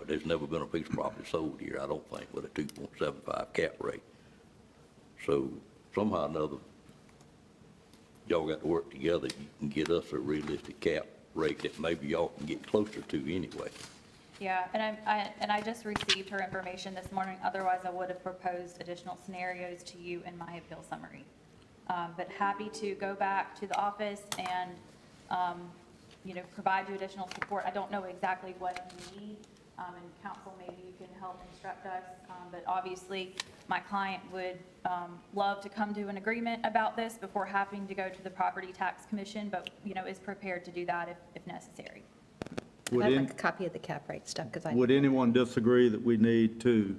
There's never been a piece of property sold here, I don't think, with a 2.75 cap rate. So somehow or another, y'all got to work together. You can get us a realistic cap rate that maybe y'all can get closer to anyway. Yeah, and I just received her information this morning. Otherwise, I would have proposed additional scenarios to you in my appeal summary. But happy to go back to the office and, provide you additional support. I don't know exactly what you need, and council, maybe you can help instruct us. But obviously, my client would love to come to an agreement about this before having to go to the Property Tax Commission, but, is prepared to do that if necessary. I'd like a copy of the cap rate stuff, because Would anyone disagree that we need to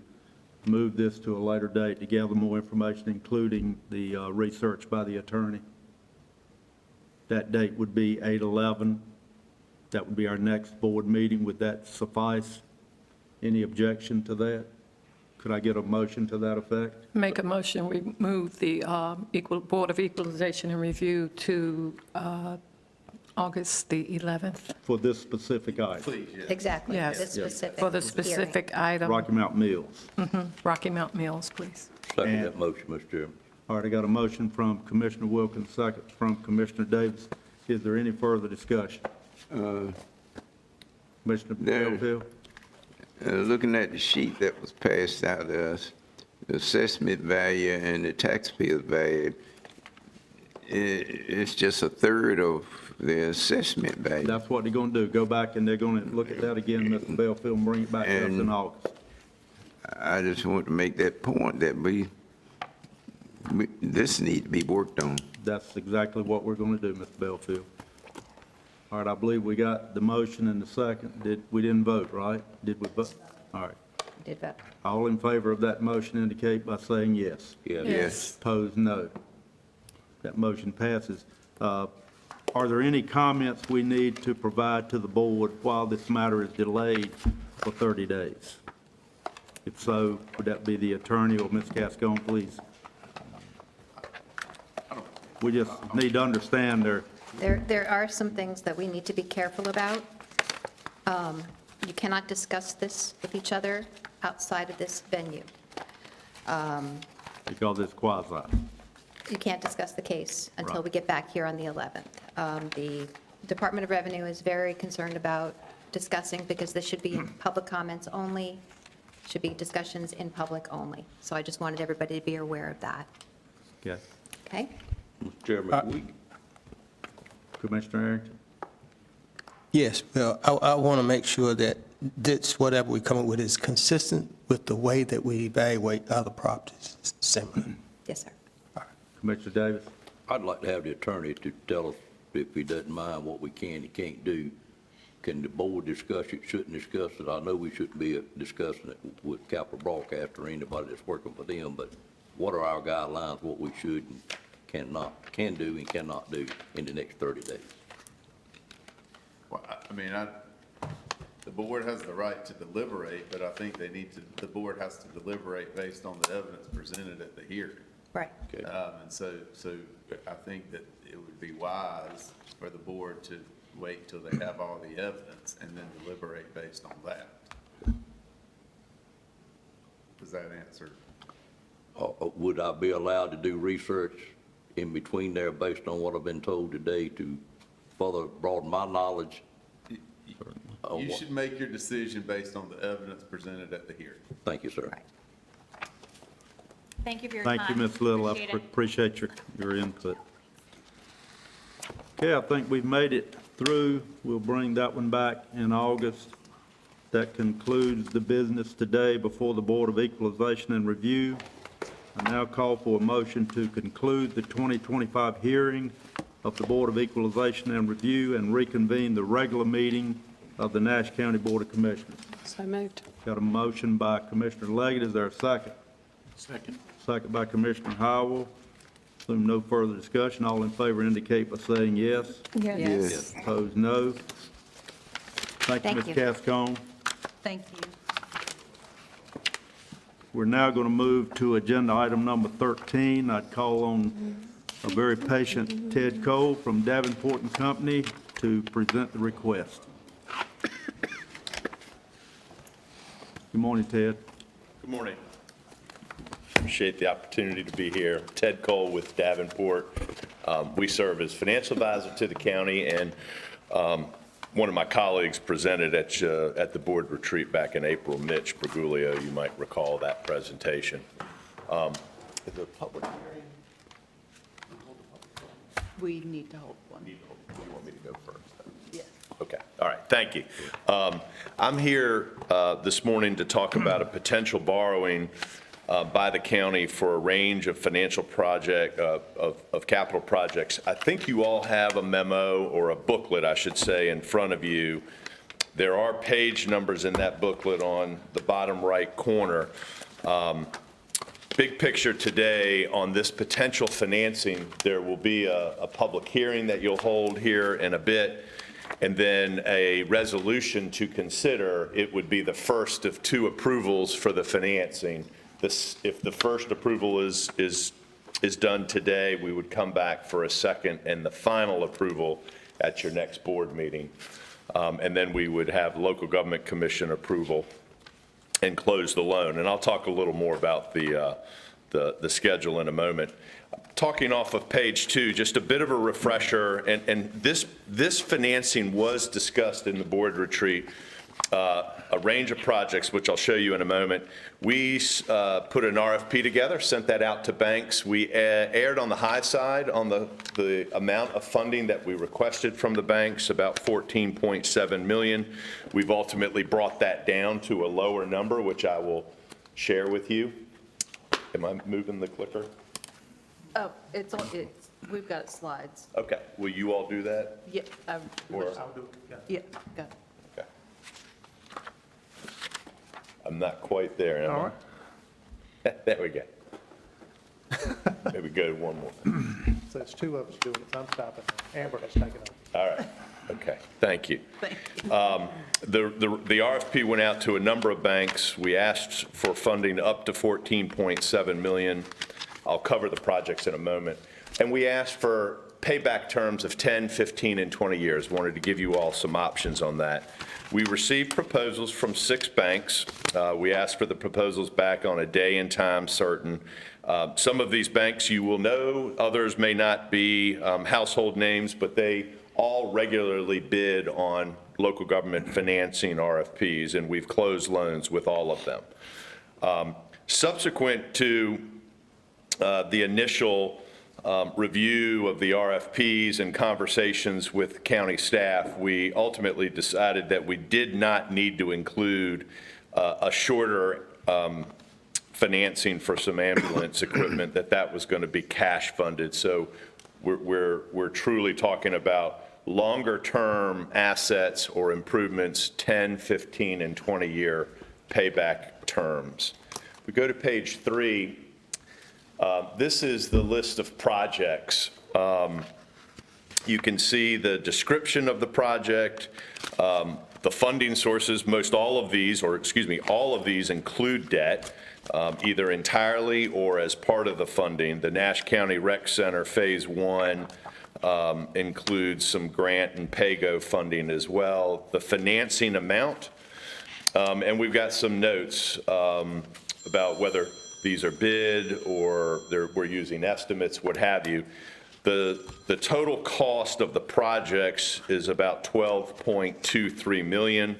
move this to a later date to gather more information, including the research by the attorney? That date would be 8/11. That would be our next board meeting. Would that suffice? Any objection to that? Could I get a motion to that effect? Make a motion, we move the Board of Equalization and Review to August the 11th. For this specific item? Please, yes. Exactly. Yes. This specific For the hearing. specific item. Rocky Mount Mills. Rocky Mount Mills, please. Second that motion, Mr. Chairman. All right, I got a motion from Commissioner Wilkins, second from Commissioner Davis. Is there any further discussion? Commissioner Belfield? Looking at the sheet that was passed out to us, the assessment value and the taxpayer value, it's just a third of the assessment value. That's what they're going to do. Go back and they're going to look at that again, Mr. Belfield, and bring it back to us in August. I just want to make that point that this need to be worked on. That's exactly what we're going to do, Mr. Belfield. All right, I believe we got the motion and the second. We didn't vote, right? Did we vote? All right. Did vote. All in favor of that motion indicate by saying yes. Yes. Opposed, no. That motion passes. Are there any comments we need to provide to the board while this matter is delayed for 30 days? If so, would that be the attorney or Ms. Gascon, please? We just need to understand There are some things that we need to be careful about. You cannot discuss this with each other outside of this venue. Because it's quasi. You can't discuss the case until we get back here on the 11th. The Department of Revenue is very concerned about discussing, because this should be public comments only, should be discussions in public only. So I just wanted everybody to be aware of that. Okay. Okay? Mr. Chairman, Commissioner Arrington? Yes, well, I want to make sure that this, whatever we come up with, is consistent with the way that we evaluate other properties similar. Yes, sir. Commissioner Davis? I'd like to have the attorney to tell us, if he doesn't mind, what we can and can't do. Can the board discuss it, shouldn't discuss it? I know we shouldn't be discussing it with Capital Broadcast or anybody that's working for them, but what are our guidelines, what we should and can do and cannot do in the next 30 days? Well, I mean, the board has the right to deliberate, but I think the board has to deliberate based on the evidence presented at the hearing. Right. Okay. And so I think that it would be wise for the board to wait till they have all the evidence and then deliberate based on that. Does that answer? Would I be allowed to do research in between there based on what I've been told today to further broaden my knowledge? You should make your decision based on the evidence presented at the hearing. Thank you, sir. Thank you for your time. Thank you, Ms. Little. I Appreciate it. appreciate your input. Okay, I think we've made it through. We'll bring that one back in August. That concludes the business today before the Board of Equalization and Review. I now call for a motion to conclude the 2025 hearing of the Board of Equalization and Review and reconvene the regular meeting of the Nash County Board of Commissioners. So moved. Got a motion by Commissioner Leggett. Is there a second? Second. Second by Commissioner Howell. Assume no further discussion. All in favor indicate by saying yes. Yes. Opposed, no. Thank you, Thank Ms. you. Cascone. Thank you. We're now going to move to agenda item number 13. I'd call on a very patient Ted Cole from Davenport and Company to present the request. Good morning, Ted. Good morning. Appreciate the opportunity to be here. Ted Cole with Davenport. We serve as financial advisor to the county, and one of my colleagues presented at the board retreat back in April, Mitch Briguglio. You might recall that presentation. Is there a public hearing? We need to hold one. You want me to go first? Yes. Okay, all right, thank you. I'm here this morning to talk about a potential borrowing by the county for a range of financial project, of capital projects. I think you all have a memo, or a booklet, I should say, in front of you. There are page numbers in that booklet on the bottom right corner. Big picture today on this potential financing, there will be a public hearing that you'll hold here in a bit, and then a resolution to consider. It would be the first of two approvals for the financing. If the first approval is done today, we would come back for a second and the final approval at your next board meeting. And then we would have local government commission approval and close the loan. And I'll talk a little more about the schedule in a moment. Talking off of page 2, just a bit of a refresher, and this financing was discussed in the board retreat. A range of projects, which I'll show you in a moment. We put an RFP together, sent that out to banks. We erred on the high side on the amount of funding that we requested from the banks, about $14.7 million. We've ultimately brought that down to a lower number, which I will share with you. Am I moving the clicker? Oh, we've got slides. Okay, will you all do that? Yeah. Or- Yeah, go. Okay. I'm not quite there, am I? All right. There we go. Maybe go one more. So it's two of us doing it, so I'm stopping. Amber has taken over. All right, okay, thank you. The RFP went out to a number of banks. We asked for funding up to $14.7 million. I'll cover the projects in a moment. And we asked for payback terms of 10, 15, and 20 years. Wanted to give you all some options on that. We received proposals from 6 banks. We asked for the proposals back on a day and time certain. Some of these banks you will know, others may not be household names, but they all regularly bid on local government financing RFPs, and we've closed loans with all of them. Subsequent to the initial review of the RFPs and conversations with county staff, we ultimately decided that we did not need to include a shorter financing for some ambulance equipment, that was going to be cash funded. So we're truly talking about longer-term assets or improvements, 10, 15, and 20-year payback terms. We go to page 3. This is the list of projects. You can see the description of the project, the funding sources. All of these include debt, either entirely or as part of the funding. The Nash County Rec Center Phase 1 includes some grant and PAYGO funding as well. The financing amount, and we've got some notes about whether these are bid or we're using estimates, what have you. The total cost of the projects is about $12.23 million.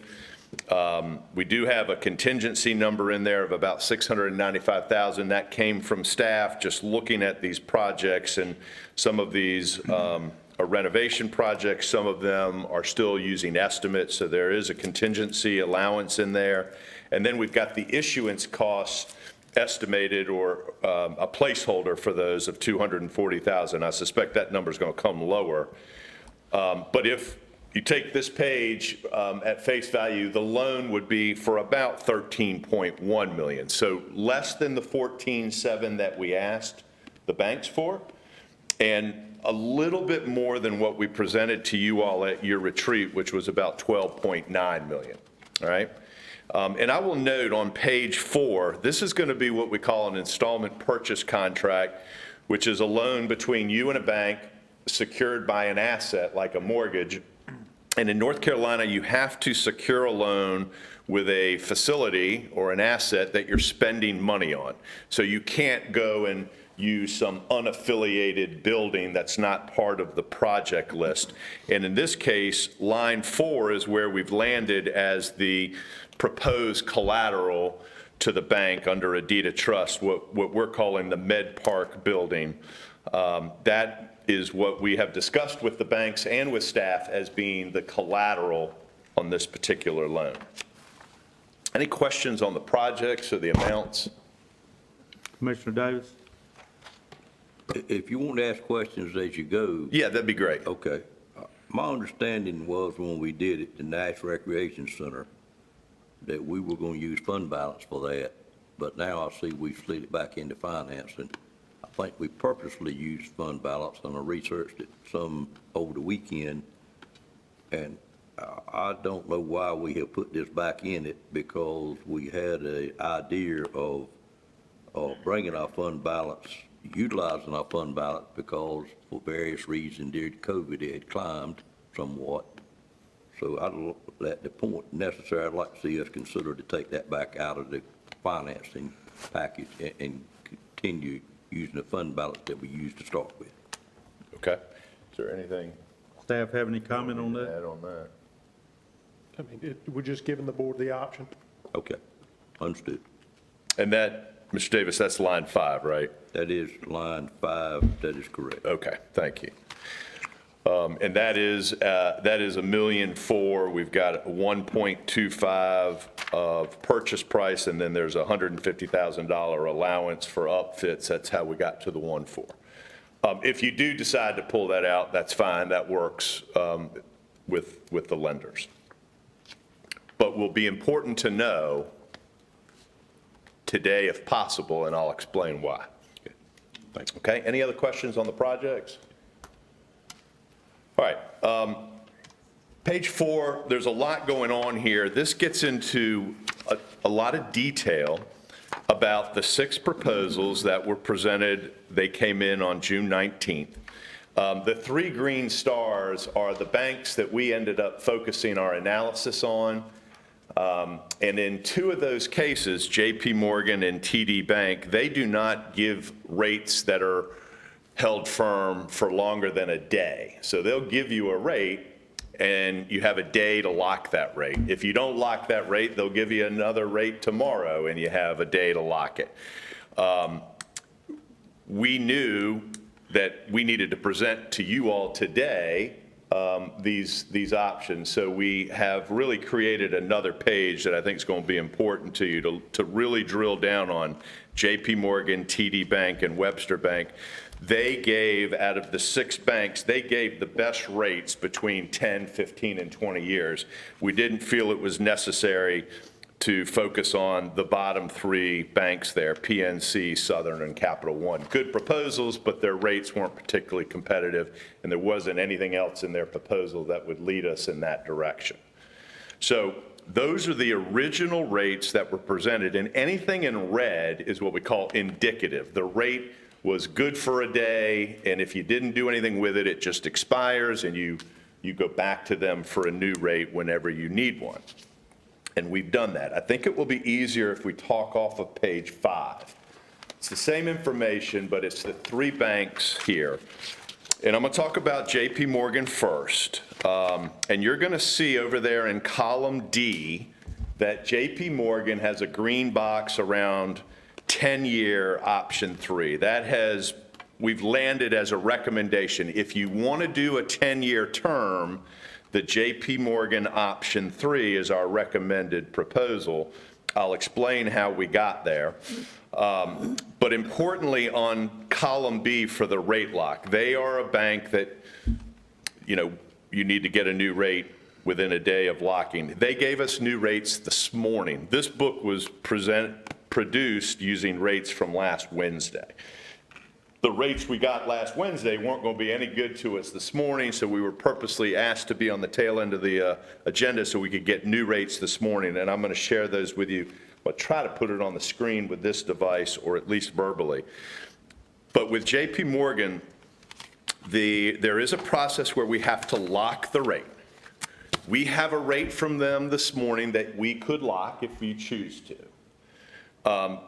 We do have a contingency number in there of about $695,000. That came from staff just looking at these projects, and some of these are renovation projects. Some of them are still using estimates, so there is a contingency allowance in there. And then we've got the issuance costs estimated, or a placeholder for those of $240,000. I suspect that number is going to come lower. But if you take this page at face value, the loan would be for about $13.1 million. So less than the $14.7 that we asked the banks for, and a little bit more than what we presented to you all at your retreat, which was about $12.9 million, all right? And I will note on page 4, this is going to be what we call an installment purchase contract, which is a loan between you and a bank secured by an asset like a mortgage. And in North Carolina, you have to secure a loan with a facility or an asset that you're spending money on. So you can't go and use some unaffiliated building that's not part of the project list. And in this case, line 4 is where we've landed as the proposed collateral to the bank under a deed of trust, what we're calling the Med Park building. That is what we have discussed with the banks and with staff as being the collateral on this particular loan. Any questions on the projects or the amounts? Commissioner Davis? If you want to ask questions as you go. Yeah, that'd be great. Okay. My understanding was when we did it, the Nash Recreation Center, that we were going to use fund balance for that, but now I see we slid it back into financing. I think we purposely used fund balance, and I researched it some over the weekend, and I don't know why we have put this back in it, because we had an idea of bringing our fund balance, utilizing our fund balance, because for various reasons during COVID it had climbed somewhat. So at the point necessary, I'd like to see us consider to take that back out of the financing package and continue using the fund balance that we used to start with. Okay. Is there anything? Staff have any comment on that? Add on that? I mean, we're just giving the board the option. Okay, understood. And that, Mr. Davis, that's line 5, right? That is line 5, that is correct. Okay, thank you. And that is $1.4 million. We've got 1.25 of purchase price, and then there's a $150,000 allowance for upfits. That's how we got to the 1.4. If you do decide to pull that out, that's fine. That works with the lenders. But will be important to know today, if possible, and I'll explain why. Okay, thanks. Okay. Any other questions on the projects? All right, page 4, there's a lot going on here. This gets into a lot of detail about the 6 proposals that were presented. They came in on June 19th. The 3 green stars are the banks that we ended up focusing our analysis on. And in 2 of those cases, JP Morgan and TD Bank, they do not give rates that are held firm for longer than a day. So they'll give you a rate and you have a day to lock that rate. If you don't lock that rate, they'll give you another rate tomorrow and you have a day to lock it. We knew that we needed to present to you all today these options. So we have really created another page that I think is going to be important to you to really drill down on JP Morgan, TD Bank, and Webster Bank. They gave, out of the 6 banks, they gave the best rates between 10, 15, and 20 years. We didn't feel it was necessary to focus on the bottom 3 banks there, PNC, Southern, and Capital One. Good proposals, but their rates weren't particularly competitive, and there wasn't anything else in their proposal that would lead us in that direction. So those are the original rates that were presented, and anything in red is what we call indicative. The rate was good for a day, and if you didn't do anything with it, it just expires, and you go back to them for a new rate whenever you need one. And we've done that. I think it will be easier if we talk off of page 5. It's the same information, but it's the 3 banks here. And I'm going to talk about JP Morgan first. And you're going to see over there in column D that JP Morgan has a green box around 10-year option 3. We've landed as a recommendation. If you want to do a 10-year term, the JP Morgan option 3 is our recommended proposal. I'll explain how we got there. But importantly, on column B for the rate lock, they are a bank that, you need to get a new rate within a day of locking. They gave us new rates this morning. This book was produced using rates from last Wednesday. The rates we got last Wednesday weren't going to be any good to us this morning, so we were purposely asked to be on the tail end of the agenda so we could get new rates this morning, and I'm going to share those with you. I'll try to put it on the screen with this device, or at least verbally. But with JP Morgan, there is a process where we have to lock the rate. We have a rate from them this morning that we could lock if we choose to.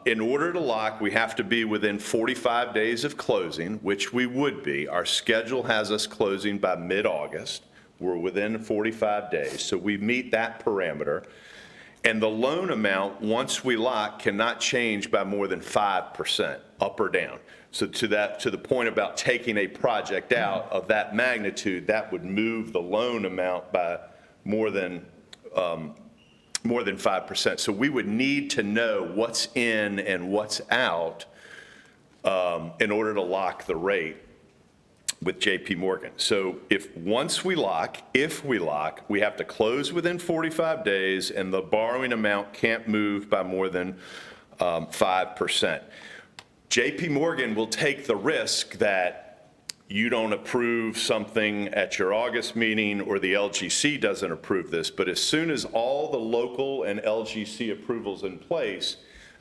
In order to lock, we have to be within 45 days of closing, which we would be. Our schedule has us closing by mid-August. We're within 45 days, so we meet that parameter. And the loan amount, once we lock, cannot change by more than 5%, up or down. So to the point about taking a project out of that magnitude, that would move the loan amount by more than 5%. So we would need to know what's in and what's out in order to lock the rate with JP Morgan. So if we lock, we have to close within 45 days and the borrowing amount can't move by more than 5%. JP Morgan will take the risk that you don't approve something at your August meeting or the LGC doesn't approve this, but as soon as all the local and LGC approvals in place,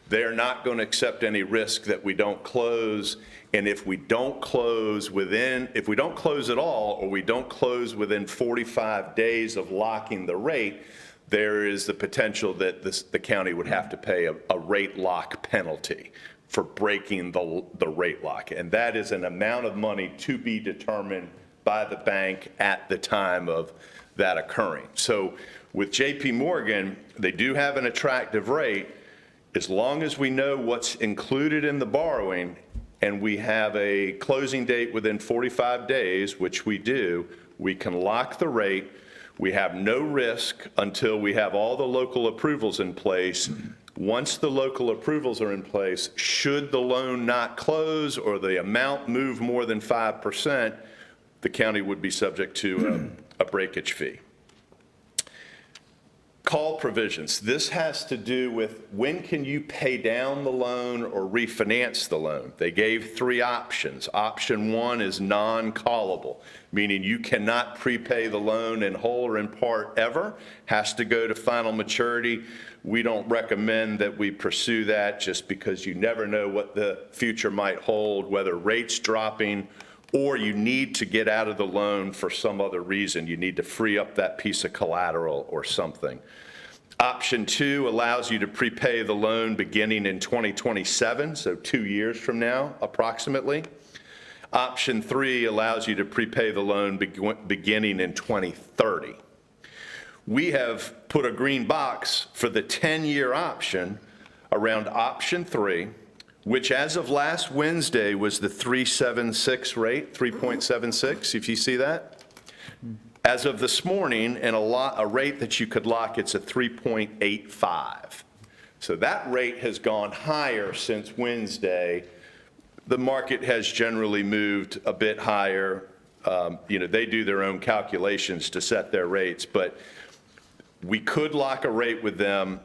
they're not going to accept any risk that we don't close. And if we don't close at all, or we don't close within 45 days of locking the rate, there is the potential that the county would have to pay a rate lock penalty for breaking the rate lock. And that is an amount of money to be determined by the bank at the time of that occurring. So with JP Morgan, they do have an attractive rate. As long as we know what's included in the borrowing and we have a closing date within 45 days, which we do, we can lock the rate. We have no risk until we have all the local approvals in place. Once the local approvals are in place, should the loan not close or the amount move more than 5%, the county would be subject to a breakage fee. Call provisions. This has to do with when can you pay down the loan or refinance the loan. They gave 3 options. Option 1 is non-callable, meaning you cannot prepay the loan in whole or in part ever. Has to go to final maturity. We don't recommend that we pursue that just because you never know what the future might hold, whether rates dropping or you need to get out of the loan for some other reason. You need to free up that piece of collateral or something. Option 2 allows you to prepay the loan beginning in 2027, so 2 years from now, approximately. Option 3 allows you to prepay the loan beginning in 2030. We have put a green box for the 10-year option around option 3, which as of last Wednesday was the 3.76 rate, 3.76, if you see that. As of this morning, and a rate that you could lock, it's a 3.85. So that rate has gone higher since Wednesday. The market has generally moved a bit higher. They do their own calculations to set their rates, but we could lock a rate with them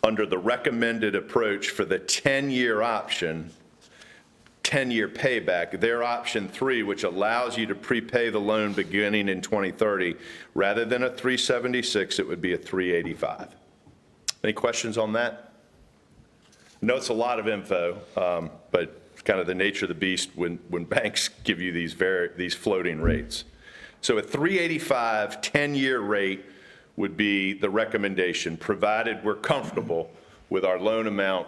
under the recommended approach for the 10-year option, 10-year payback. Their option 3, which allows you to prepay the loan beginning in 2030, rather than a 3.76, it would be a 3.85. Any questions on that? I know it's a lot of info, but it's kind of the nature of the beast when banks give you these floating rates. So a 3.85 10-year rate would be the recommendation, provided we're comfortable with our loan amount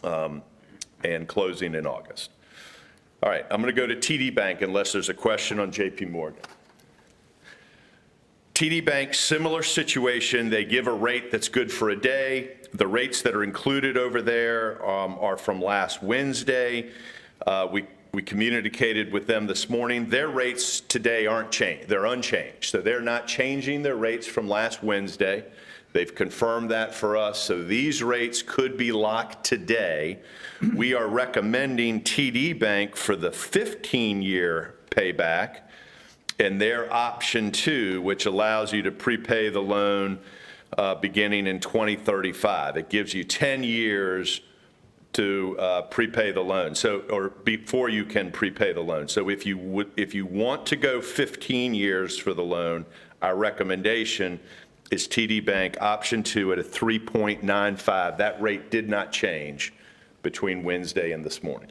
and closing in August. All right, I'm going to go to TD Bank unless there's a question on JP Morgan. TD Bank, similar situation. They give a rate that's good for a day. The rates that are included over there are from last Wednesday. We communicated with them this morning. Their rates today aren't changed. They're unchanged. So they're not changing their rates from last Wednesday. They've confirmed that for us. So these rates could be locked today. We are recommending TD Bank for the 15-year payback and their option 2, which allows you to prepay the loan beginning in 2035. It gives you 10 years to prepay the loan, or before you can prepay the loan. So if you want to go 15 years for the loan, our recommendation is TD Bank option 2 at a 3.95. That rate did not change between Wednesday and this morning.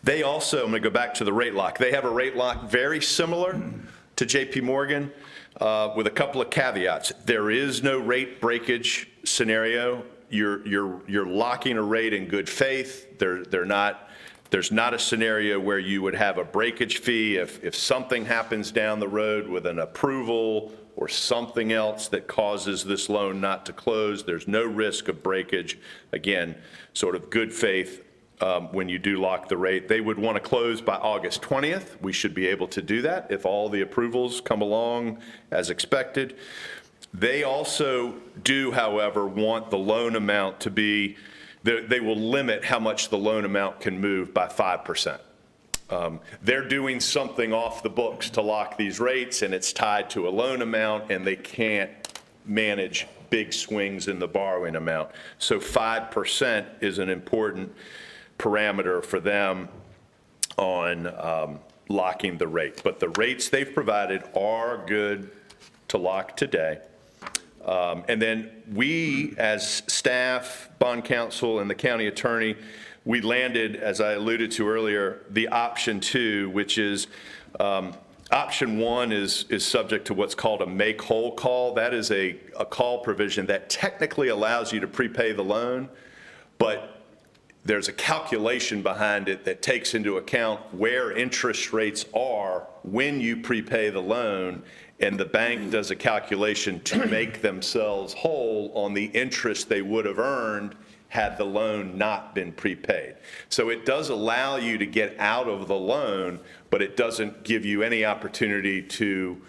They also, I'm going to go back to the rate lock. They have a rate lock very similar to JP Morgan with a couple of caveats. There is no rate breakage scenario. You're locking a rate in good faith. There's not a scenario where you would have a breakage fee if something happens down the road with an approval or something else that causes this loan not to close. There's no risk of breakage. Again, sort of good faith when you do lock the rate. They would want to close by August 20th. We should be able to do that if all the approvals come along as expected. They also do, however, want the loan amount to be, they will limit how much the loan amount can move by 5%. They're doing something off the books to lock these rates, and it's tied to a loan amount, and they can't manage big swings in the borrowing amount. So 5% is an important parameter for them on locking the rate. But the rates they've provided are good to lock today. And then we, as staff, bond counsel, and the county attorney, we landed, as I alluded to earlier, the option 2, which is option 1 is subject to what's called a make whole call. That is a call provision that technically allows you to prepay the loan, but there's a calculation behind it that takes into account where interest rates are when you prepay the loan, and the bank does a calculation to make themselves whole on the interest they would have earned had the loan not been prepaid. So it does allow you to get out of the loan, but it doesn't give you any opportunity to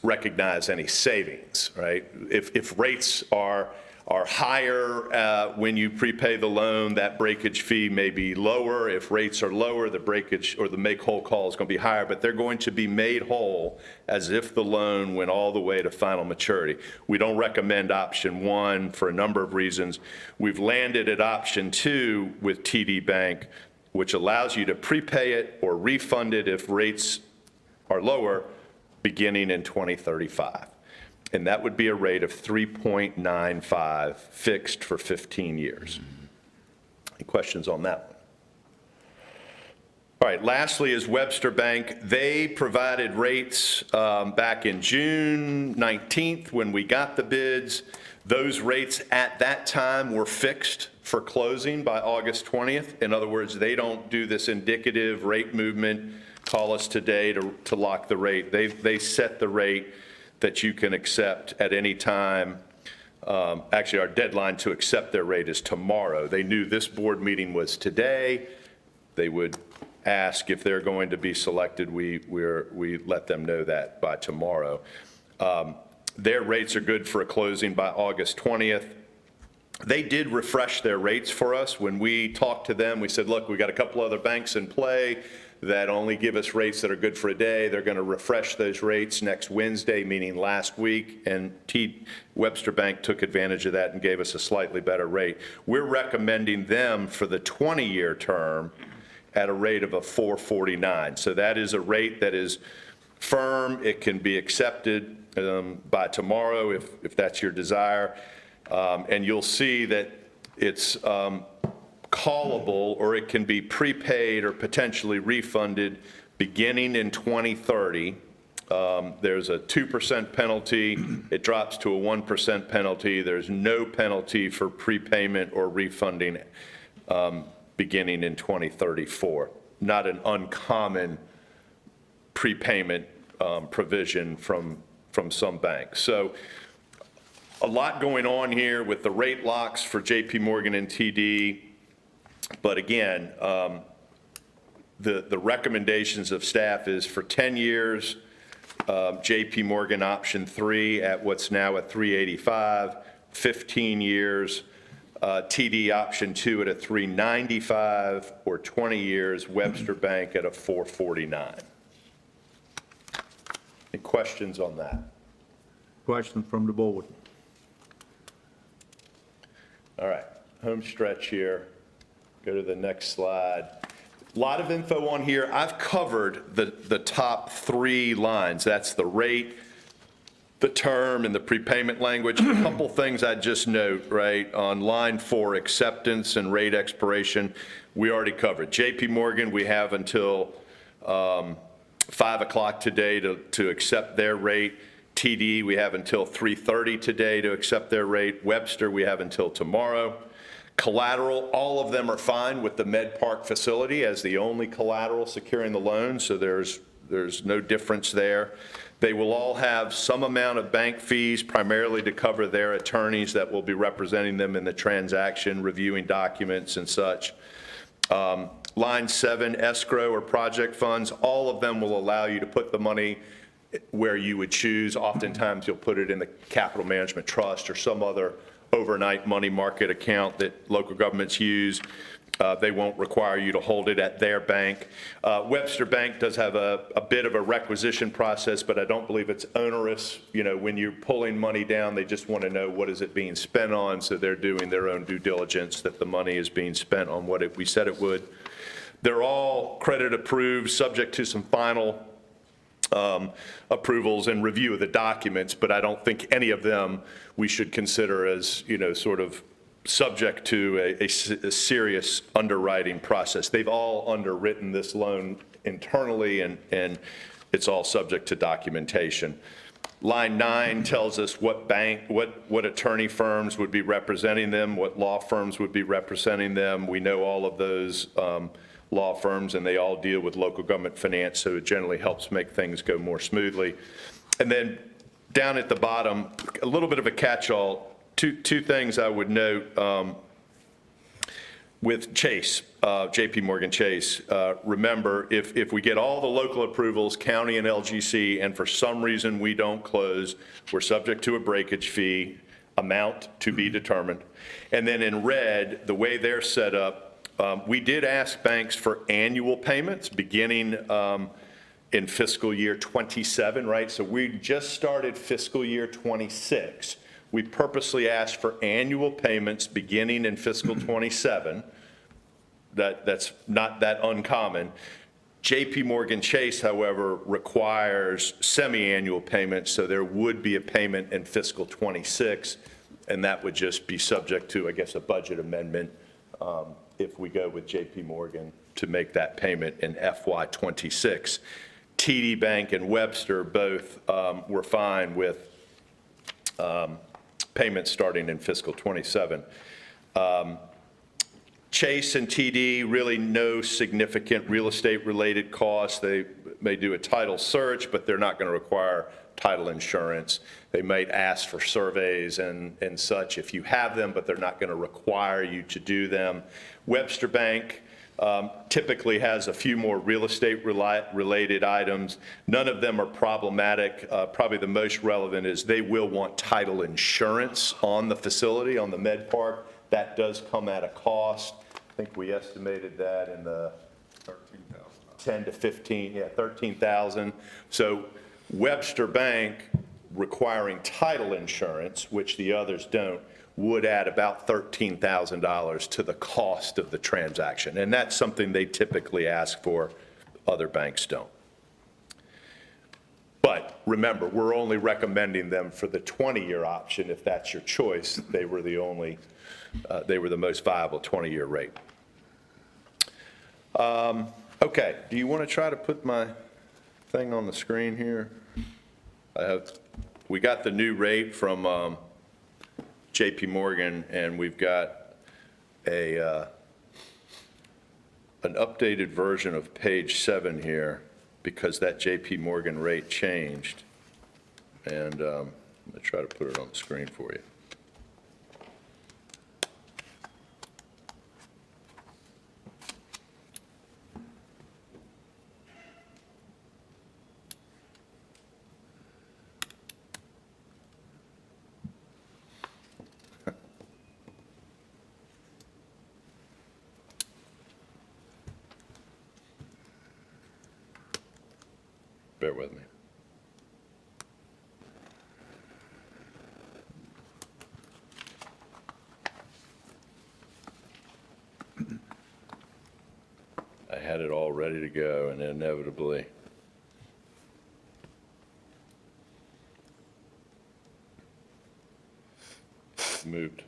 recognize any savings, right? If rates are higher when you prepay the loan, that breakage fee may be lower. If rates are lower, the breakage or the make whole call is going to be higher, but they're going to be made whole as if the loan went all the way to final maturity. We don't recommend option 1 for a number of reasons. We've landed at option 2 with TD Bank, which allows you to prepay it or refund it if rates are lower beginning in 2035. And that would be a rate of 3.95 fixed for 15 years. Any questions on that one? All right, lastly is Webster Bank. They provided rates back in June 19th when we got the bids. Those rates at that time were fixed for closing by August 20th. In other words, they don't do this indicative rate movement, call us today to lock the rate. They set the rate that you can accept at any time. Actually, our deadline to accept their rate is tomorrow. They knew this board meeting was today. They would ask if they're going to be selected. We let them know that by tomorrow. Their rates are good for a closing by August 20th. They did refresh their rates for us. When we talked to them, we said, look, we got a couple other banks in play that only give us rates that are good for a day. They're going to refresh those rates next Wednesday, meaning last week, and Webster Bank took advantage of that and gave us a slightly better rate. We're recommending them for the 20-year term at a rate of a 4.49. So that is a rate that is firm. It can be accepted by tomorrow if that's your desire. And you'll see that it's callable, or it can be prepaid or potentially refunded beginning in 2030. There's a 2% penalty. It drops to a 1% penalty. There's no penalty for prepayment or refunding beginning in 2034. Not an uncommon prepayment provision from some banks. So a lot going on here with the rate locks for JP Morgan and TD. But again, the recommendations of staff is for 10 years, JP Morgan option 3 at what's now at 385, 15 years, TD option 2 at a 395, or 20 years, Webster Bank at a 449. Any questions on that? Question from the board. All right, home stretch here. Go to the next slide. A lot of info on here. I've covered the top 3 lines. That's the rate, the term, and the prepayment language. A couple things I'd just note, right? On line 4, acceptance and rate expiration, we already covered. JP Morgan, we have until 5 o'clock today to accept their rate. TD, we have until 3:30 today to accept their rate. Webster, we have until tomorrow. Collateral, all of them are fine with the Med Park facility as the only collateral securing the loan, so there's no difference there. They will all have some amount of bank fees, primarily to cover their attorneys that will be representing them in the transaction, reviewing documents and such. Line 7, escrow or project funds, all of them will allow you to put the money where you would choose. Oftentimes, you'll put it in the capital management trust or some other overnight money market account that local governments use. They won't require you to hold it at their bank. Webster Bank does have a bit of a requisition process, but I don't believe it's onerous. You know, when you're pulling money down, they just want to know what is it being spent on, so they're doing their own due diligence that the money is being spent on what we said it would. They're all credit approved, subject to some final approvals and review of the documents, but I don't think any of them we should consider as, you know, sort of subject to a serious underwriting process. They've all underwritten this loan internally, and it's all subject to documentation. Line 9 tells us what attorney firms would be representing them, what law firms would be representing them. We know all of those law firms, and they all deal with local government finance, so it generally helps make things go more smoothly. And then down at the bottom, a little bit of a catch-all, two things I would note with Chase, JP Morgan Chase. Remember, if we get all the local approvals, county and LGC, and for some reason we don't close, we're subject to a breakage fee, amount to be determined. And then in red, the way they're set up, we did ask banks for annual payments beginning in fiscal year 27, right? So we just started fiscal year 26. We purposely asked for annual payments beginning in fiscal 27. That's not that uncommon. JP Morgan Chase, however, requires semi-annual payments, so there would be a payment in fiscal 26, and that would just be subject to, I guess, a budget amendment if we go with JP Morgan to make that payment in FY '26. TD Bank and Webster both were fine with payments starting in fiscal '27. Chase and TD, really no significant real estate-related costs. They may do a title search, but they're not going to require title insurance. They might ask for surveys and such if you have them, but they're not going to require you to do them. Webster Bank typically has a few more real estate-related items. None of them are problematic. Probably the most relevant is they will want title insurance on the facility, on the Med Park. That does come at a cost. I think we estimated that in the 10 to 15, yeah, 13,000. So Webster Bank requiring title insurance, which the others don't, would add about $13,000 to the cost of the transaction. And that's something they typically ask for. Other banks don't. But remember, we're only recommending them for the 20-year option if that's your choice. They were the only, they were the most viable 20-year rate. Okay, do you want to try to put my thing on the screen here? We got the new rate from JP Morgan, and we've got an updated version of page 7 here because that JP Morgan rate changed. And I'm going to try to put it on the screen for you. Bear with me. I had it all ready to go, and inevitably moved.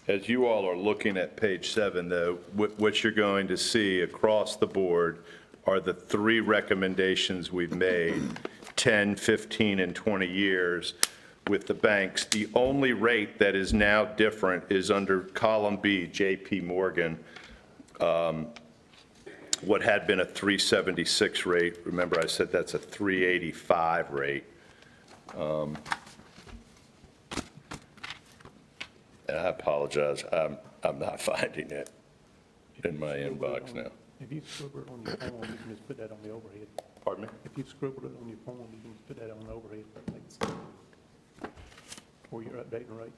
As you all are looking at page 7, though, what you're going to see across the board are the 3 recommendations we've made, 10, 15, and 20 years with the banks. The only rate that is now different is under column B, JP Morgan. What had been a 376 rate, remember I said that's a 385 rate. I apologize, I'm not finding it in my inbox now. If you scribble it on your phone, you can just put that on the overhead. Pardon me? If you scribbled it on your phone, you can just put that on the overhead. Or you're updating rate.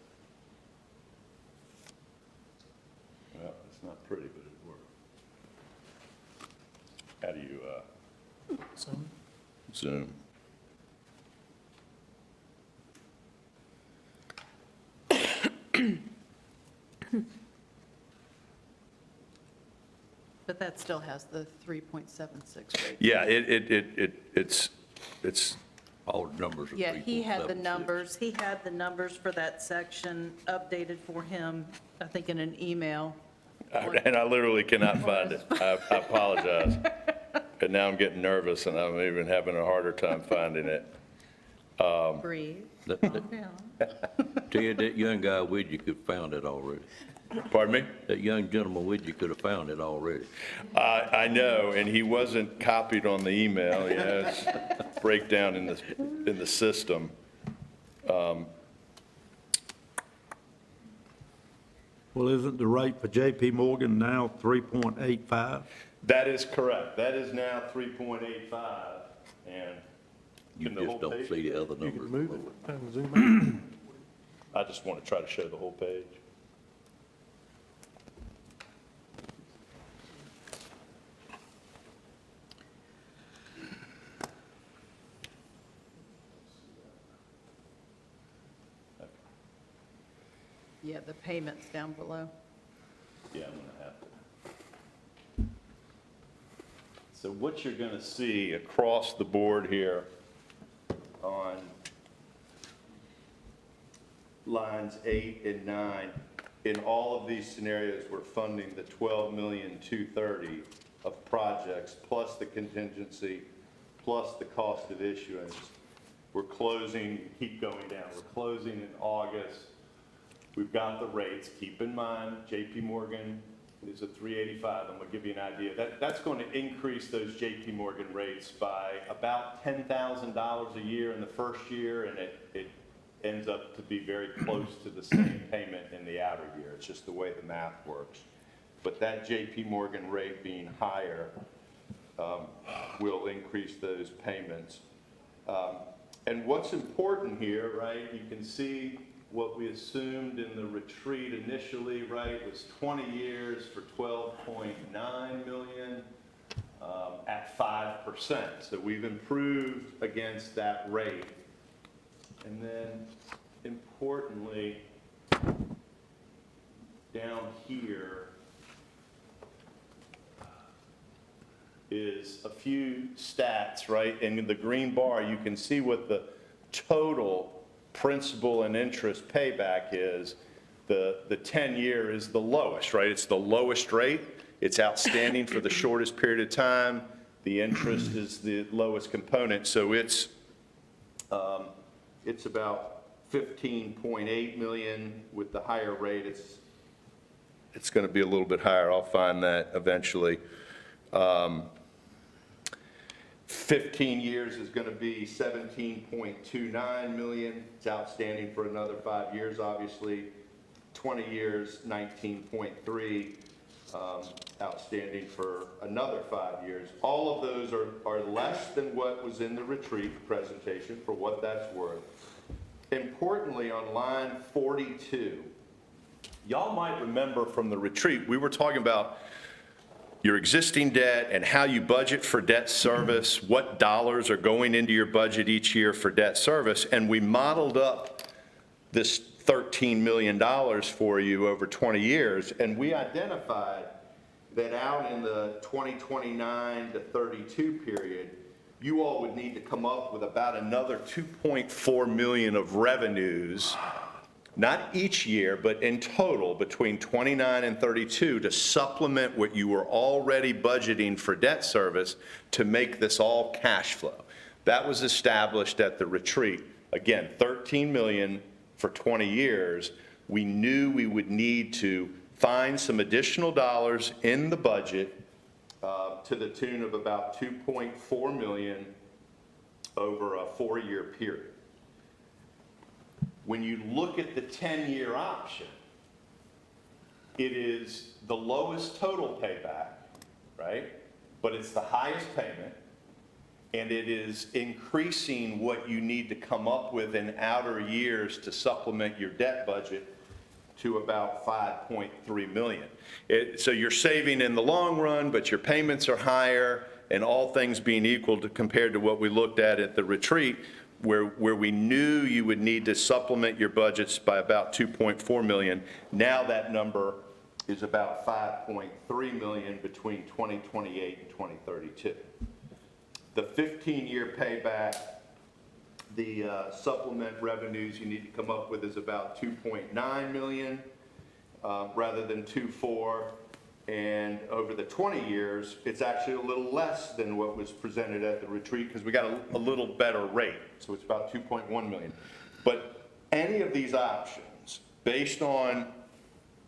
Well, it's not pretty, but it works. How do you, Zoom? But that still has the 3.76 rate. Yeah, it's all the numbers are Yeah, he had the 3.76. numbers, for that section updated for him, I think in an email. and I literally cannot find it. I apologize. And now I'm getting nervous, and I'm even having a harder time finding it. Breathe. Ted, that young guy with you could have found it already. Pardon me? That young gentleman with you could have found it already. I know, and he wasn't copied on the email. Yeah, it's breakdown in the system. Well, isn't the rate for JP Morgan now 3.85? That is correct. That is now 3.85, and You can the whole just don't page- see the other You numbers. can move it and zoom in. I just want to try to show the whole page. Yeah, the payments down below. Yeah, I'm gonna have to. So what you're gonna see across the board here on lines 8 and 9, in all of these scenarios, we're funding the $12,230,000 of projects, plus the contingency, plus the cost of issuance. We're closing, keep going down, we're closing in August. We've got the rates. Keep in mind, JP Morgan is a 385. I'm gonna give you an idea. That's going to increase those JP Morgan rates by about $10,000 a year in the first year, and it ends up to be very close to the same payment in the outer year. It's just the way the math works. But that JP Morgan rate being higher will increase those payments. And what's important here, right, you can see what we assumed in the retreat initially, right, was 20 years for 12.9 million at 5%. So we've improved against that rate. And then importantly, down here is a few stats, right? And in the green bar, you can see what the total principal and interest payback is. The 10-year is the lowest, right? It's the lowest rate. It's outstanding for the shortest period of time. The interest is the lowest component. So it's about 15.8 million with the higher rate. It's going to be a little bit higher. I'll find that eventually. 15 years is going to be 17.29 million. It's outstanding for another 5 years, obviously. 20 years, 19.3, outstanding for another 5 years. All of those are less than what was in the retreat presentation, for what that's worth. Importantly, on line 42, y'all might remember from the retreat, we were talking about your existing debt and how you budget for debt service, what dollars are going into your budget each year for debt service, and we modeled up this $13 million for you over 20 years, and we identified that out in the 2029 to 32 period, you all would need to come up with about another 2.4 million of revenues, not each year, but in total between 29 and 32 to supplement what you were already budgeting for debt service to make this all cash flow. That was established at the retreat. Again, 13 million for 20 years. We knew we would need to find some additional dollars in the budget to the tune of about 2.4 million over a 4-year period. When you look at the 10-year option, it is the lowest total payback, right? But it's the highest payment, and it is increasing what you need to come up with in outer years to supplement your debt budget to about 5.3 million. So you're saving in the long run, but your payments are higher, and all things being equal compared to what we looked at the retreat, where we knew you would need to supplement your budgets by about 2.4 million. Now that number is about 5.3 million between 2028 and 2032. The 15-year payback, the supplement revenues you need to come up with is about 2.9 million rather than 2.4. And over the 20 years, it's actually a little less than what was presented at the retreat because we got a little better rate. So it's about 2.1 million. But any of these options, based on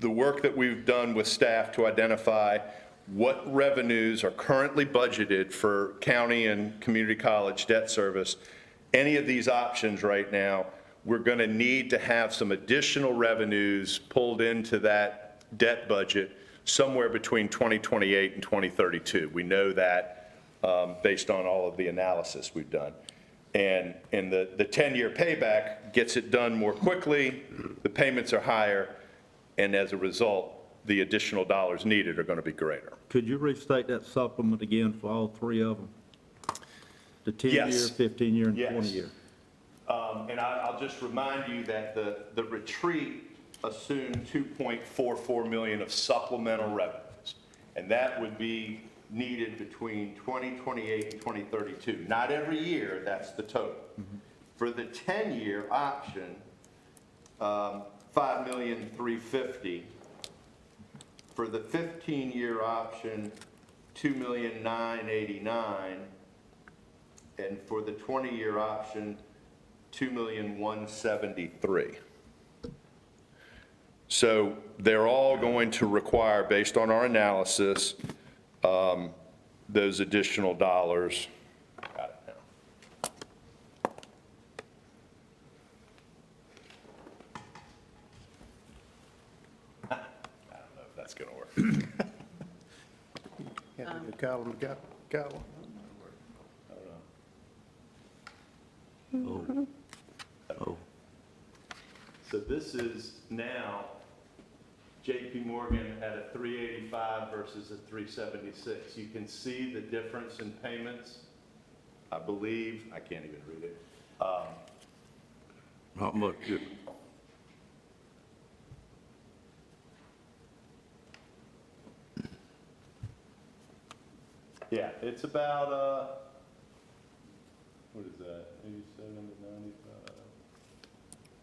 the work that we've done with staff to identify what revenues are currently budgeted for county and community college debt service, any of these options right now, we're going to need to have some additional revenues pulled into that debt budget somewhere between 2028 and 2032. We know that based on all of the analysis we've done. And the 10-year payback gets it done more quickly, the payments are higher, and as a result, the additional dollars needed are going to be greater. Could you restate that supplement again for all three of them? The 10-year, Yes. 15-year, and Yes. 20-year? And I'll just remind you that the retreat assume 2.44 million of supplemental revenues. And that would be needed between 2028 and 2032. Not every year, that's the total. For the 10-year option, 5,350,000. For the 15-year option, 2,989,000. And for the 20-year option, 2,173,000. So they're all going to require, based on our analysis, those additional dollars. Got it now. I don't know if that's going to work. So this is now JP Morgan at a 385 versus a 376. You can see the difference in payments. I believe, I can't even read it. Not much different. Yeah, it's about, what is that, 87 to 95?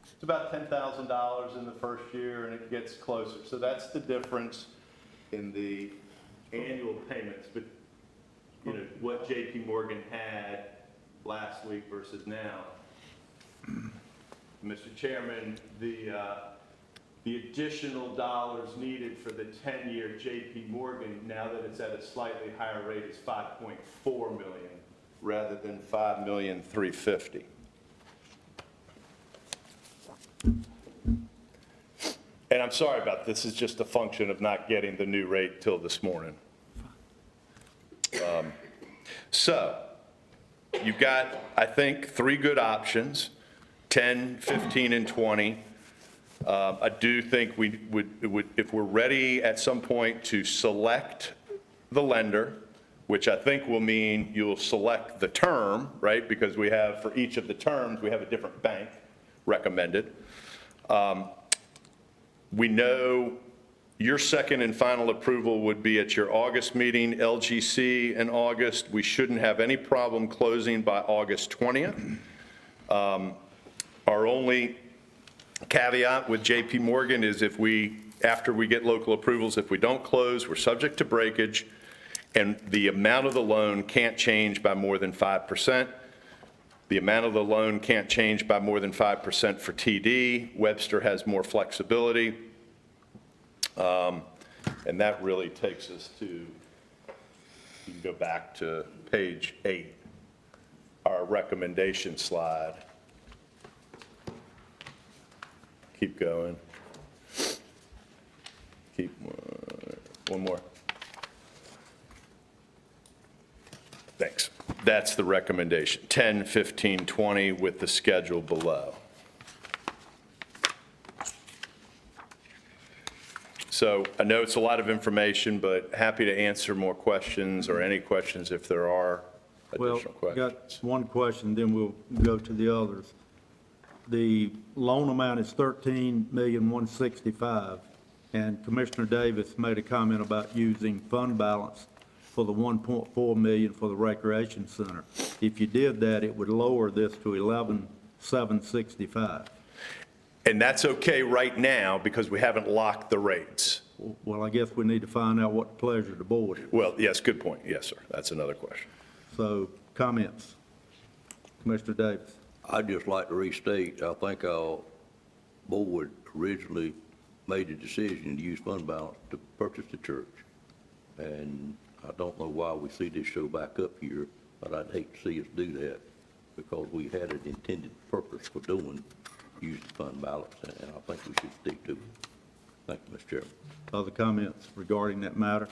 It's about $10,000 in the first year, and it gets closer. So that's the difference in the annual payments, but, you know, what JP Morgan had last week versus now. Mr. Chairman, the additional dollars needed for the 10-year JP Morgan, now that it's at a slightly higher rate, is 5.4 million rather than 5,350,000. And I'm sorry about this, it's just a function of not getting the new rate till this morning. So you've got, I think, 3 good options, 10, 15, and 20. I do think we would, if we're ready at some point to select the lender, which I think will mean you'll select the term, right? Because we have, for each of the terms, we have a different bank recommended. We know your second and final approval would be at your August meeting, LGC in August. We shouldn't have any problem closing by August 20th. Our only caveat with JP Morgan is if we, after we get local approvals, if we don't close, we're subject to breakage, and the amount of the loan can't change by more than 5%. The amount of the loan can't change by more than 5% for TD. Webster has more flexibility. And that really takes us to, you can go back to page 8, our recommendation slide. Keep going. Keep, one more. Thanks. That's the recommendation, 10, 15, 20 with the schedule below. So I know it's a lot of information, but happy to answer more questions or any questions if there are additional questions. Well, got one question, then we'll go to the others. The loan amount is $13,165,000, and Commissioner Davis made a comment about using fund balance for the $1.4 million for the recreation center. If you did that, it would lower this to $11,765. And that's okay right now because we haven't locked the rates. Well, I guess we need to find out what the pleasure of the board is. Well, yes, good point. Yes, sir. That's another question. So, comments? Commissioner Davis. I'd just like to restate, I think our board originally made the decision to use fund balance to purchase the church. And I don't know why we see this show back up here, but I'd hate to see us do that because we had an intended purpose for doing, using fund balance, and I think we should stick to it. Thank you, Mr. Chairman. Other comments regarding that matter?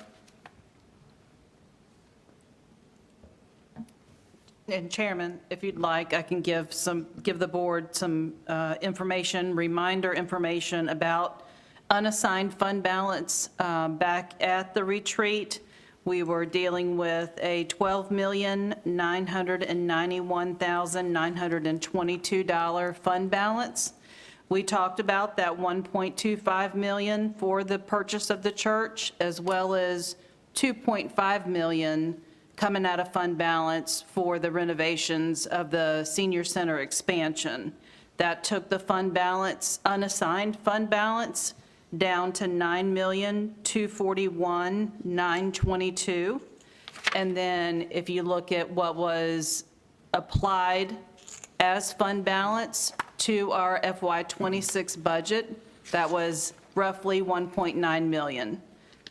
And Chairman, if you'd like, I can give the board some reminder information about unassigned fund balance. Back at the retreat, we were dealing with a $12,991,922 fund balance. We talked about that 1.25 million for the purchase of the church, as well as 2.5 million coming out of fund balance for the renovations of the senior center expansion. That took the fund balance, unassigned fund balance, down to $9,241,922. And then if you look at what was applied as fund balance to our FY26 budget, that was roughly 1.9 million.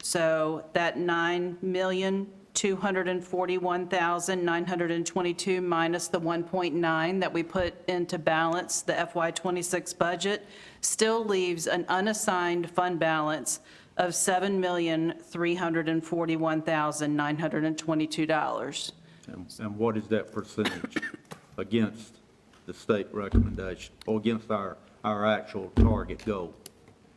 So that 9,241,922 minus the 1.9 that we put into balance the FY26 budget still leaves an unassigned fund balance of $7,341,922. And what is that percentage against the state recommendation, or against our actual target goal?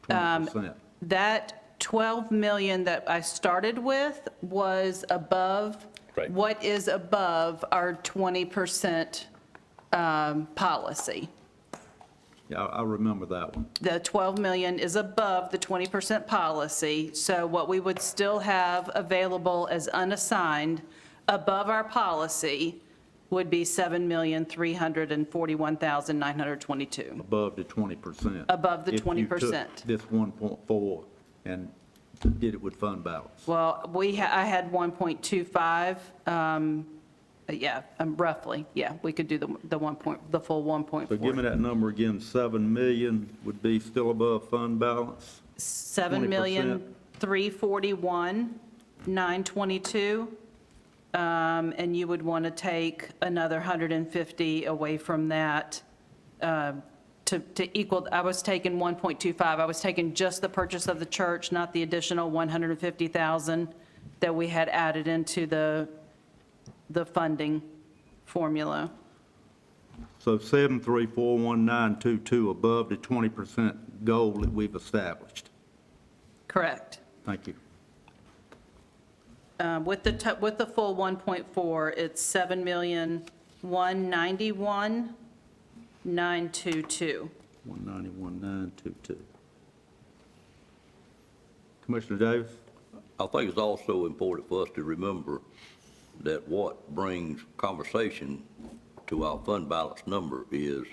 20%. That 12 million that I started with was above, Right. what is above our 20% policy. Yeah, I remember that one. The 12 million is above the 20% policy, so what we would still have available as unassigned above our policy would be $7,341,922. Above the 20%. Above the If you took 20%. this 1.4 and did it with fund balance. Well, I had 1.25, roughly, we could do the full 1.4. So give me that number again, 7 million would be still above fund balance? 7,341,922, and you would want to take another 150 away from that to equal. I was taking 1.25. I was taking just the purchase of the church, not the additional 150,000 that we had added into the funding formula. So 7341922 above the 20% goal that we've established. Correct. Thank you. With the full 1.4, it's 7,191,922. 191,922. Commissioner Davis? I think it's also important for us to remember that what brings conversation to our fund balance number is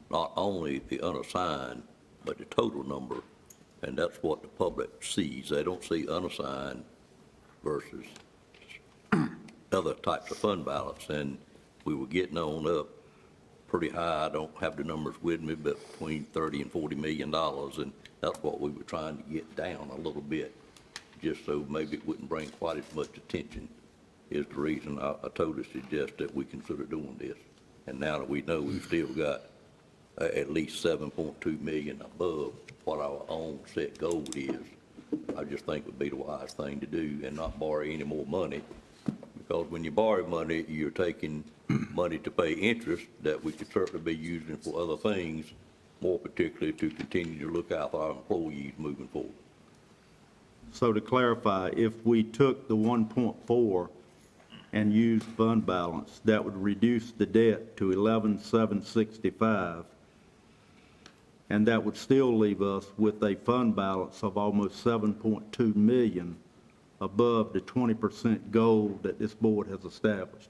not only the unassigned, but the total number, and that's what the public sees. They don't see unassigned versus other types of fund balance, and we were getting on up pretty high. I don't have the numbers with me, but between 30 and 40 million dollars, and that's what we were trying to get down a little bit, just so maybe it wouldn't bring quite as much attention, is the reason I totally suggest that we consider doing this. And now that we know we've still got at least 7.2 million above what our own set goal is, I just think it would be the wise thing to do and not borrow any more money. Because when you borrow money, you're taking money to pay interest that we could certainly be using for other things, more particularly to continue to look out for our employees moving forward. So to clarify, if we took the 1.4 and used fund balance, that would reduce the debt to 11,765, and that would still leave us with a fund balance of almost 7.2 million above the 20% goal that this board has established.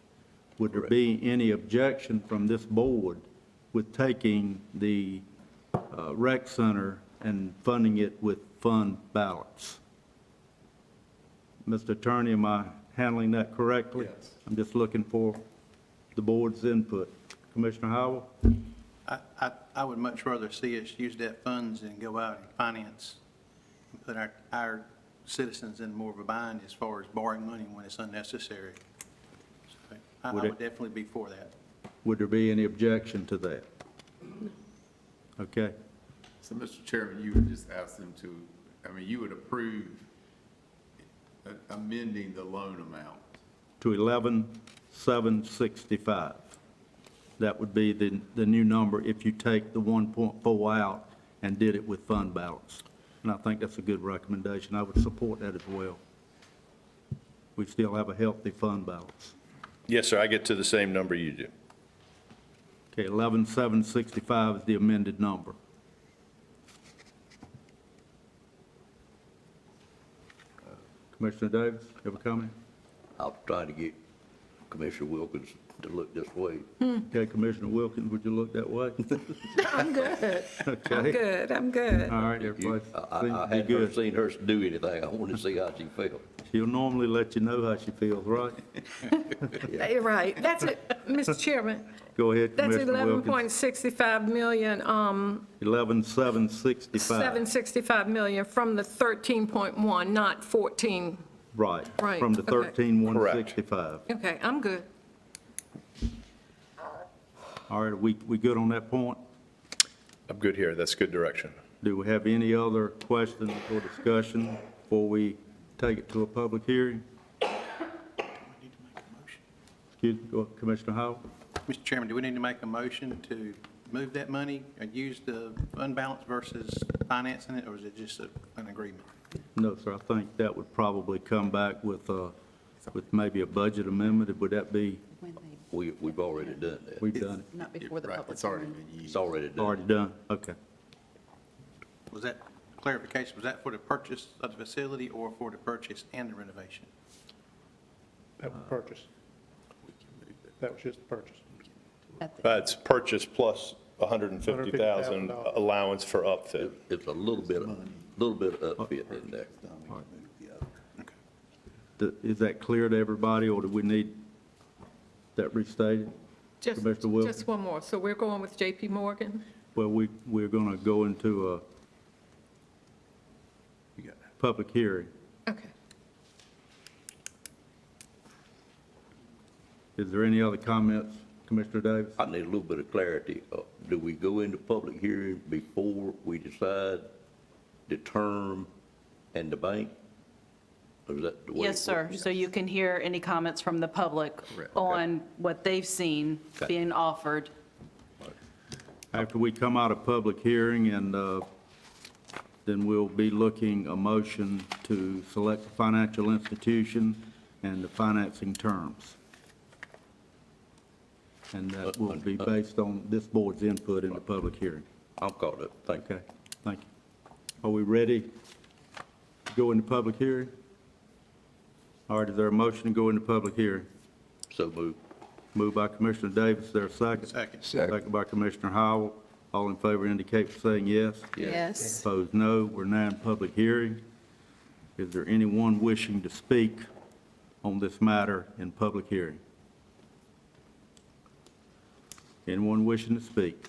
Would there be any objection from this board with taking the rec center and funding it with fund balance? Mr. Attorney, am I handling that correctly? Yes. I'm just looking for the board's input. Commissioner Howell? I would much rather see us use that funds and go out and finance and put our citizens in more of a bind as far as borrowing money when it's unnecessary. So I would definitely be for that. Would there be any objection to that? Okay. So, Mr. Chairman, you would just ask them to, you would approve amending the loan amount. To 11,765. That would be the new number if you take the 1.4 out and did it with fund balance. And I think that's a good recommendation. I would support that as well. We still have a healthy fund balance. Yes, sir, I get to the same number you do. Okay, 11,765 is the amended number. Commissioner Davis, have a comment? I was trying to get Commissioner Wilkins to look this way. Okay, Commissioner Wilkins, would you look that way? I'm good. Okay. I'm good, I'm good. All right, everybody I seems to be hadn't ever good. seen her do anything. I wanted to see how she felt. She'll normally let you know how she feels, right? You're right. That's it, Mr. Chairman. Go ahead, That's Commissioner Wilkins. 11.65 million, 11,765. 765 million from the 13.1, not 14. Right. Right, From the okay. 13,165. Okay, I'm good. All right, we good on that point? I'm good here. That's good direction. Do we have any other questions or discussion before we take it to a public hearing? Excuse me, go ahead, Commissioner Howell? Mr. Chairman, do we need to make a motion to move that money and use the unbalanced versus financing it, or is it just an agreement? No, sir, I think that would probably come back with maybe a budget amendment. Would that be, We've already done that. we've done it? Not before the Right, public it's already hearing. been used. It's already done. Already done? Okay. Was that clarification, was that for the purchase of the facility or for the purchase and the renovation? That was purchase. That was just the purchase. It's purchase plus 150,000 $150,000 allowance for upfit. It's a little bit of upfit in there. Is that clear to everybody, or do we need that restated? Just Commissioner Wilkins? just one more. So we're going with JP Morgan? Well, we're going to go into a public hearing. Okay. Is there any other comments, Commissioner Davis? I need a little bit of clarity. Do we go into public hearing before we decide the term and the bank? Or is that the way? Yes, sir. So you can hear any comments from the public on what they've seen Okay. being offered. After we come out of public hearing, and then we'll be looking a motion to select the financial institution and the financing terms. And that will be based on this board's input in the public hearing. I'm caught up. Thank you. Okay, thank you. Are we ready to go into public hearing? All right, is there a motion to go into public hearing? So moved. Moved by Commissioner Davis, is there a second? Second. Second by Commissioner Howell. All in favor indicate by saying yes. Yes. Opposed, no. We're now in public hearing. Is there anyone wishing to speak on this matter in public hearing? Anyone wishing to speak?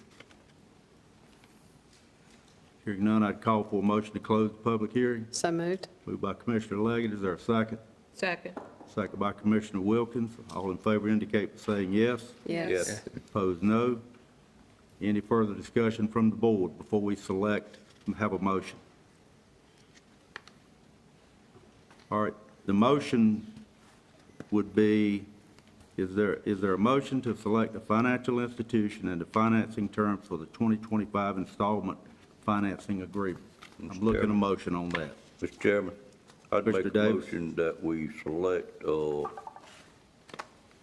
Hearing none, I'd call for a motion to close the public hearing. So moved. Moved by Commissioner Leggett, is there a second? Second. Second by Commissioner Wilkins. All in favor indicate by saying yes. Yes. Opposed, no. Any further discussion from the board before we select and have a motion? All right, the motion would be, is there a motion to select the financial institution and the financing terms for the 2025 installment financing agreement? I'm looking a motion on that. Mr. Chairman, I'd make Mr. a Davis. motion that we select,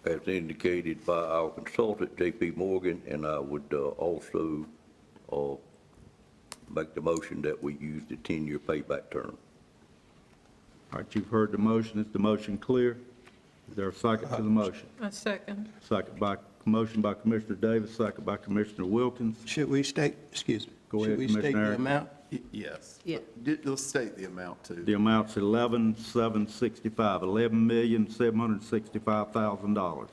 as indicated by our consultant, J.P. Morgan, and I would also make the motion that we use the 10-year payback term. All right, you've heard the motion. Is the motion clear? Is there a second to the motion? A second. Motion by Commissioner Davis, second by Commissioner Wilkins. Should we state, excuse me? Go ahead, Should we state Commissioner the Eric. amount? Yes. Yeah. You'll state the amount too. The amount's 11,765, $11,765,000.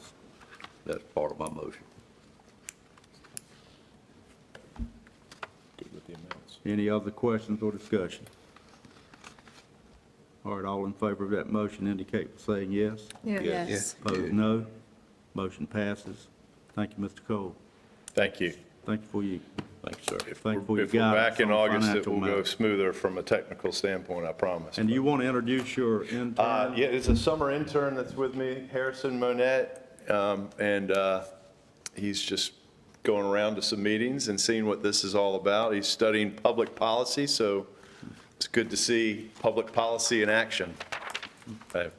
That's part of my motion. Good with the amounts. Any other questions or discussion? All right, all in favor of that motion indicate by saying yes. Yes. Opposed, no. Motion passes. Thank you, Mr. Cole. Thank you. Thank you for you. Thank you, sir. If Thank you for we're your if we're guidance back in on August, it financial will go matters. smoother from a technical standpoint, I promise. And do you want to introduce your intern? Yeah, it's a summer intern that's with me, Harrison Monette, and he's just going around to some meetings and seeing what this is all about. He's studying public policy, so it's good to see public policy in action.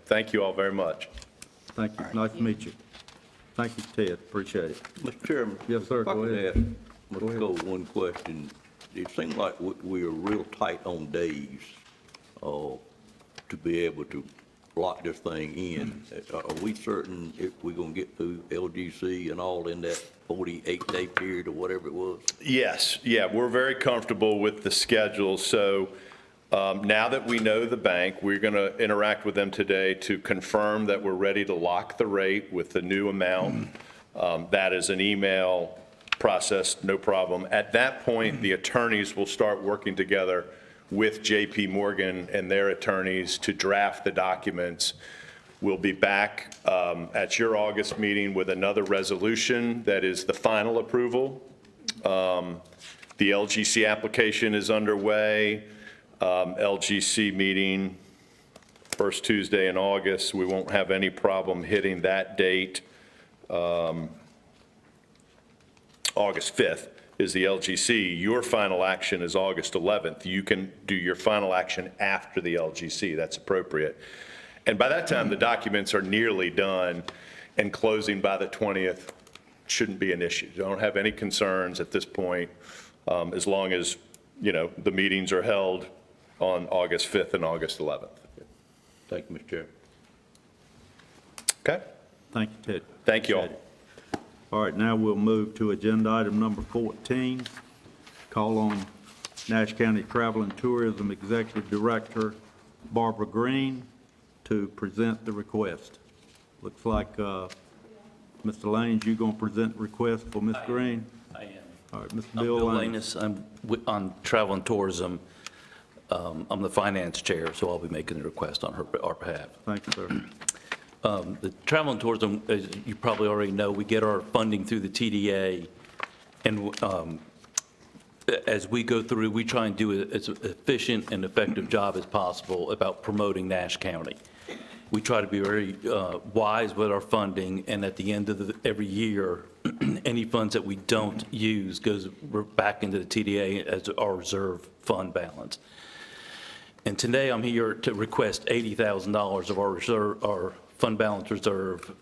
Thank you all very much. Thank you. Nice to meet you. Thank you, Ted. Appreciate it. Mr. Chairman? Yes, sir. If I Go could ahead. ask Mr. Cole one question. It seems like we are real tight on days to be able to lock this thing in. Are we certain if we're gonna get through LGC and all in that 48-day period or whatever it was? Yes, yeah, we're very comfortable with the schedule. So now that we know the bank, we're going to interact with them today to confirm that we're ready to lock the rate with the new amount. That is an email process, no problem. At that point, the attorneys will start working together with JP Morgan and their attorneys to draft the documents. We'll be back at your August meeting with another resolution that is the final approval. The LGC application is underway. LGC meeting, first Tuesday in August. We won't have any problem hitting that date. August 5th is the LGC. Your final action is August 11th. You can do your final action after the LGC. That's appropriate. And by that time, the documents are nearly done, and closing by the 20th shouldn't be an issue. Don't have any concerns at this point, as long as, you know, the meetings are held on August 5th and August 11th. Thank you, Mr. Chair. Okay? Thank you, Ted. Thank you all. All right, now we'll move to agenda item number 14. Call on Nash County Travel and Tourism Executive Director Barbara Green to present the request. Looks like, Mr. Lanes, you're going to present the request for Ms. Green? I am. All right, Mr. I'm Bill Bill Lanes. Lanus. I'm on Travel and Tourism. I'm the finance chair, so I'll be making the request on our behalf. Thank you, sir. The Travel and Tourism, as you probably already know, we get our funding through the TDA, and as we go through, we try and do as efficient and effective job as possible about promoting Nash County. We try to be very wise with our funding, and at the end of every year, any funds that we don't use goes back into the TDA as our reserve fund balance. And today, I'm here to request $80,000 of our reserve, our fund balance reserve,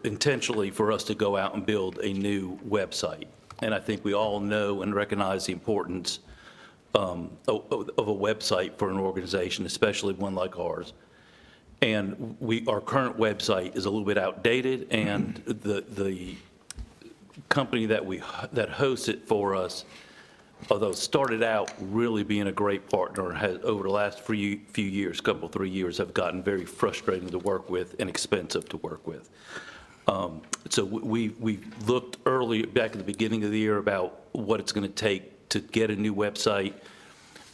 intentionally for us to go out and build a new website. And I think we all know and recognize the importance of a website for an organization, especially one like ours. And our current website is a little bit outdated, and the company that hosts it for us, although started out really being a great partner, has over the last few years, 3 years, have gotten very frustrating to work with and expensive to work with. So we looked early, back at the beginning of the year, about what it's going to take to get a new website.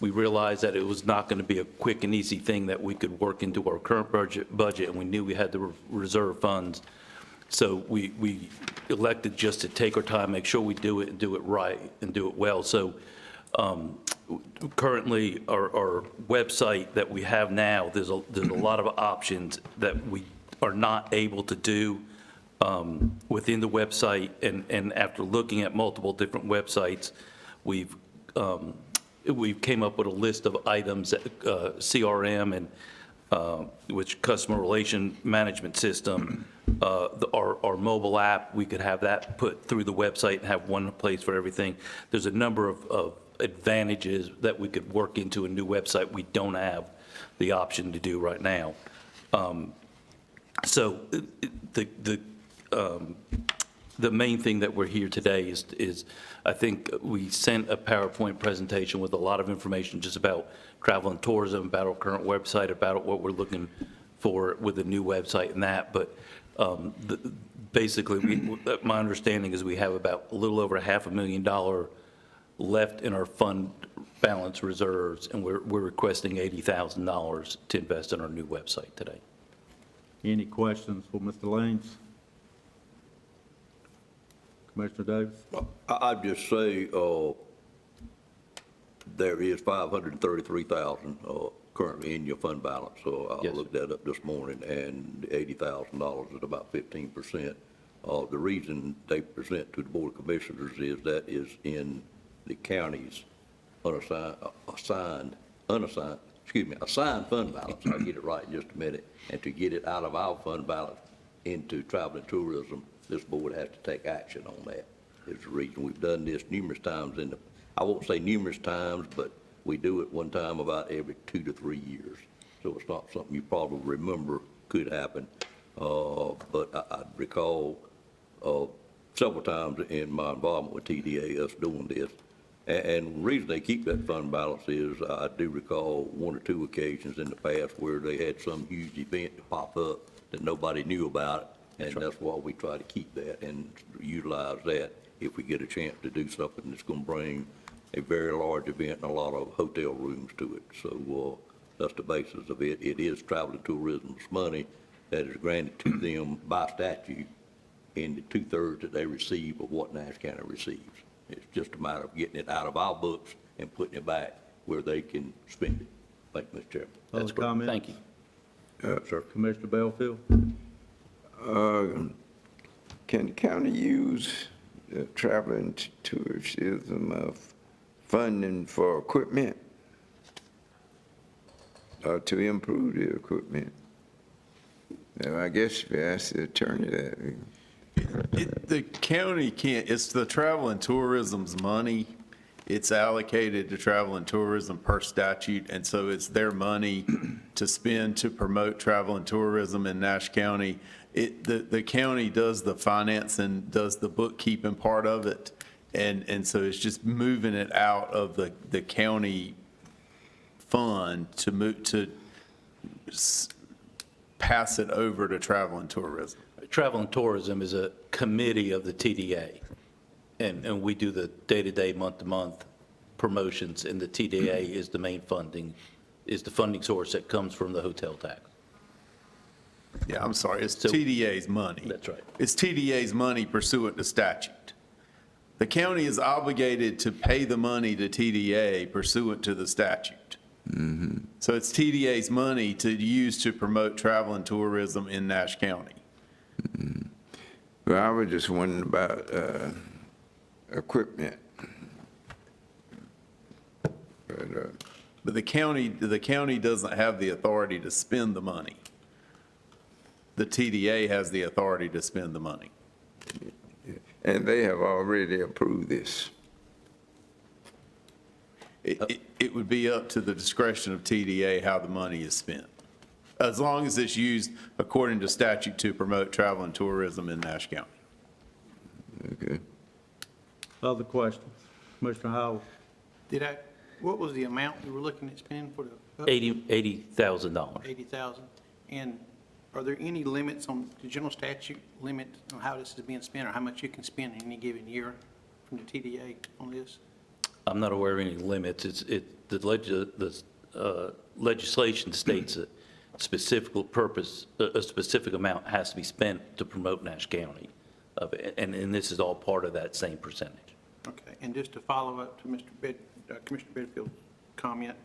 We realized that it was not going to be a quick and easy thing that we could work into our current budget, and we knew we had the reserve funds. So we elected just to take our time, make sure we do it and do it right and do it well. So currently, our website that we have now, there's a lot of options that we are not able to do within the website. And after looking at multiple different websites, we've came up with a list of items that CRM and which customer relation management system, our mobile app, we could have that put through the website and have one place for everything. There's a number of advantages that we could work into a new website we don't have the option to do right now. So the main thing that we're here today is I think we sent a PowerPoint presentation with a lot of information just about travel and tourism, about our current website, about what we're looking for with the new website and that. But basically, my understanding is we have about a little over $500,000 left in our fund balance reserves, and we're requesting $80,000 to invest in our new website today. Any questions for Mr. Lanes? Commissioner Davis? I'd just say there is $533,000 currently in your fund balance. So I looked that up this morning, and $80,000 is about 15%. The reason they present to the Board of Commissioners is that is in the county's assigned fund balance. I'll get it right in just a minute. And to get it out of our fund balance into travel and tourism, this board has to take action on that. It's the reason we've done this numerous times I won't say numerous times, but we do it one time about every 2 to 3 years. so it's not something you probably remember could happen. But I recall several times in my involvement with TDA, us doing this. And the reason they keep that fund balance is I do recall one or two occasions in the past where they had some huge event to pop up that nobody knew about, and that's why we try to keep that and utilize that if we get a chance to do something that's going to bring a very large event and a lot of hotel rooms to it. So that's the basis of it. It is travel and tourism's money that is granted to them by statute in the 2/3 that they receive of what Nash County receives. It's just a matter of getting it out of our books and putting it back where they can spend it. Thank you, Mr. Chairman. Other comments? Thank you. Sir. Commissioner Belfield? Can the county use travel and tourism funding for equipment to improve the equipment? Now, I guess if you ask the attorney that. The county can't, it's the travel and tourism's money. It's allocated to travel and tourism per statute, and so it's their money to spend to promote travel and tourism in Nash County. The county does the finance and does the bookkeeping part of it, and so it's just moving it out of the county fund to pass it over to travel and tourism. Travel and tourism is a committee of the TDA, and we do the day-to-day, month-to-month promotions, and the TDA is the main funding, is the funding source that comes from the hotel tax. Yeah, I'm sorry, it's TDA's money. That's right. It's TDA's money pursuant to statute. The county is obligated to pay the money to TDA pursuant to the statute. So it's TDA's money to use to promote travel and tourism in Nash County. Well, I was just wondering about equipment. But the county doesn't have the authority to spend the money. The TDA has the authority to spend the money. And they have already approved this. It would be up to the discretion of TDA how the money is spent, as long as it's used according to statute to promote travel and tourism in Nash County. Okay. Other questions? Commissioner Howell? What was the amount we were looking at spending for the? $80,000. 80,000. And are there any limits on, the general statute limit on how this is being spent, or how much you can spend in any given year from the TDA on this? I'm not aware of any limits. The legislation states a specific purpose, a specific amount has to be spent to promote Nash County, and this is all part of that same percentage. Okay, and just to follow up to Commissioner Bedfield's comment,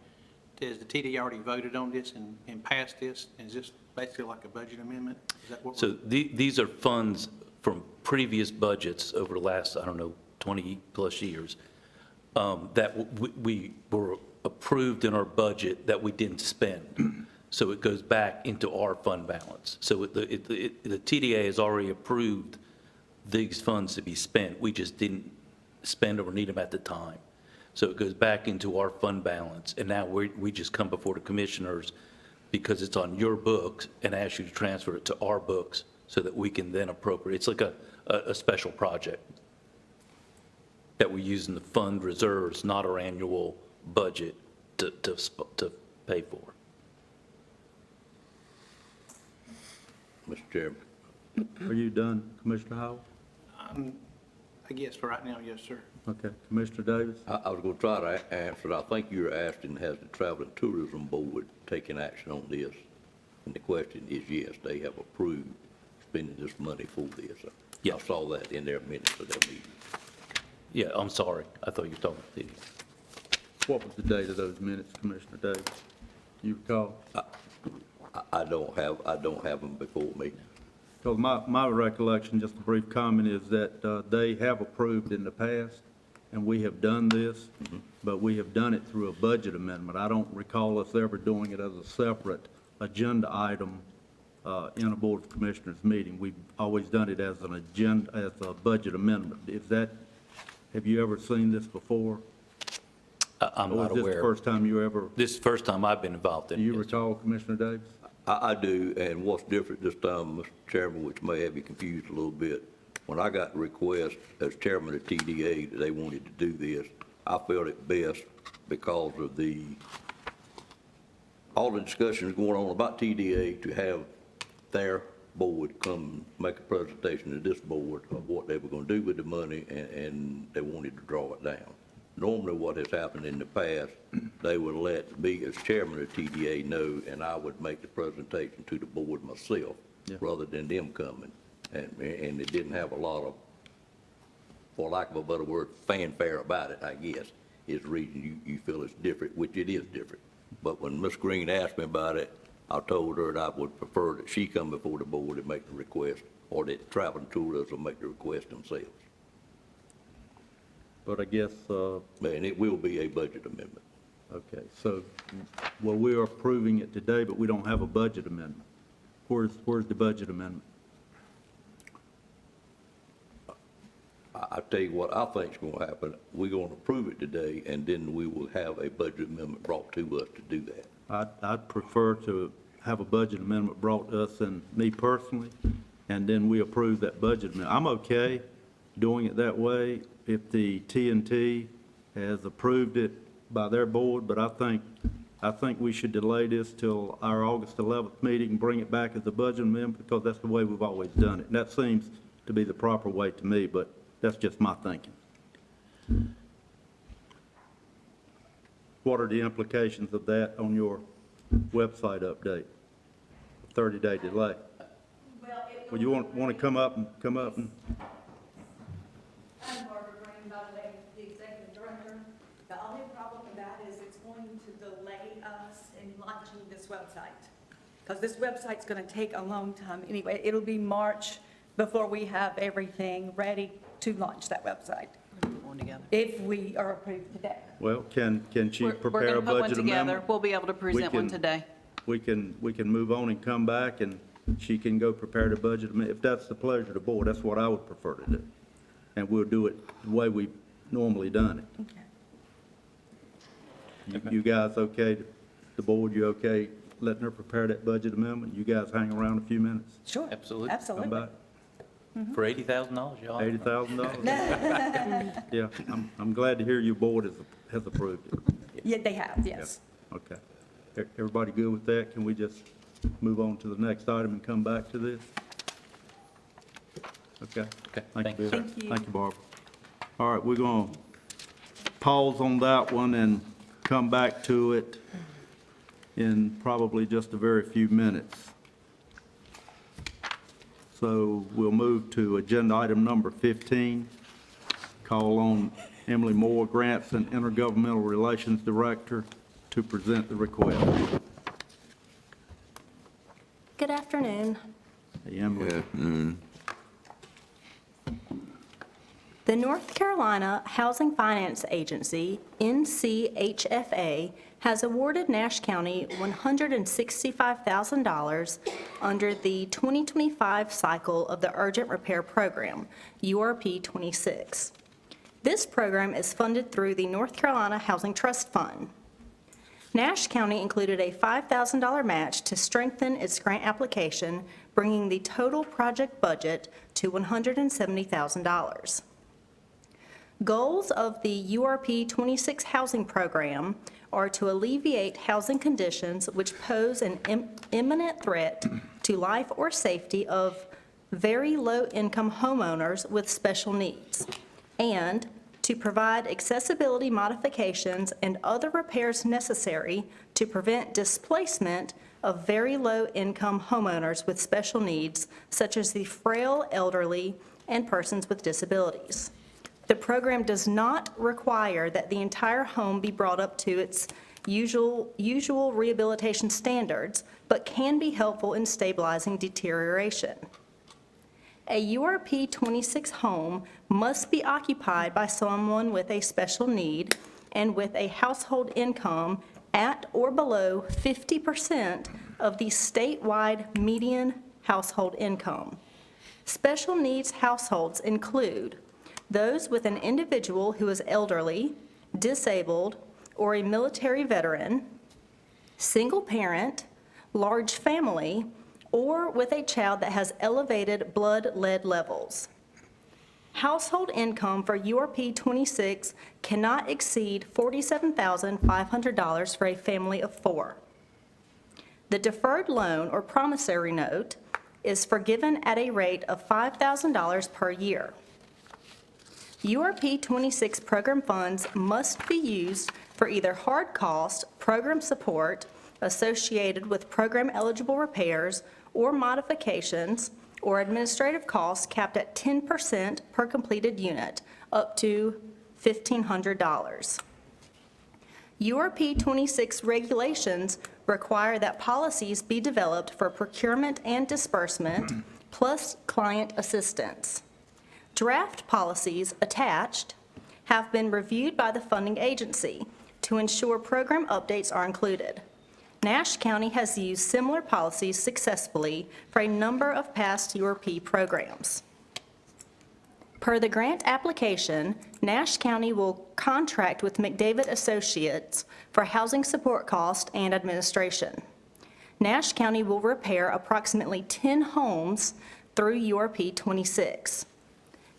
has the TDA already voted on this and passed this? Is this basically like a budget amendment? Is that what So these are funds from previous budgets over the last, 20-plus years, that we were approved in our budget that we didn't spend. So it goes back into our fund balance. So the TDA has already approved these funds to be spent. We just didn't spend or need them at the time. So it goes back into our fund balance. And now we just come before the commissioners because it's on your books and ask you to transfer it to our books so that we can then appropriate. It's like a special project that we use in the fund reserves, not our annual budget to pay for. Mr. Chairman. Are you done, Commissioner Howell? I guess for right now, yes, sir. Okay, Commissioner Davis? I was going to try to answer it. I think you were asking, has the Travel and Tourism Board taken action on this? And the question is, yes, they have approved spending this money for this. Yeah. I saw that in their minutes of their meeting. Yeah, I'm sorry. I thought you were talking about TDA. What was the date of those minutes, Commissioner Davis? You recall? I don't have them before me. Because my recollection, just a brief comment, is that they have approved in the past, and we have done this, but we have done it through a budget amendment. I don't recall us ever doing it as a separate agenda item in a Board of Commissioners meeting. We've always done it as an agenda, as a budget amendment. Have you ever seen this before? I'm Or not is this the aware. first time you ever, This is the first time I've been involved do in you it. recall, Commissioner Davis? I do, and what's different this time, Mr. Chairman, which may have you confused a little bit, when I got the request as chairman of TDA that they wanted to do this, I felt it best because of all the discussions going on about TDA to have their board come make a presentation to this board of what they were gonna do with the money, and they wanted to draw it down. Normally, what has happened in the past, they would let me as chairman of TDA know, and I would make the presentation to the board myself, rather than them coming. And it didn't have a lot of, for lack of a better word, fanfare about it, I guess, is the reason you feel it's different, which it is different. But when Ms. Green asked me about it, I told her that I would prefer that she come before the board and make the request, or that traveling tourists will make the request themselves. But I guess, And it will be a budget amendment. okay, so, well, we're approving it today, but we don't have a budget amendment. Where's the budget amendment? I tell you what I think's gonna happen. We're gonna approve it today, and then we will have a budget amendment brought to us to do that. I'd prefer to have a budget amendment brought to us and me personally, and then we approve that budget amendment. I'm okay doing it that way if the TNT has approved it by their board, but I think we should delay this till our August 11th meeting and bring it back as a budget amendment, because that's the way we've always done it. And that seems to be the proper way to me, but that's just my thinking. What are the implications of that on your website update? 30-day delay. Well, you want to come up and? I'm Barbara Green, by the way, the executive director. The only problem with that is it's going to delay us in launching this website. Because this website's going to take a long time anyway. It'll be March before we have everything ready to launch that website, if we are approved today. Well, can she We're prepare going a to put one budget together. amendment? We'll be able to present one can- today. We can move on and come back, and she can go prepare the budget amendment. If that's the pleasure of the board, that's what I would prefer to do. And we'll do it the way we've normally done it. You guys okay, the board, you okay letting her prepare that budget amendment? You guys hang around a few minutes? Sure. Absolutely. Come Absolutely. back, For $80,000, y'all. $80,000? Yeah, I'm glad to hear your board has approved it. Yeah, they have, yes. Okay. Everybody good with that? Can we just move on to the next item and come back to this? Okay. Okay, Thank you, Bill. Thank you. Thank you, Barbara. All right, we're going to pause on that one and come back to it in probably just a very few minutes. So we'll move to agenda item number 15, call on Emily Moore, Grants and Intergovernmental Relations Director, to present the request. Good afternoon. Hey, Emily. The North Carolina Housing Finance Agency, NCHFA, has awarded Nash County $165,000 under the 2025 cycle of the Urgent Repair Program, URP 26. This program is funded through the North Carolina Housing Trust Fund. Nash County included a $5,000 match to strengthen its grant application, bringing the total project budget to $170,000. Goals of the URP 26 housing program are to alleviate housing conditions which pose an imminent threat to life or safety of very low-income homeowners with special needs, and to provide accessibility modifications and other repairs necessary to prevent displacement of very low-income homeowners with special needs, such as the frail, elderly, and persons with disabilities. The program does not require that the entire home be brought up to its usual rehabilitation standards, but can be helpful in stabilizing deterioration. A URP 26 home must be occupied by someone with a special need and with a household income at or below 50% of the statewide median household income. Special needs households include those with an individual who is elderly, disabled, or a military veteran, single parent, large family, or with a child that has elevated blood lead levels. Household income for URP 26 cannot exceed $47,500 for a family of 4. The deferred loan or promissory note is forgiven at a rate of $5,000 per year. URP 26 program funds must be used for either hard cost program support associated with program-eligible repairs or modifications, or administrative costs capped at 10% per completed unit, up to $1,500. URP 26 regulations require that policies be developed for procurement and disbursement, plus client assistance. Draft policies attached have been reviewed by the funding agency to ensure program updates are included. Nash County has used similar policies successfully for a number of past URP programs. Per the grant application, Nash County will contract with McDavid Associates for housing support cost and administration. Nash County will repair approximately 10 homes through URP 26.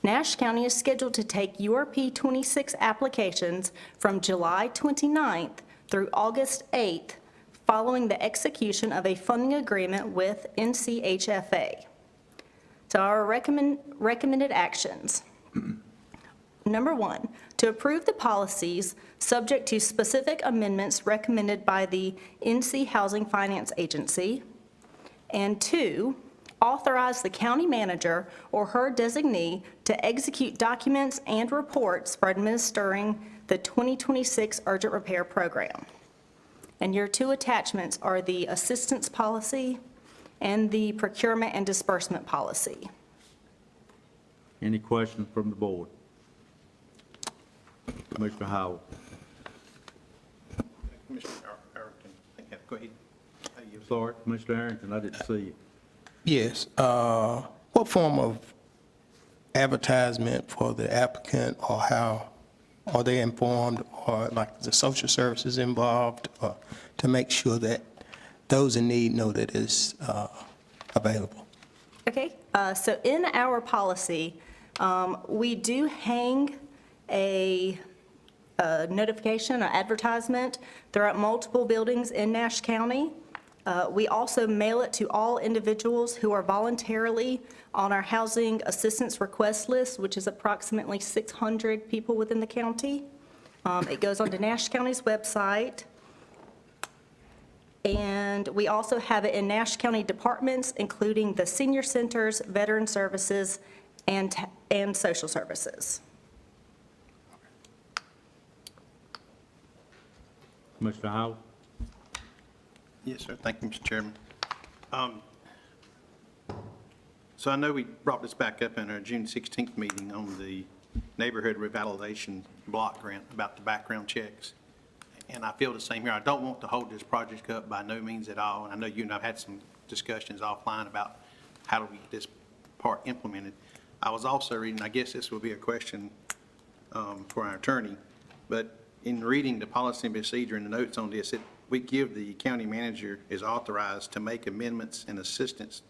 Nash County is scheduled to take URP 26 applications from July 29th through August 8th, following the execution of a funding agreement with NCHFA. So our recommended actions. Number 1, to approve the policies subject to specific amendments recommended by the NC Housing Finance Agency. And 2, authorize the county manager or her designee to execute documents and reports for administering the 2026 Urgent Repair Program. And your 2 attachments are the assistance policy and the procurement and disbursement policy. Any questions from the board? Commissioner Howell. Commissioner Arrington, go ahead. Sorry, Commissioner Arrington, I didn't see you. Yes. What form of advertisement for the applicant, or how are they informed, or like the social services involved, or to make sure that those in need know that it's available? Okay, so in our policy, we do hang a notification, an advertisement. They're at multiple buildings in Nash County. We also mail it to all individuals who are voluntarily on our housing assistance request list, which is approximately 600 people within the county. It goes onto Nash County's website. And we also have it in Nash County departments, including the senior centers, veteran services, and social services. Commissioner Howell? Yes, sir. Thank you, Mr. Chairman. So I know we brought this back up in our June 16th meeting on the neighborhood revitalization block grant about the background checks. And I feel the same here. I don't want to hold this project up by no means at all. And I know you and I've had some discussions offline about how do we get this part implemented. I was also reading, I guess this will be a question for our attorney, but in reading the policy and procedure and the notes on this, we give the county manager is authorized to make amendments and assistance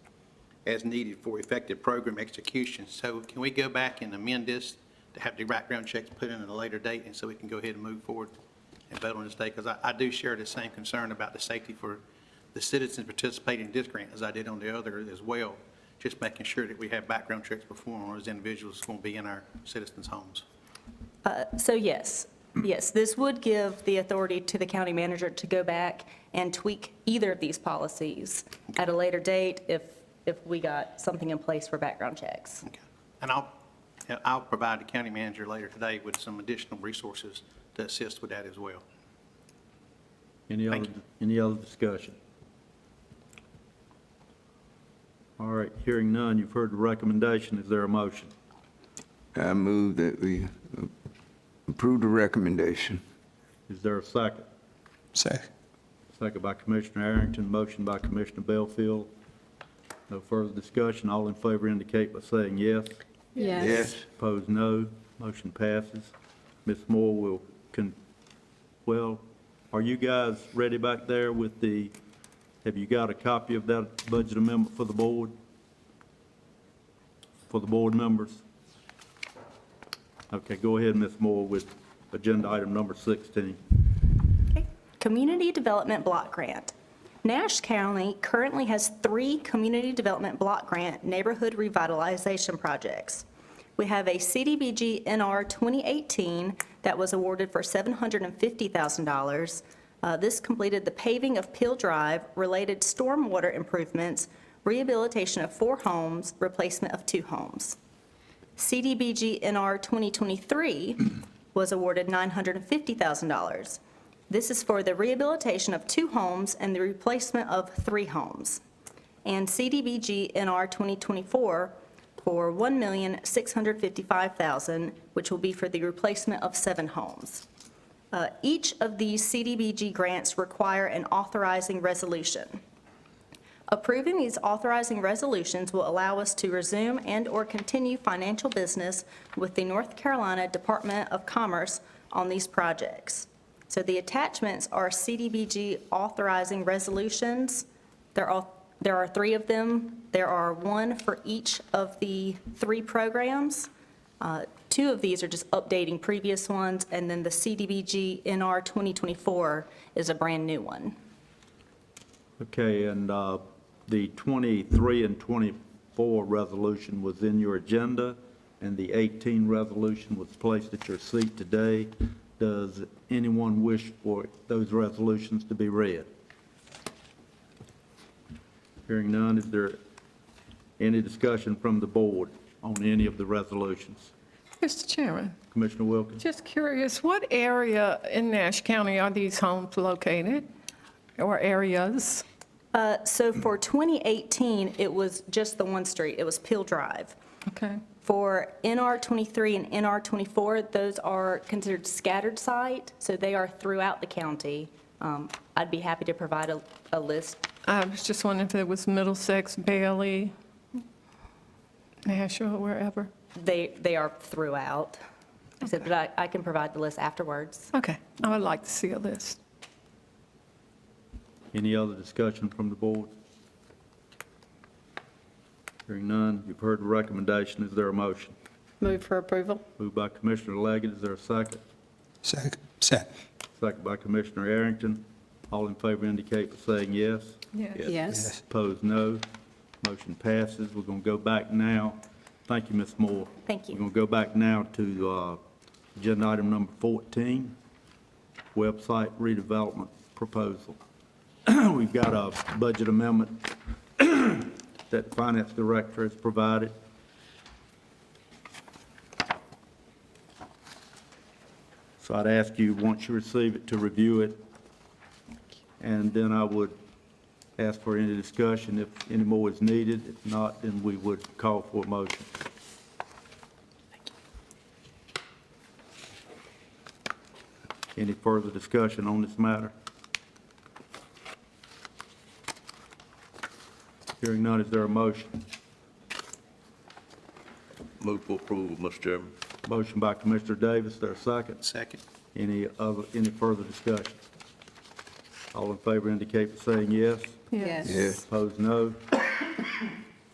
as needed for effective program execution. So can we go back and amend this to have the background checks put in at a later date, and so we can go ahead and move forward and vote on this day? Because I do share the same concern about the safety for the citizens participating in this grant as I did on the other as well, just making sure that we have background checks performed on those individuals who will be in our citizens' homes. So yes, this would give the authority to the county manager to go back and tweak either of these policies at a later date if we got something in place for background checks. Okay. And I'll provide the county manager later today with some additional resources to assist with that as well. Any other discussion? All right, hearing none, you've heard the recommendation. Is there a motion? I move that we approve the recommendation. Is there a second? Second. Second by Commissioner Arrington, motion by Commissioner Belfield. No further discussion. All in favor indicate by saying yes. Yes. Opposed, no. Motion passes. Ms. Moore will Well, are you guys ready back there with the, have you got a copy of that budget amendment for the board? For the board members? Okay, go ahead, Ms. Moore, with agenda item number 16. Community Development Block Grant. Nash County currently has 3 Community Development Block Grant neighborhood revitalization projects. We have a CDBG NR 2018 that was awarded for $750,000. This completed the paving of Peel Drive, related stormwater improvements, rehabilitation of 4 homes, replacement of 2 homes. CDBG NR 2023 was awarded $950,000. This is for the rehabilitation of 2 homes and the replacement of 3 homes. And CDBG NR 2024 for $1,655,000, which will be for the replacement of 7 homes. Each of these CDBG grants require an authorizing resolution. Approving these authorizing resolutions will allow us to resume and/or continue financial business with the North Carolina Department of Commerce on these projects. So the attachments are CDBG authorizing resolutions. There are 3 of them. There are 1 for each of the 3 programs. 2 of these are just updating previous ones, and then the CDBG NR 2024 is a brand-new one. Okay, and the 23 and 24 resolution was in your agenda, and the 18 resolution was placed at your seat today. Does anyone wish for those resolutions to be read? Hearing none, is there any discussion from the board on any of the resolutions? Mr. Chairman, Commissioner Wilkins? just curious, what area in Nash County are these homes located, or areas? So for 2018, it was just the one street. It was Peel Drive. Okay. For NR 23 and NR 24, those are considered scattered site, so they are throughout the county. I'd be happy to provide a list. I was just wondering if it was Middlesex, Bailey, Nashville, wherever. They are throughout. I said, but I can provide the list afterwards. Okay, I would like to see a list. Any other discussion from the board? Hearing none, you've heard the recommendation. Is there a motion? Move for approval. Moved by Commissioner Leggett. Is there a second? Second. Second by Commissioner Arrington. All in favor indicate by saying yes. Yes. Opposed, no. Motion passes. We're going to go back now. Thank you, Ms. Moore. Thank you. We're going to go back now to agenda item number 14, website redevelopment proposal. We've got a budget amendment that the Finance Director has provided. So I'd ask you, once you receive it, to review it, and then I would ask for any discussion if any more is needed. If not, then we would call for a motion. Any further discussion on this matter? Hearing none, is there a motion? Move for approval, Mr. Chairman. Motion by Commissioner Davis, there a second? Second. Any further discussion? All in favor indicate by saying yes. Yes. Yes. Opposed, no.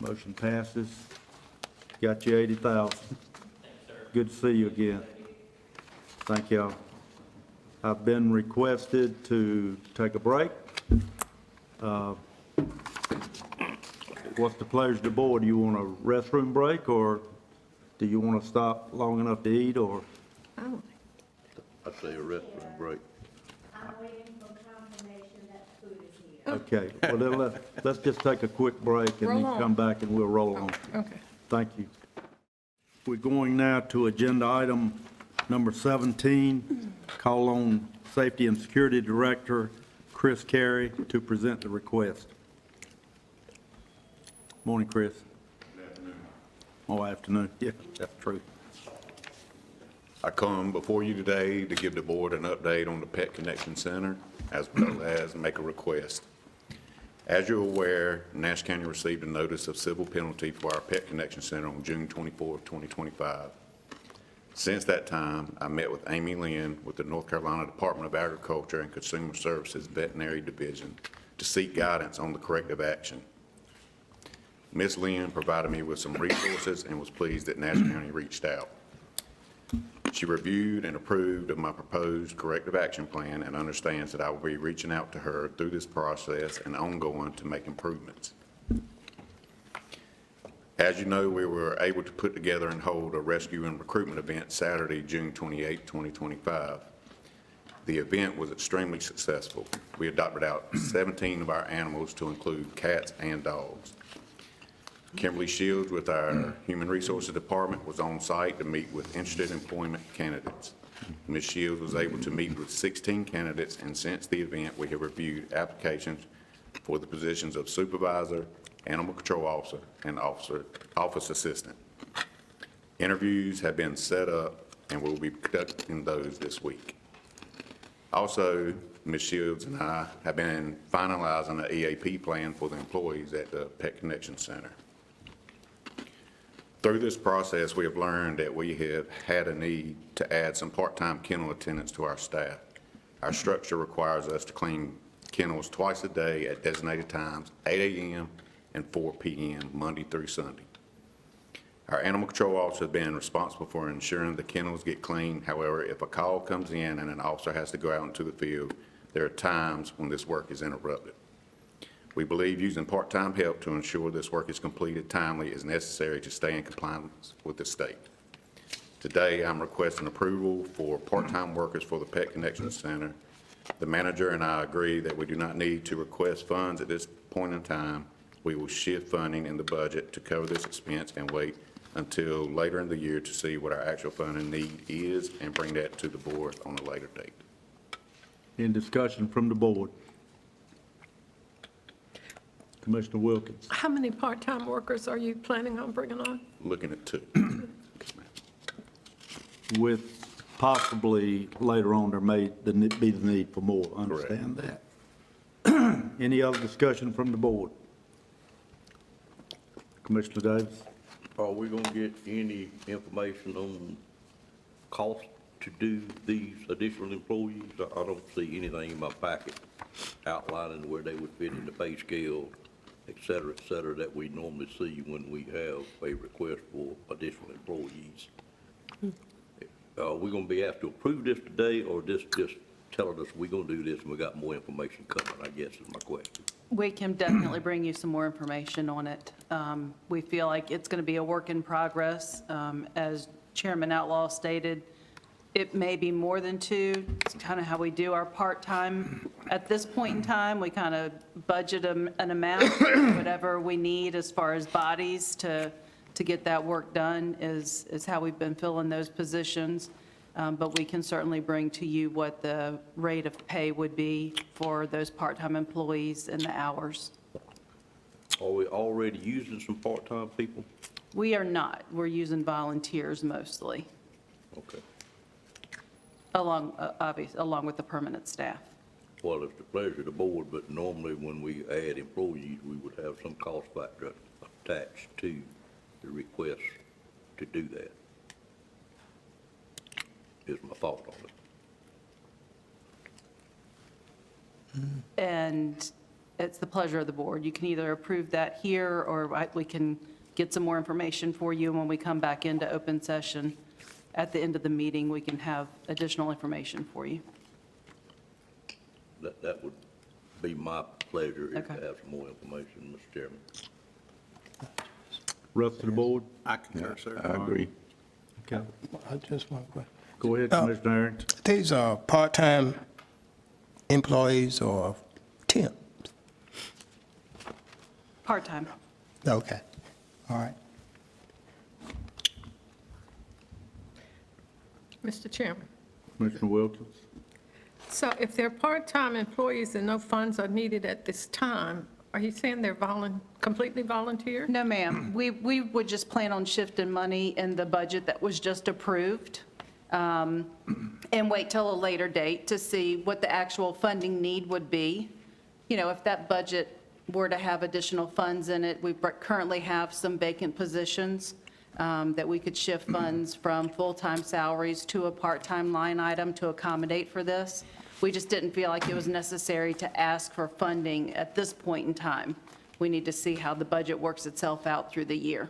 Motion passes. Got you 80,000. Good to see you again. Thank y'all. I've been requested to take a break. What's the pleasure of the board? Do you want a restroom break, or do you want to stop long enough to eat, or? Oh. I'd say a restroom break. I'm waiting for confirmation that food is here. Okay, well, then let's just take a quick break and then Roll on. come back and we'll roll on. Okay. Thank you. We're going now to agenda item number 17, call on Safety and Security Director Chris Carey to present the request. Morning, Chris. Good afternoon. Oh, afternoon. Yeah, that's true. I come before you today to give the board an update on the Pet Connection Center, as well as make a request. As you're aware, Nash County received a notice of civil penalty for our Pet Connection Center on June 24, 2025. Since that time, I met with Amy Lynn with the North Carolina Department of Agriculture and Consumer Services Veterinary Division to seek guidance on the corrective action. Ms. Lynn provided me with some resources and was pleased that Nash County reached out. She reviewed and approved of my proposed corrective action plan and understands that I will be reaching out to her through this process and ongoing to make improvements. As you know, we were able to put together and hold a rescue and recruitment event Saturday, June 28, 2025. The event was extremely successful. We adopted out 17 of our animals to include cats and dogs. Kimberly Shields with our Human Resources Department was on site to meet with interested employment candidates. Ms. Shields was able to meet with 16 candidates, and since the event, we have reviewed applications for the positions of supervisor, animal control officer, and office assistant. Interviews have been set up, and we'll be conducting those this week. Also, Ms. Shields and I have been finalizing an EAP plan for the employees at the Pet Connection Center. Through this process, we have learned that we have had a need to add some part-time kennel attendants to our staff. Our structure requires us to clean kennels twice a day at designated times, 8 a.m. and 4 p.m., Monday through Sunday. Our animal control officer has been responsible for ensuring the kennels get clean. However, if a call comes in and an officer has to go out into the field, there are times when this work is interrupted. We believe using part-time help to ensure this work is completed timely is necessary to stay in compliance with the state. Today, I'm requesting approval for part-time workers for the Pet Connection Center. The manager and I agree that we do not need to request funds at this point in time. We will shift funding in the budget to cover this expense and wait until later in the year to see what our actual funding need is and bring that to the board on a later date. In discussion from the board. Commissioner Wilkins. How many part-time workers are you planning on bringing on? Looking at 2. With possibly later on, there may be the need for more, understand that. Any other discussion from the board? Commissioner Davis? Are we gonna get any information on cost to do these additional employees? I don't see anything in my packet outlining where they would fit in the pay scale, et cetera, that we normally see when we have a request for additional employees. Are we gonna be asked to approve this today, or just telling us we're gonna do this and we got more information coming, I guess is my question. We can definitely bring you some more information on it. We feel like it's going to be a work in progress. As Chairman Outlaw stated, it may be more than 2. It's kind of how we do our part-time. At this point in time, we kind of budget an amount, whatever we need as far as bodies to get that work done is how we've been filling those positions. But we can certainly bring to you what the rate of pay would be for those part-time employees and the hours. Are we already using some part-time people? We are not. We're using volunteers mostly, Okay. along with the permanent staff. Well, it's the pleasure of the board, but normally when we add employees, we would have some cost factor attached to the request to do that. Is my thought on it. And it's the pleasure of the board. You can either approve that here, or we can get some more information for you when we come back into open session. At the end of the meeting, we can have additional information for you. That would be my pleasure if Okay. to have some more information, Mr. Chairman. Rest of the board? I concur, sir. I agree. Okay. I just want to. Go ahead, Commissioner Aaron. These are part-time employees or temps? Part-time. Okay, all right. Mr. Chairman. Commissioner Wilkins. So if they're part-time employees and no funds are needed at this time, are you saying they're completely volunteer? No, ma'am. We would just plan on shifting money in the budget that was just approved, and wait till a later date to see what the actual funding need would be. You know, if that budget were to have additional funds in it, we currently have some vacant positions. that we could shift funds from full-time salaries to a part-time line item to accommodate for this. We just didn't feel like it was necessary to ask for funding at this point in time. We need to see how the budget works itself out through the year.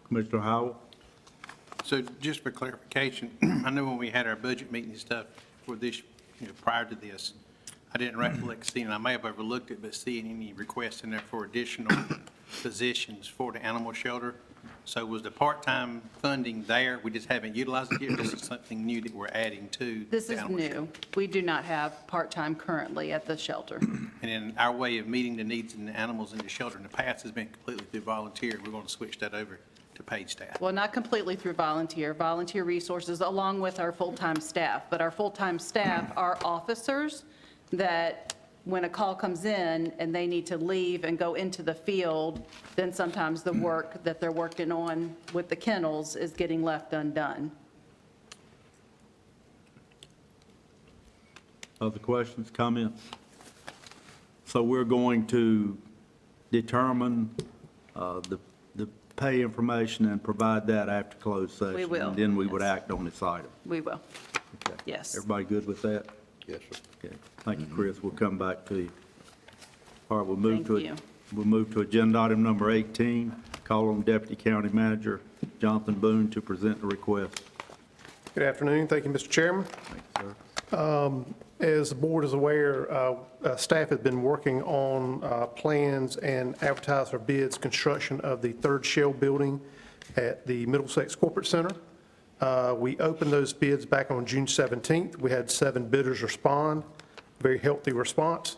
Commissioner Howell? So just for clarification, I know when we had our budget meeting and stuff for this, prior to this, I didn't recollect seeing, I may have overlooked it, but seeing any requests in there for additional positions for the animal shelter. So was the part-time funding there? We just haven't utilized it yet? This is something new that we're adding to This the is animal shelter? new. We do not have part-time currently at the shelter. And then our way of meeting the needs of the animals in the shelter in the past has been completely through volunteer. We're going to switch that over to paid staff. Well, not completely through volunteer resources along with our full-time staff. But our full-time staff are officers that when a call comes in and they need to leave and go into the field, then sometimes the work that they're working on with the kennels is getting left undone. Other questions, comments? So we're going to determine the pay information and provide that after closed session. We will, And then we would yes. act on this item. We will. Okay. Yes. Everybody good with that? Yes, sir. Okay. Thank you, Chris. We'll come back to you. All right, we'll move to, Thank you. we'll move to agenda item number 18. Call on Deputy County Manager Jonathan Boone to present the request. Good afternoon. Thank you, Mr. Chairman. Thank you, sir. As the board is aware, staff has been working on plans and advertise for bids construction of the third shell building at the Middlesex Corporate Center. We opened those bids back on June 17th. We had 7 bidders respond, very healthy response.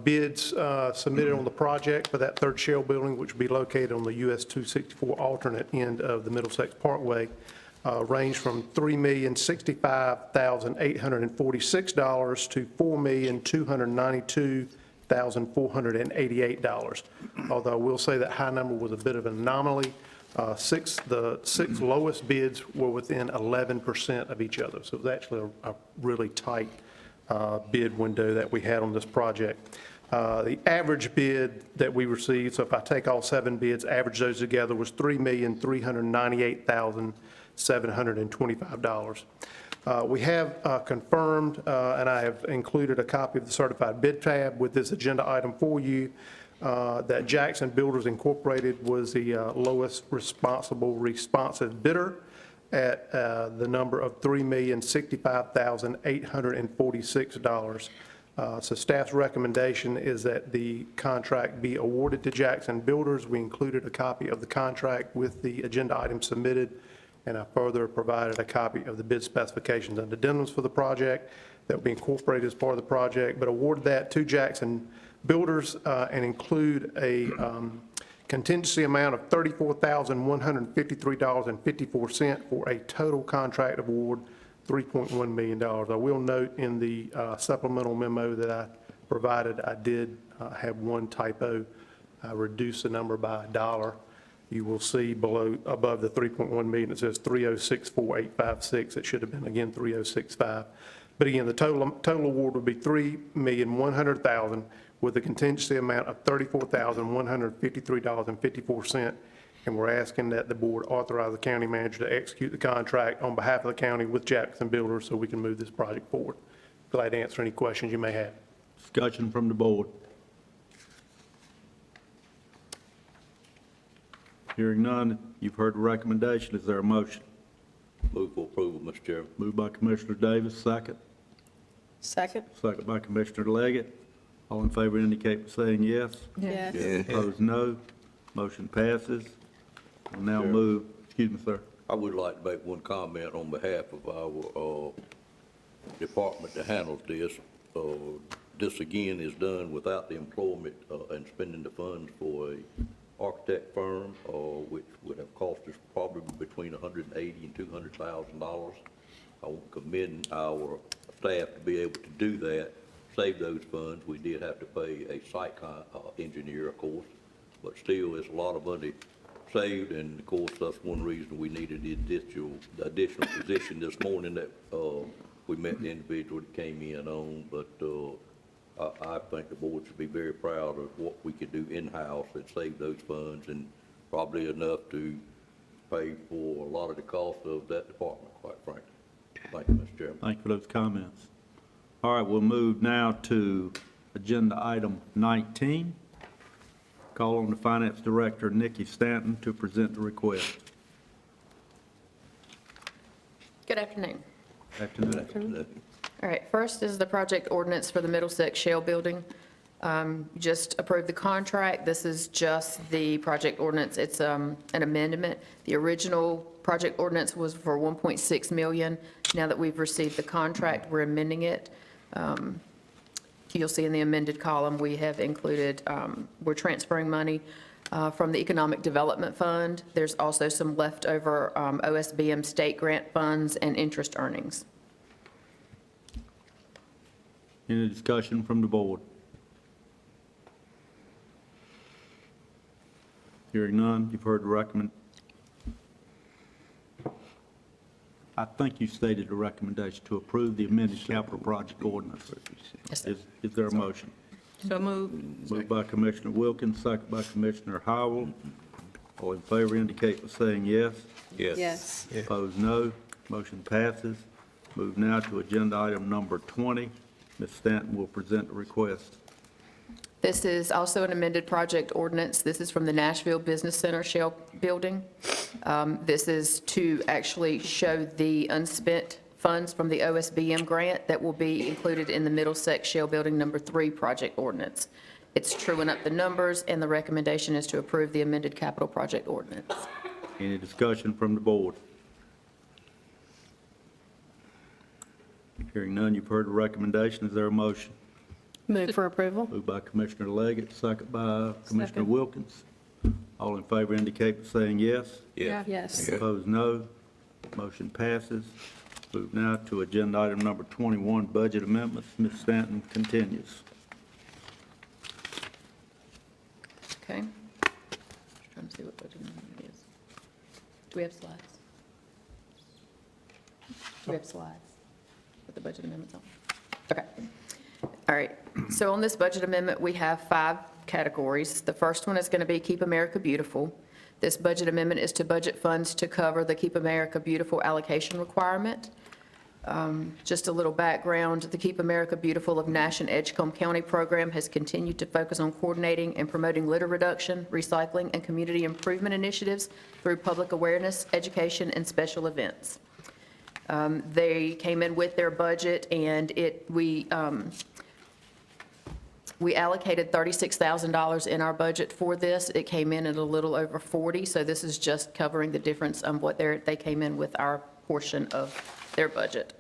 Bids submitted on the project for that third shell building, which will be located on the US 264 alternate end of the Middlesex Parkway, range from $3,065,846 to $4,292,488. Although I will say that high number was a bit of an anomaly. The 6 lowest bids were within 11% of each other. So it was actually a really tight bid window that we had on this project. The average bid that we received, so if I take all 7 bids, average those together, was $3,398,725. We have confirmed, and I have included a copy of the certified bid tab with this agenda item for you, that Jackson Builders Incorporated was the lowest responsive bidder at the number of $3,065,846. So staff's recommendation is that the contract be awarded to Jackson Builders. We included a copy of the contract with the agenda item submitted, and I further provided a copy of the bid specifications and addendums for the project that will be incorporated as part of the project, but awarded that to Jackson Builders and include a contingency amount of $34,153.54 for a total contract award, $3.1 million. I will note in the supplemental memo that I provided, I did have one typo. I reduced the number by $1. You will see above the 3.1 million, it says 306,486. It should have been, again, 306,500. But again, the total award would be $3,100,000 with a contingency amount of $34,153.54. And we're asking that the board authorize the county manager to execute the contract on behalf of the county with Jackson Builders so we can move this project forward. Glad to answer any questions you may have. Discussion from the board. Hearing none, you've heard the recommendation. Is there a motion? Move for approval, Mr. Chairman. Moved by Commissioner Davis, second. Second? Second by Commissioner Leggett. All in favor indicate by saying yes. Yes. Opposed, no. Motion passes. We'll now Chair. move, excuse me, sir. I would like to make one comment on behalf of our department that handles this. This again is done without the employment and spending the funds for a architect firm, which would have cost us probably between $180,000 and $200,000. I want to commend our staff to be able to do that, save those funds. We did have to pay a site engineer, of course, but still, it's a lot of money saved, and of course, that's one reason we needed the additional position this morning that we met the individual that came in on, but I think the board should be very proud of what we could do in-house and save those funds, and probably enough to pay for a lot of the cost of that department, quite frankly. Thank you, Mr. Chairman. Thank you for those comments. All right, we'll move now to agenda item 19. Call on the Finance Director, Nikki Stanton, to present the request. Good afternoon. Afternoon. All right, first is the project ordinance for the Middlesex Shell Building. Just approved the contract. This is just the project ordinance. It's an amendment. The original project ordinance was for $1.6 million. Now that we've received the contract, we're amending it. You'll see in the amended column, we have included, we're transferring money from the Economic Development Fund. There's also some leftover OSBM state grant funds and interest earnings. Any discussion from the board? Hearing none, you've heard the recommend. I think you stated the recommendation to approve the amended capital project ordinance. Yes, sir. Is there a motion? So moved. Moved by Commissioner Wilkins, second by Commissioner Howell. All in favor indicate by saying yes. Yes. Opposed, no. Motion passes. Move now to agenda item number 20. Ms. Stanton will present the request. This is also an amended project ordinance. This is from the Nashville Business Center Shell Building. This is to actually show the unspent funds from the OSBM grant that will be included in the Middlesex Shell Building number 3 project ordinance. It's truing up the numbers, and the recommendation is to approve the amended capital project ordinance. Any discussion from the board? Hearing none, you've heard the recommendation. Is there a motion? Move for approval? Moved by Commissioner Leggett, second by Commissioner Second. Wilkins. All in favor indicate by saying yes. Yes. Opposed, no. Motion passes. Move now to agenda item number 21, budget amendments. Ms. Stanton continues. Okay? Just trying to see what budget amendment it is. Do we have slides? Do we have slides with the budget amendments on? Okay. All right. So on this budget amendment, we have 5 categories. The first one is going to be Keep America Beautiful. This budget amendment is to budget funds to cover the Keep America Beautiful allocation requirement. Just a little background, the Keep America Beautiful of Nash and Edgecombe County program has continued to focus on coordinating and promoting litter reduction, recycling, and community improvement initiatives through public awareness, education, and special events. They came in with their budget, and we allocated $36,000 in our budget for this. It came in at a little over 40, so this is just covering the difference of what they came in with our portion of their budget.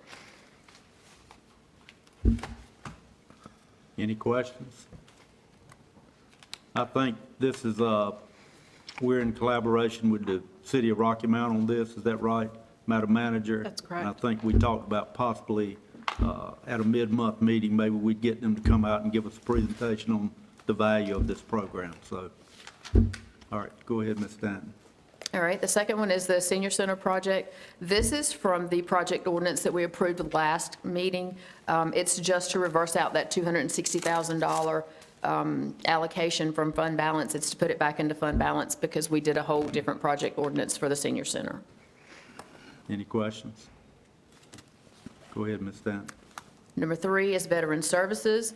Any questions? I think this is, we're in collaboration with the city of Rocky Mount on this, is that right, Madam Manager? That's correct. And I think we talked about possibly at a mid-month meeting, maybe we'd get them to come out and give us a presentation on the value of this program. So, all right, go ahead, Ms. Stanton. All right, the second one is the Senior Center project. This is from the project ordinance that we approved last meeting. It's just to reverse out that $260,000 allocation from fund balance. It's to put it back into fund balance because we did a whole different project ordinance for the Senior Center. Any questions? Go ahead, Ms. Stanton. Number 3 is Veteran Services.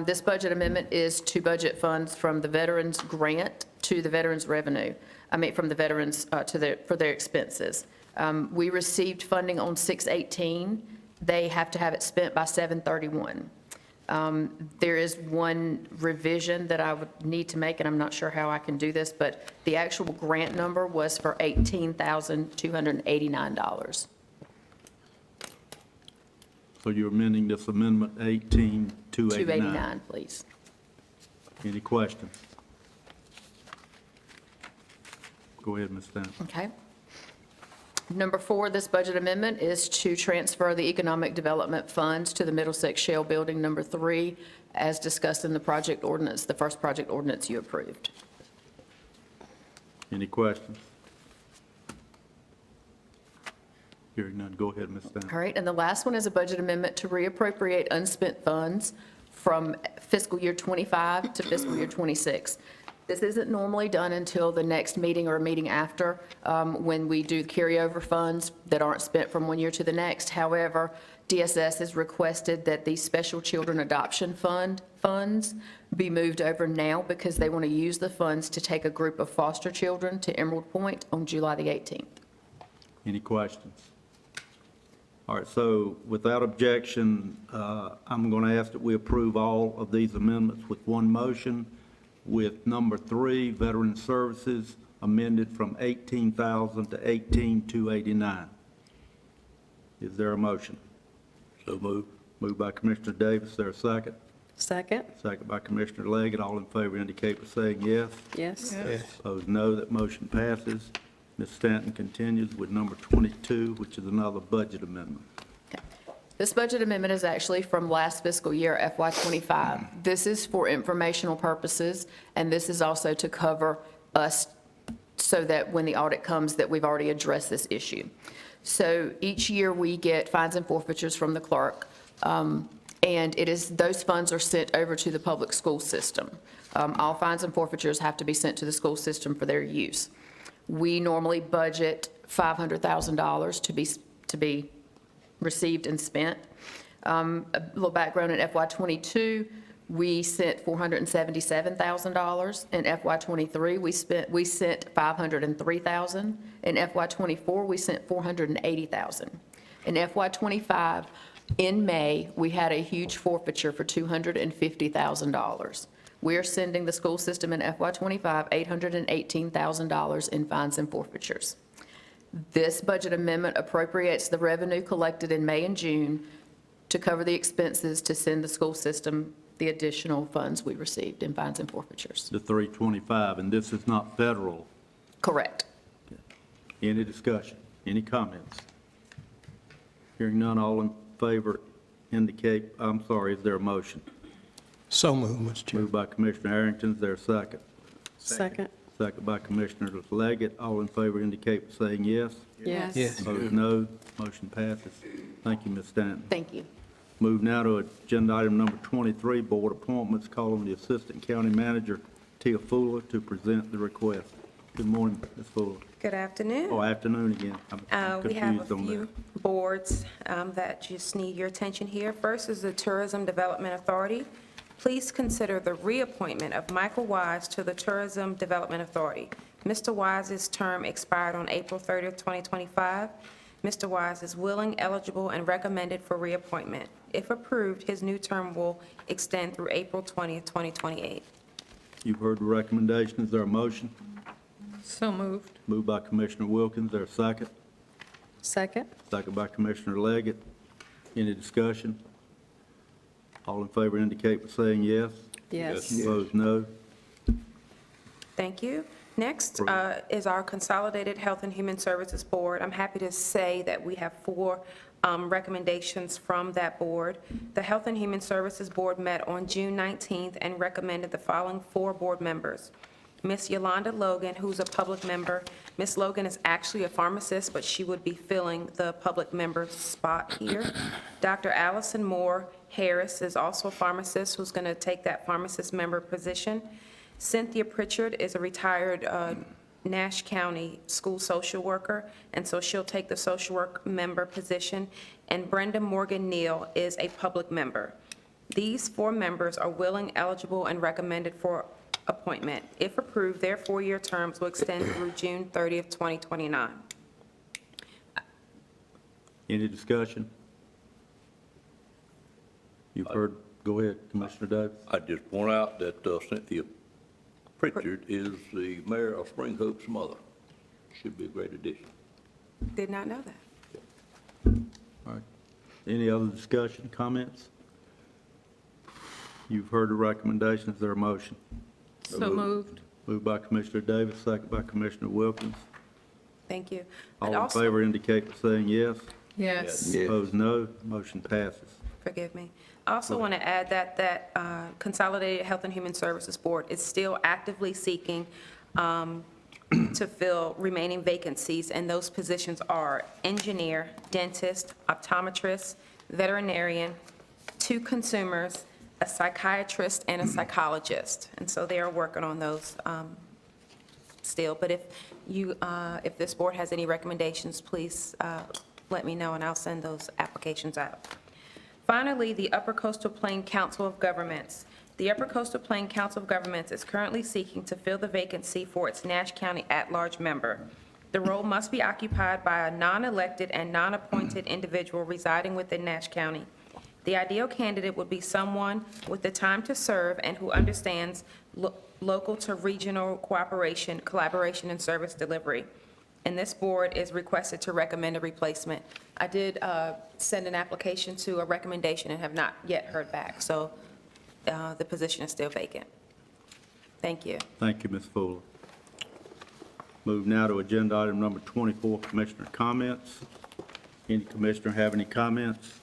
This budget amendment is to budget funds from the Veterans Grant to the Veterans Revenue. From the Veterans for their expenses. We received funding on 6/18. They have to have it spent by 7/31. There is one revision that I would need to make, and I'm not sure how I can do this, but the actual grant number was for $18,289. So you're amending this amendment 18-289? 289, please. Any questions? Go ahead, Ms. Stanton. Okay. Number 4, this budget amendment is to transfer the economic development funds to the Middlesex Shell Building number 3, as discussed in the project ordinance, the first project ordinance you approved. Any questions? Hearing none, go ahead, Ms. Stanton. All right, and the last one is a budget amendment to reappropriate unspent funds from fiscal year '25 to fiscal year '26. This isn't normally done until the next meeting or a meeting after, when we do carryover funds that aren't spent from one year to the next. However, DSS has requested that the Special Children Adoption funds be moved over now because they want to use the funds to take a group of foster children to Emerald Point on July the 18th. Any questions? All right, so without objection, I'm going to ask that we approve all of these amendments with one motion, with number 3, Veteran Services, amended from $18,000 to $18,289. Is there a motion? So moved. Moved by Commissioner Davis, is there a second? Second? Second by Commissioner Leggett. All in favor indicate by saying yes. Yes. Opposed, no. That motion passes. Ms. Stanton continues with number 22, which is another budget amendment. This budget amendment is actually from last fiscal year, FY '25. This is for informational purposes, and this is also to cover us so that when the audit comes, that we've already addressed this issue. So each year, we get fines and forfeitures from the clerk, and those funds are sent over to the public school system. All fines and forfeitures have to be sent to the school system for their use. We normally budget $500,000 to be received and spent. A little background, in FY '22, we sent $477,000. In FY '23, we sent $503,000. In FY '24, we sent $480,000. In FY '25, in May, we had a huge forfeiture for $250,000. We are sending the school system in FY '25 $818,000 in fines and forfeitures. This budget amendment appropriates the revenue collected in May and June to cover the expenses to send the school system the additional funds we received in fines and forfeitures. The 325, and this is not federal. Correct. Any discussion? Any comments? Hearing none, all in favor indicate, is there a motion? So moved, Mr. Chairman. Moved by Commissioner Arrington, is there a second? Second? Second by Commissioner Leggett. All in favor indicate by saying yes. Yes. Yes. Opposed, no. Motion passes. Thank you, Ms. Stanton. Thank you. Move now to agenda item number 23, board appointments, calling the Assistant County Manager, Tia Fuller, to present the request. Good morning, Ms. Fuller. Good afternoon. Oh, afternoon again. I'm We have a confused on few that. boards that just need your attention here. First is the Tourism Development Authority. Please consider the reappointment of Michael Wise to the Tourism Development Authority. Mr. Wise's term expired on April 30th, 2025. Mr. Wise is willing, eligible, and recommended for reappointment. If approved, his new term will extend through April 20th, 2028. You've heard the recommendation. Is there a motion? So moved. Moved by Commissioner Wilkins. Is there a second? Second? Second by Commissioner Leggett. Any discussion? All in favor indicate by saying yes. Yes. Opposed, no. Thank you. Next is our Consolidated Health and Human Services Board. I'm happy to say that we have 4 recommendations from that board. The Health and Human Services Board met on June 19th and recommended the following 4 board members. Ms. Yolanda Logan, who's a public member. Ms. Logan is actually a pharmacist, but she would be filling the public member spot here. Dr. Allison Moore Harris is also a pharmacist who's going to take that pharmacist member position. Cynthia Pritchard is a retired Nash County school social worker, and so she'll take the social work member position. And Brenda Morgan Neal is a public member. These 4 members are willing, eligible, and recommended for appointment. If approved, their 4-year terms will extend through June 30th, 2029. Any discussion? You've heard, go ahead, Commissioner Davis. I just point out that Cynthia Pritchard is the mayor of Spring Hope's mother. Should be a great addition. Did not know that. All right. Any other discussion, comments? You've heard the recommendation. Is there a motion? So moved. Moved by Commissioner Davis, second by Commissioner Wilkins. Thank you. All And in also- favor indicate by saying yes. Yes. Opposed, no. Motion passes. Forgive me. I also want to add that Consolidated Health and Human Services Board is still actively seeking to fill remaining vacancies, and those positions are engineer, dentist, optometrist, veterinarian, 2 consumers, a psychiatrist, and a psychologist. And so they are working on those still. But if this board has any recommendations, please let me know, and I'll send those applications out. Finally, the Upper Coastal Plain Council of Governments. The Upper Coastal Plain Council of Governments is currently seeking to fill the vacancy for its Nash County at-large member. The role must be occupied by a non-elected and non-appointed individual residing within Nash County. The ideal candidate would be someone with the time to serve and who understands local to regional cooperation, collaboration, and service delivery. And this board is requested to recommend a replacement. I did send an application to a recommendation and have not yet heard back, so the position is still vacant. Thank you. Thank you, Ms. Fuller. Move now to agenda item number 24, commissioner comments. Any commissioner have any comments?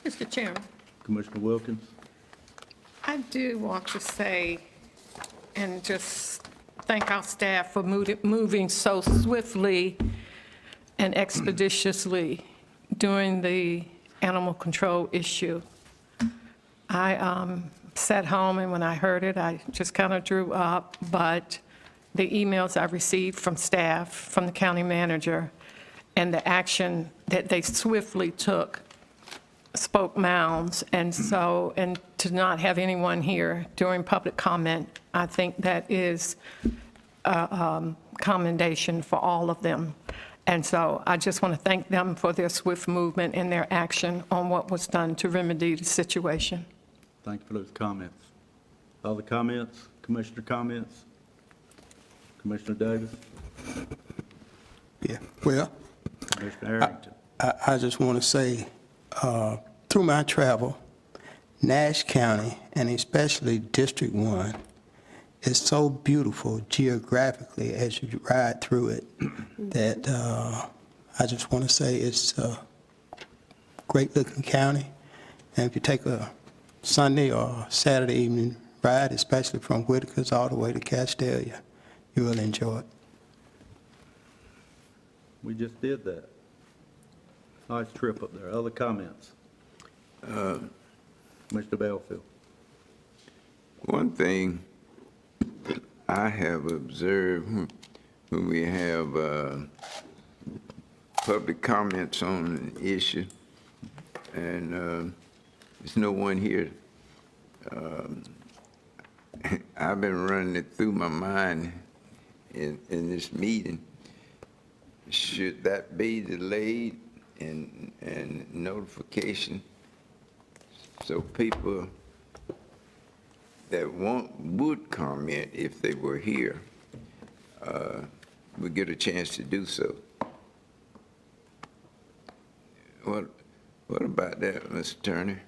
Mr. Chairman, Commissioner Wilkins? I do want to say, and just thank our staff for moving so swiftly and expeditiously during the animal control issue. I sat home, and when I heard it, I just kind of drew up, but the emails I received from staff, from the county manager, and the action that they swiftly took spoke mounds. And so, and to not have anyone here during public comment, I think that is a commendation for all of them. And so I just want to thank them for their swift movement and their action on what was done to remedy the situation. Thank you for those comments. Other comments? Commissioner comments? Commissioner Davis? Yeah, well, Commissioner Harrington? I just want to say, through my travel, Nash County, and especially District 1, is so beautiful geographically as you ride through it that I just want to say it's a great-looking county. And if you take a Sunday or Saturday evening ride, especially from Whitaker's all the way to Castalia, you will enjoy it. We just did that. Nice trip up there. Other comments? Mr. Belfield? One thing I have observed when we have public comments on an issue, and there's no one here, I've been running it through my mind in this meeting. Should that be delayed and notification so people that would comment if they were here would get a chance to do so? What about that, Mr. Turner?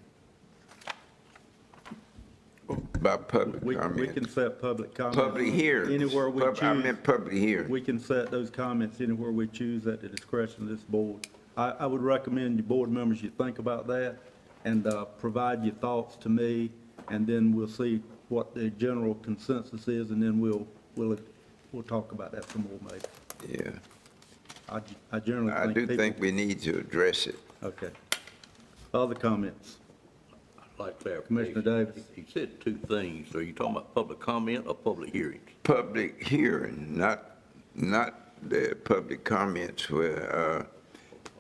About public comment? We can set public comments. Public hearings. Anywhere we choose. I meant public hearing. We can set those comments anywhere we choose at the discretion of this board. I would recommend you board members, you think about that and provide your thoughts to me, and then we'll see what the general consensus is, and then we'll talk about that some more maybe. Yeah. I generally think I do people- think we need to address it. Okay. Other comments? Like clarification. Commissioner Davis? He said two things. Are you talking about public comment or public hearings? Public hearing, not the public comments where,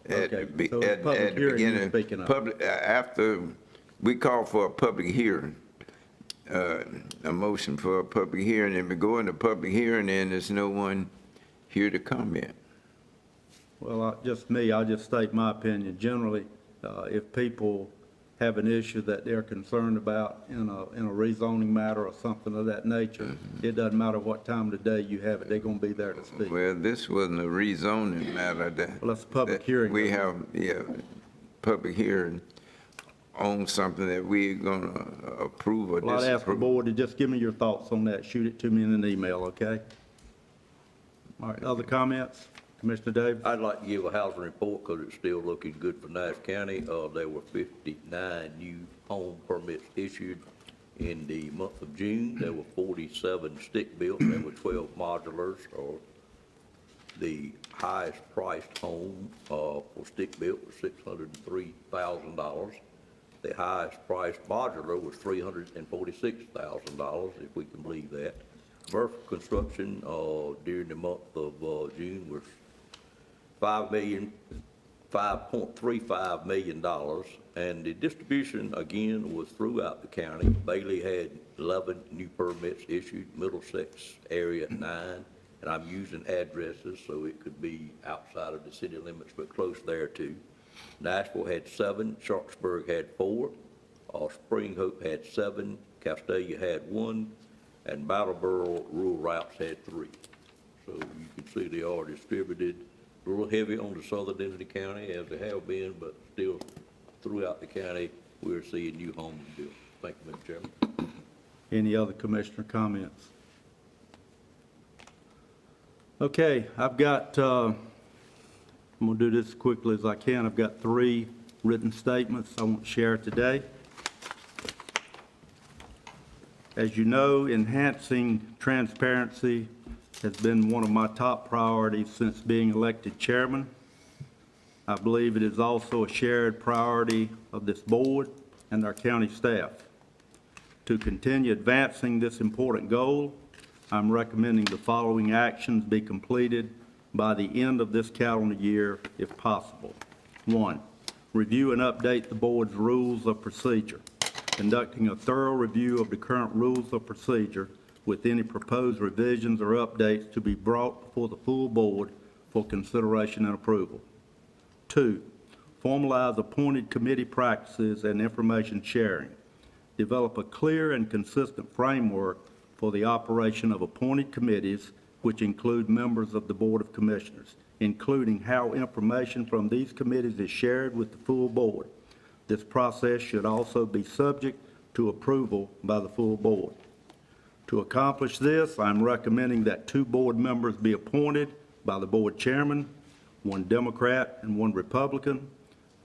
at Okay, the so it's public at the hearing you're beginning. speaking of. Public, after we call for a public hearing, a motion for a public hearing, and we go into public hearing, and there's no one here to comment. Well, I'll just state my opinion. Generally, if people have an issue that they're concerned about in a rezoning matter or something of that nature, it doesn't matter what time of the day you have it, they're going to be there to speak. Well, this wasn't a rezoning matter. Well, that's a public hearing. We have, public hearing on something that we're going to approve or Well, I'd ask the disapprove. board to just give me your thoughts on that. Shoot it to me in an email, okay? All right, other comments? Commissioner Davis? I'd like to give a housing report because it's still looking good for Nash County. There were 59 new home permits issued in the month of June. There were 47 stick-built. There were 12 modulars, or the highest priced home for stick-built was $603,000. The highest priced modular was $346,000, if we can believe that. Commercial construction during the month of June was $5.35 million. And the distribution, again, was throughout the county. Bailey had 11 new permits issued, Middlesex area 9, and I'm using addresses, so it could be outside of the city limits, but close there too. Nashville had 7, Sharpsburg had 4, Spring Hope had 7, Castalia had 1, and Brattleboro rural routes had 3. So you can see they are distributed a little heavy on the southern end of the county, as they have been, but still throughout the county, we're seeing new homes built. Thank you, Mr. Chairman. Any other commissioner comments? Okay, I've got, I'm going to do this as quickly as I can. I've got 3 written statements I want to share today. As you know, enhancing transparency has been one of my top priorities since being elected chairman. I believe it is also a shared priority of this board and our county staff. To continue advancing this important goal, I'm recommending the following actions be completed by the end of this calendar year, if possible. 1, review and update the board's rules of procedure, conducting a thorough review of the current rules of procedure with any proposed revisions or updates to be brought before the full board for consideration and approval. 2, formalize appointed committee practices and information sharing. Develop a clear and consistent framework for the operation of appointed committees, which include members of the Board of Commissioners, including how information from these committees is shared with the full board. This process should also be subject to approval by the full board. To accomplish this, I'm recommending that 2 board members be appointed by the board chairman, 1 Democrat and 1 Republican,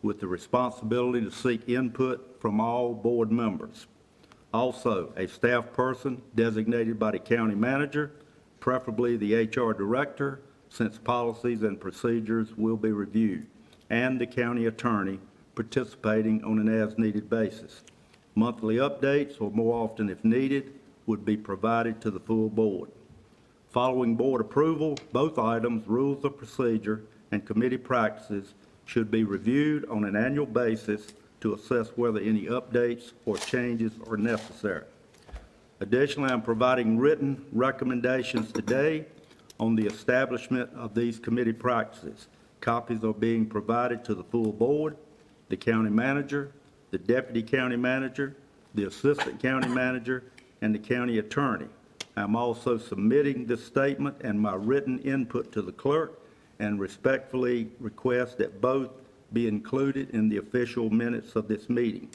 with the responsibility to seek input from all board members. Also, a staff person designated by the county manager, preferably the HR director, since policies and procedures will be reviewed, and the county attorney participating on an as-needed basis. Monthly updates, or more often if needed, would be provided to the full board. Following board approval, both items, rules of procedure and committee practices, should be reviewed on an annual basis to assess whether any updates or changes are necessary. Additionally, I'm providing written recommendations today on the establishment of these committee practices. Copies are being provided to the full board, the county manager, the deputy county manager, the assistant county manager, and the county attorney. I'm also submitting this statement and my written input to the clerk, and respectfully request that both be included in the official minutes of this meeting.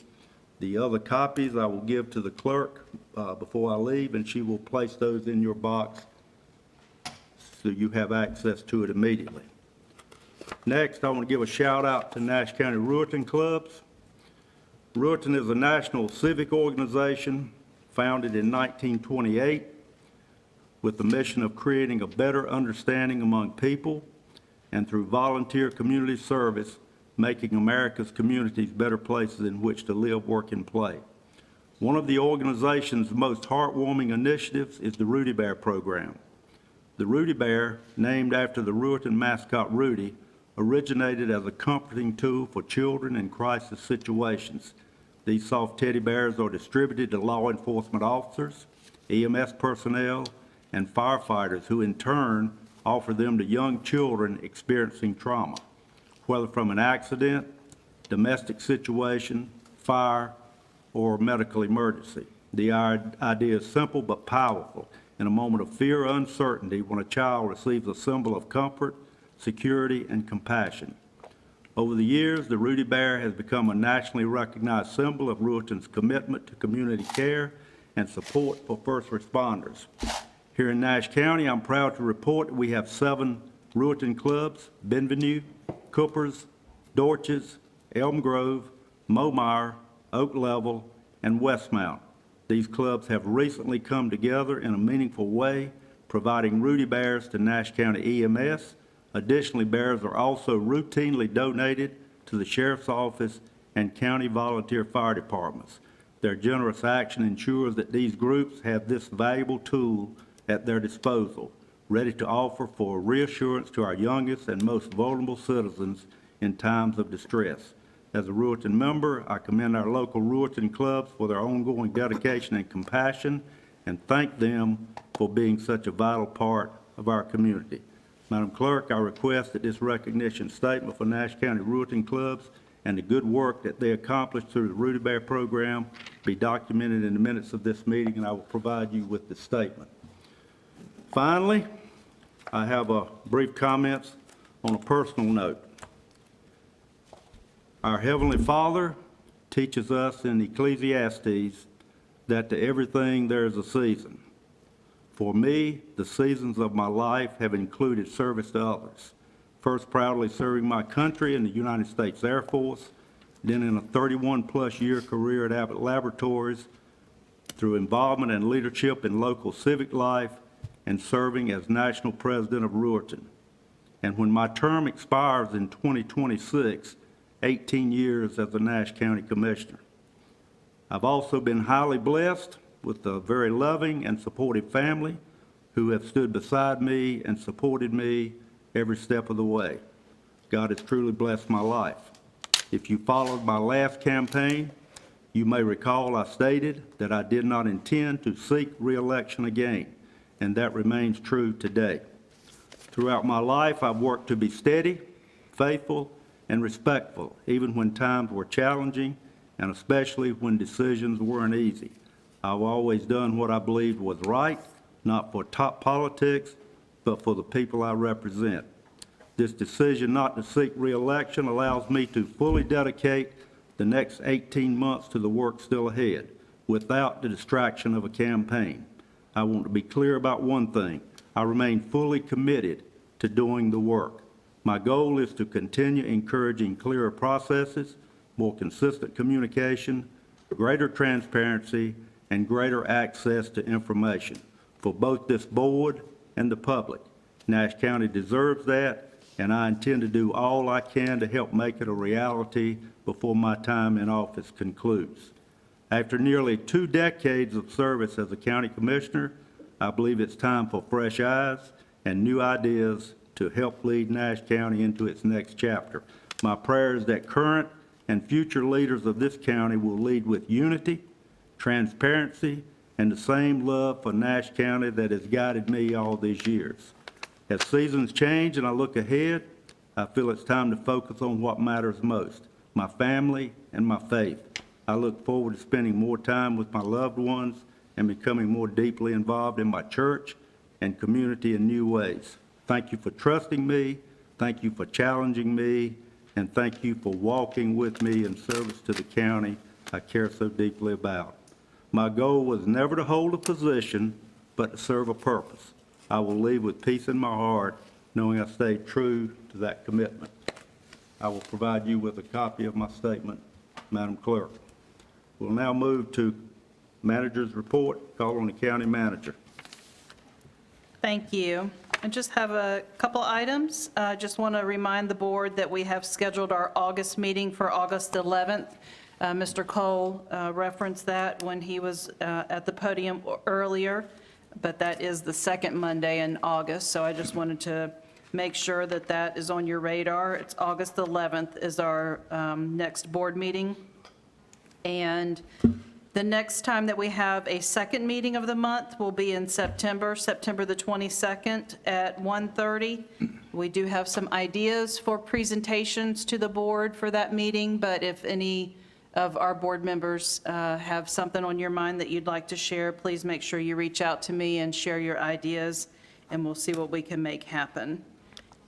The other copies I will give to the clerk before I leave, and she will place those in your box so you have access to it immediately. Next, I want to give a shout out to Nash County Ruritan Clubs. Ruritan is a national civic organization founded in 1928 with the mission of creating a better understanding among people, and through volunteer community service, making America's communities better places in which to live, work, and play. One of the organization's most heartwarming initiatives is the Rudy Bear program. The Rudy Bear, named after the Ruritan mascot Rudy, originated as a comforting tool for children in crisis situations. These soft teddy bears are distributed to law enforcement officers, EMS personnel, and firefighters, who in turn offer them to young children experiencing trauma, whether from an accident, domestic situation, fire, or medical emergency. The idea is simple but powerful. In a moment of fear or uncertainty, when a child receives a symbol of comfort, security, and compassion. Over the years, the Rudy Bear has become a nationally recognized symbol of Ruritan's commitment to community care and support for first responders. Here in Nash County, I'm proud to report that we have 7 Ruritan clubs: Benvenue, Coopers, Dorches, Elm Grove, Momire, Oak Level, and Westmount. These clubs have recently come together in a meaningful way, providing Rudy Bears to Nash County EMS. Additionally, bears are also routinely donated to the Sheriff's Office and county volunteer fire departments. Their generous action ensures that these groups have this valuable tool at their disposal, ready to offer for reassurance to our youngest and most vulnerable citizens in times of distress. As a Ruherton member, I commend our local Ruherton clubs for their ongoing dedication and compassion, and thank them for being such a vital part of our community. Madam Clerk, I request that this recognition statement for Nash County Ruherton clubs and the good work that they accomplished through the Rudy Bear program be documented in the minutes of this meeting, and I will provide you with the statement. Finally, I have a brief comments on a personal note. Our Heavenly Father teaches us in Ecclesiastes that to everything there is a season. For me, the seasons of my life have included service to others. First, proudly serving my country in the United States Air Force, then in a 31-plus year career at Abbott Laboratories, through involvement and leadership in local civic life, and serving as National President of Ruherton. And when my term expires in 2026, 18 years as a Nash County Commissioner. I've also been highly blessed with a very loving and supportive family who have stood beside me and supported me every step of the way. God has truly blessed my life. If you followed my last campaign, you may recall I stated that I did not intend to seek re-election again, and that remains true today. Throughout my life, I've worked to be steady, faithful, and respectful, even when times were challenging, and especially when decisions weren't easy. I've always done what I believed was right, not for top politics, but for the people I represent. This decision not to seek re-election allows me to fully dedicate the next 18 months to the work still ahead, without the distraction of a campaign. I want to be clear about one thing. I remain fully committed to doing the work. My goal is to continue encouraging clearer processes, more consistent communication, greater transparency, and greater access to information for both this board and the public. Nash County deserves that, and I intend to do all I can to help make it a reality before my time in office concludes. After nearly 2 decades of service as a county commissioner, I believe it's time for fresh eyes and new ideas to help lead Nash County into its next chapter. My prayer is that current and future leaders of this county will lead with unity, transparency, and the same love for Nash County that has guided me all these years. As seasons change and I look ahead, I feel it's time to focus on what matters most, my family and my faith. I look forward to spending more time with my loved ones and becoming more deeply involved in my church and community in new ways. Thank you for trusting me, thank you for challenging me, and thank you for walking with me in service to the county I care so deeply about. My goal was never to hold a position, but to serve a purpose. I will leave with peace in my heart, knowing I stayed true to that commitment. I will provide you with a copy of my statement, Madam Clerk. We'll now move to manager's report. Call on the county manager. Thank you. I just have a couple items. I just want to remind the board that we have scheduled our August meeting for August 11th. Mr. Cole referenced that when he was at the podium earlier, but that is the second Monday in August, so I just wanted to make sure that that is on your radar. It's August 11th is our next board meeting. And the next time that we have a second meeting of the month will be in September the 22nd at 1:30. We do have some ideas for presentations to the board for that meeting, but if any of our board members have something on your mind that you'd like to share, please make sure you reach out to me and share your ideas, and we'll see what we can make happen.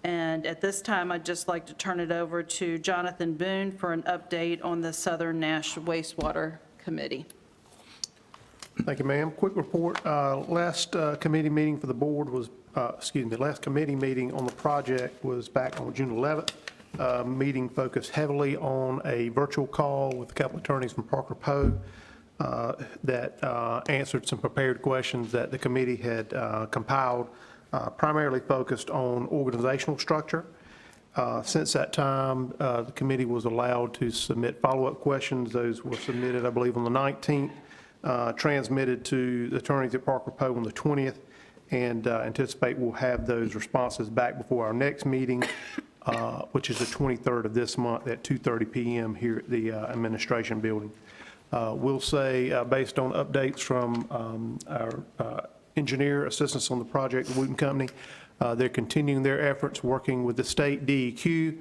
And at this time, I'd just like to turn it over to Jonathan Boone for an update on the Southern Nash Wastewater Committee. Thank you, ma'am. Quick report. Last committee meeting for the board was, last committee meeting on the project was back on June 11th. Meeting focused heavily on a virtual call with a couple attorneys from Parker Poe that answered some prepared questions that the committee had compiled, primarily focused on organizational structure. Since that time, the committee was allowed to submit follow-up questions. Those were submitted, I believe, on the 19th, transmitted to the attorneys at Parker Poe on the 20th, and anticipate we'll have those responses back before our next meeting, which is the 23rd of this month at 2:30 PM here at the administration building. We'll say, based on updates from our engineer assistants on the project, the Wooten Company, they're continuing their efforts, working with the state DEQ,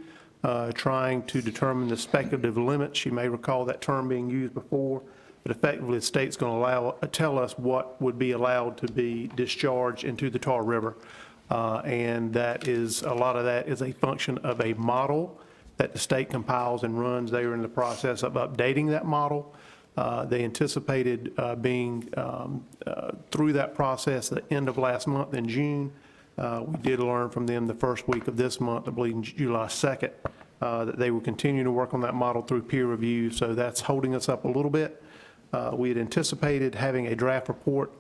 trying to determine the speculative limits. You may recall that term being used before, but effectively, the state's going to tell us what would be allowed to be discharged into the Tar River. And that is, a lot of that is a function of a model that the state compiles and runs. They are in the process of updating that model. They anticipated being through that process at the end of last month in June. We did learn from them the first week of this month, I believe July 2nd, that they will continue to work on that model through peer review, so that's holding us up a little bit. We had anticipated having a draft report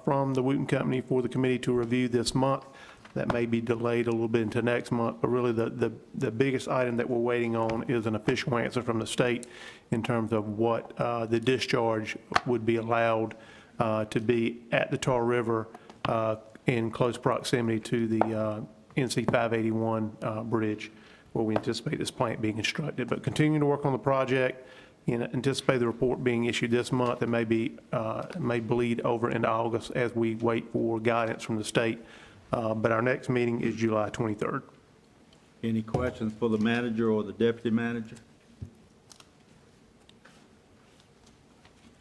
from the Wooten Company for the committee to review this month. That may be delayed a little bit into next month, but really the biggest item that we're waiting on is an official answer from the state in terms of what the discharge would be allowed to be at the Tar River in close proximity to the NC 581 bridge, where we anticipate this plant being constructed. But continuing to work on the project, anticipate the report being issued this month. It may bleed over into August as we wait for guidance from the state. But our next meeting is July 23rd. Any questions for the manager or the deputy manager?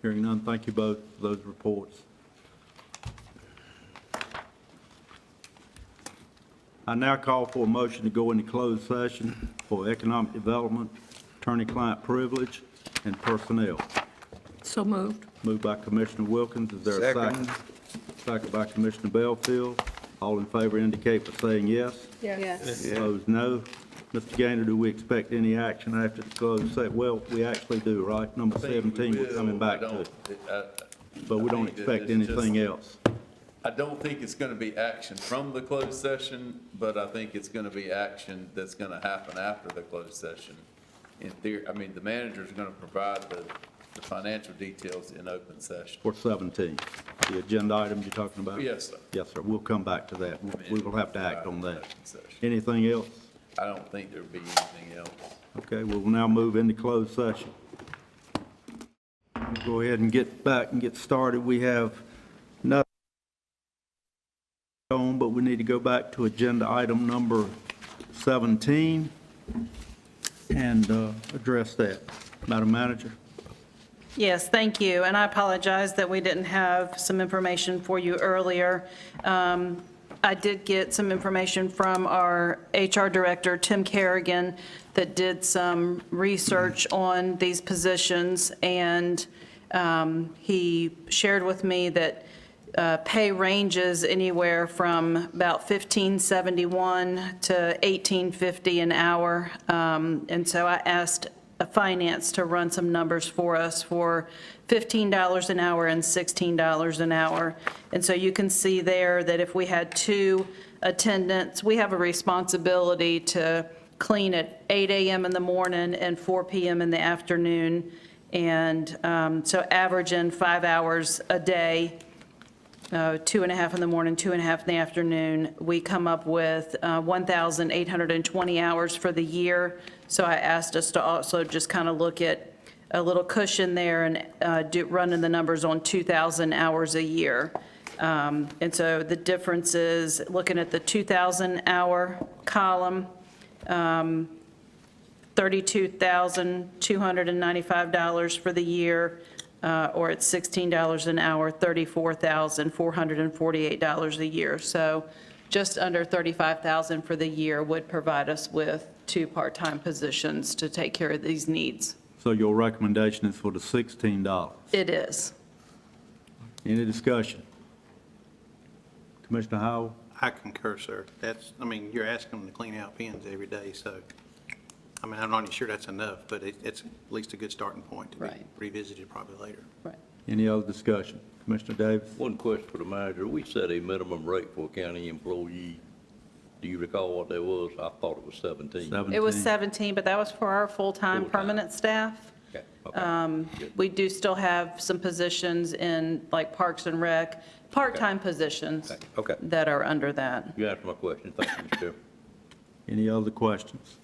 Hearing none, thank you both for those reports. I now call for a motion to go into closed session for economic development, attorney-client privilege, and personnel. So moved. Moved by Commissioner Wilkins. Is there a second? Second by Commissioner Belfield. All in favor indicate by saying yes. Yes. Opposed, no. Mr. Gaynor, do we expect any action after the closed session? Well, we actually do, right? Number 17, we're coming back to it. But we don't expect anything else. I don't think it's going to be action from the closed session, but I think it's going to be action that's going to happen after the closed session. In theory, I mean, the manager's going to provide the financial details in open session. For 17, the agenda item you're talking about? Yes, sir. Yes, sir. We'll come back to that. We will have to act on that. Anything else? I don't think there'll be anything else. Okay, we'll now move into closed session. We'll go ahead and get back and get started. We have nothing on, but we need to go back to agenda item number 17 and address that. Madam Manager? Yes, thank you, and I apologize that we didn't have some information for you earlier. I did get some information from our HR Director, Tim Kerrigan, that did some research on these positions, and he shared with me that pay ranges anywhere from about $15.71 to $18.50 an hour, and so I asked Finance to run some numbers for us for $15 an hour and $16 an hour. And so you can see there that if we had 2 attendants, we have a responsibility to clean at 8 a.m. in the morning and 4 p.m. in the afternoon. And so average in 5 hours a day, 2.5 in the morning, 2.5 in the afternoon, we come up with 1,820 hours for the year. So I asked us to also just kind of look at a little cushion there and running the numbers on 2,000 hours a year. And so the difference is, looking at the 2,000-hour column, $32,295 for the year, or it's $16 an hour, $34,448 a year. So just under $35,000 for the year would provide us with 2 part-time positions to take care of these needs. So your recommendation is for the $16? It is. Any discussion? Commissioner Howell? I concur, sir. You're asking them to clean out pens every day, so, I'm not even sure that's enough, but it's at least a good starting point to be revisited probably later. Right. Any other discussion? Commissioner Davis? One question for the manager. We set a minimum rate for a county employee. Do you recall what that was? I thought it was 17. It was 17, but that was for our full-time Full-time. permanent staff. Okay. Good. We do still have some positions in like Parks and Rec, part-time positions Okay. that are under that. You answered my question. Thank you, Mr. Chairman. Any other questions?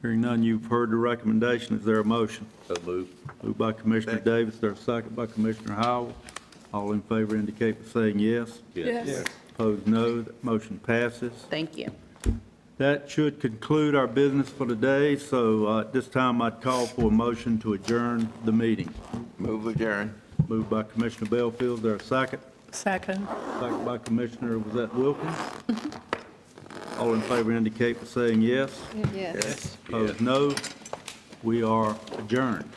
Hearing none, you've heard the recommendation. Is there a motion? So moved. Moved by Commissioner Davis, there's a second by Commissioner Howell. All in favor indicate by saying yes. Yes. Opposed, no. That motion passes. Thank you. That should conclude our business for today, so at this time, I'd call for a motion to adjourn the meeting. Move adjourn. Moved by Commissioner Belfield, there a second? Second. Second by Commissioner, was that Wilkins? All in favor indicate by saying yes. Yes. Opposed, no. We are adjourned.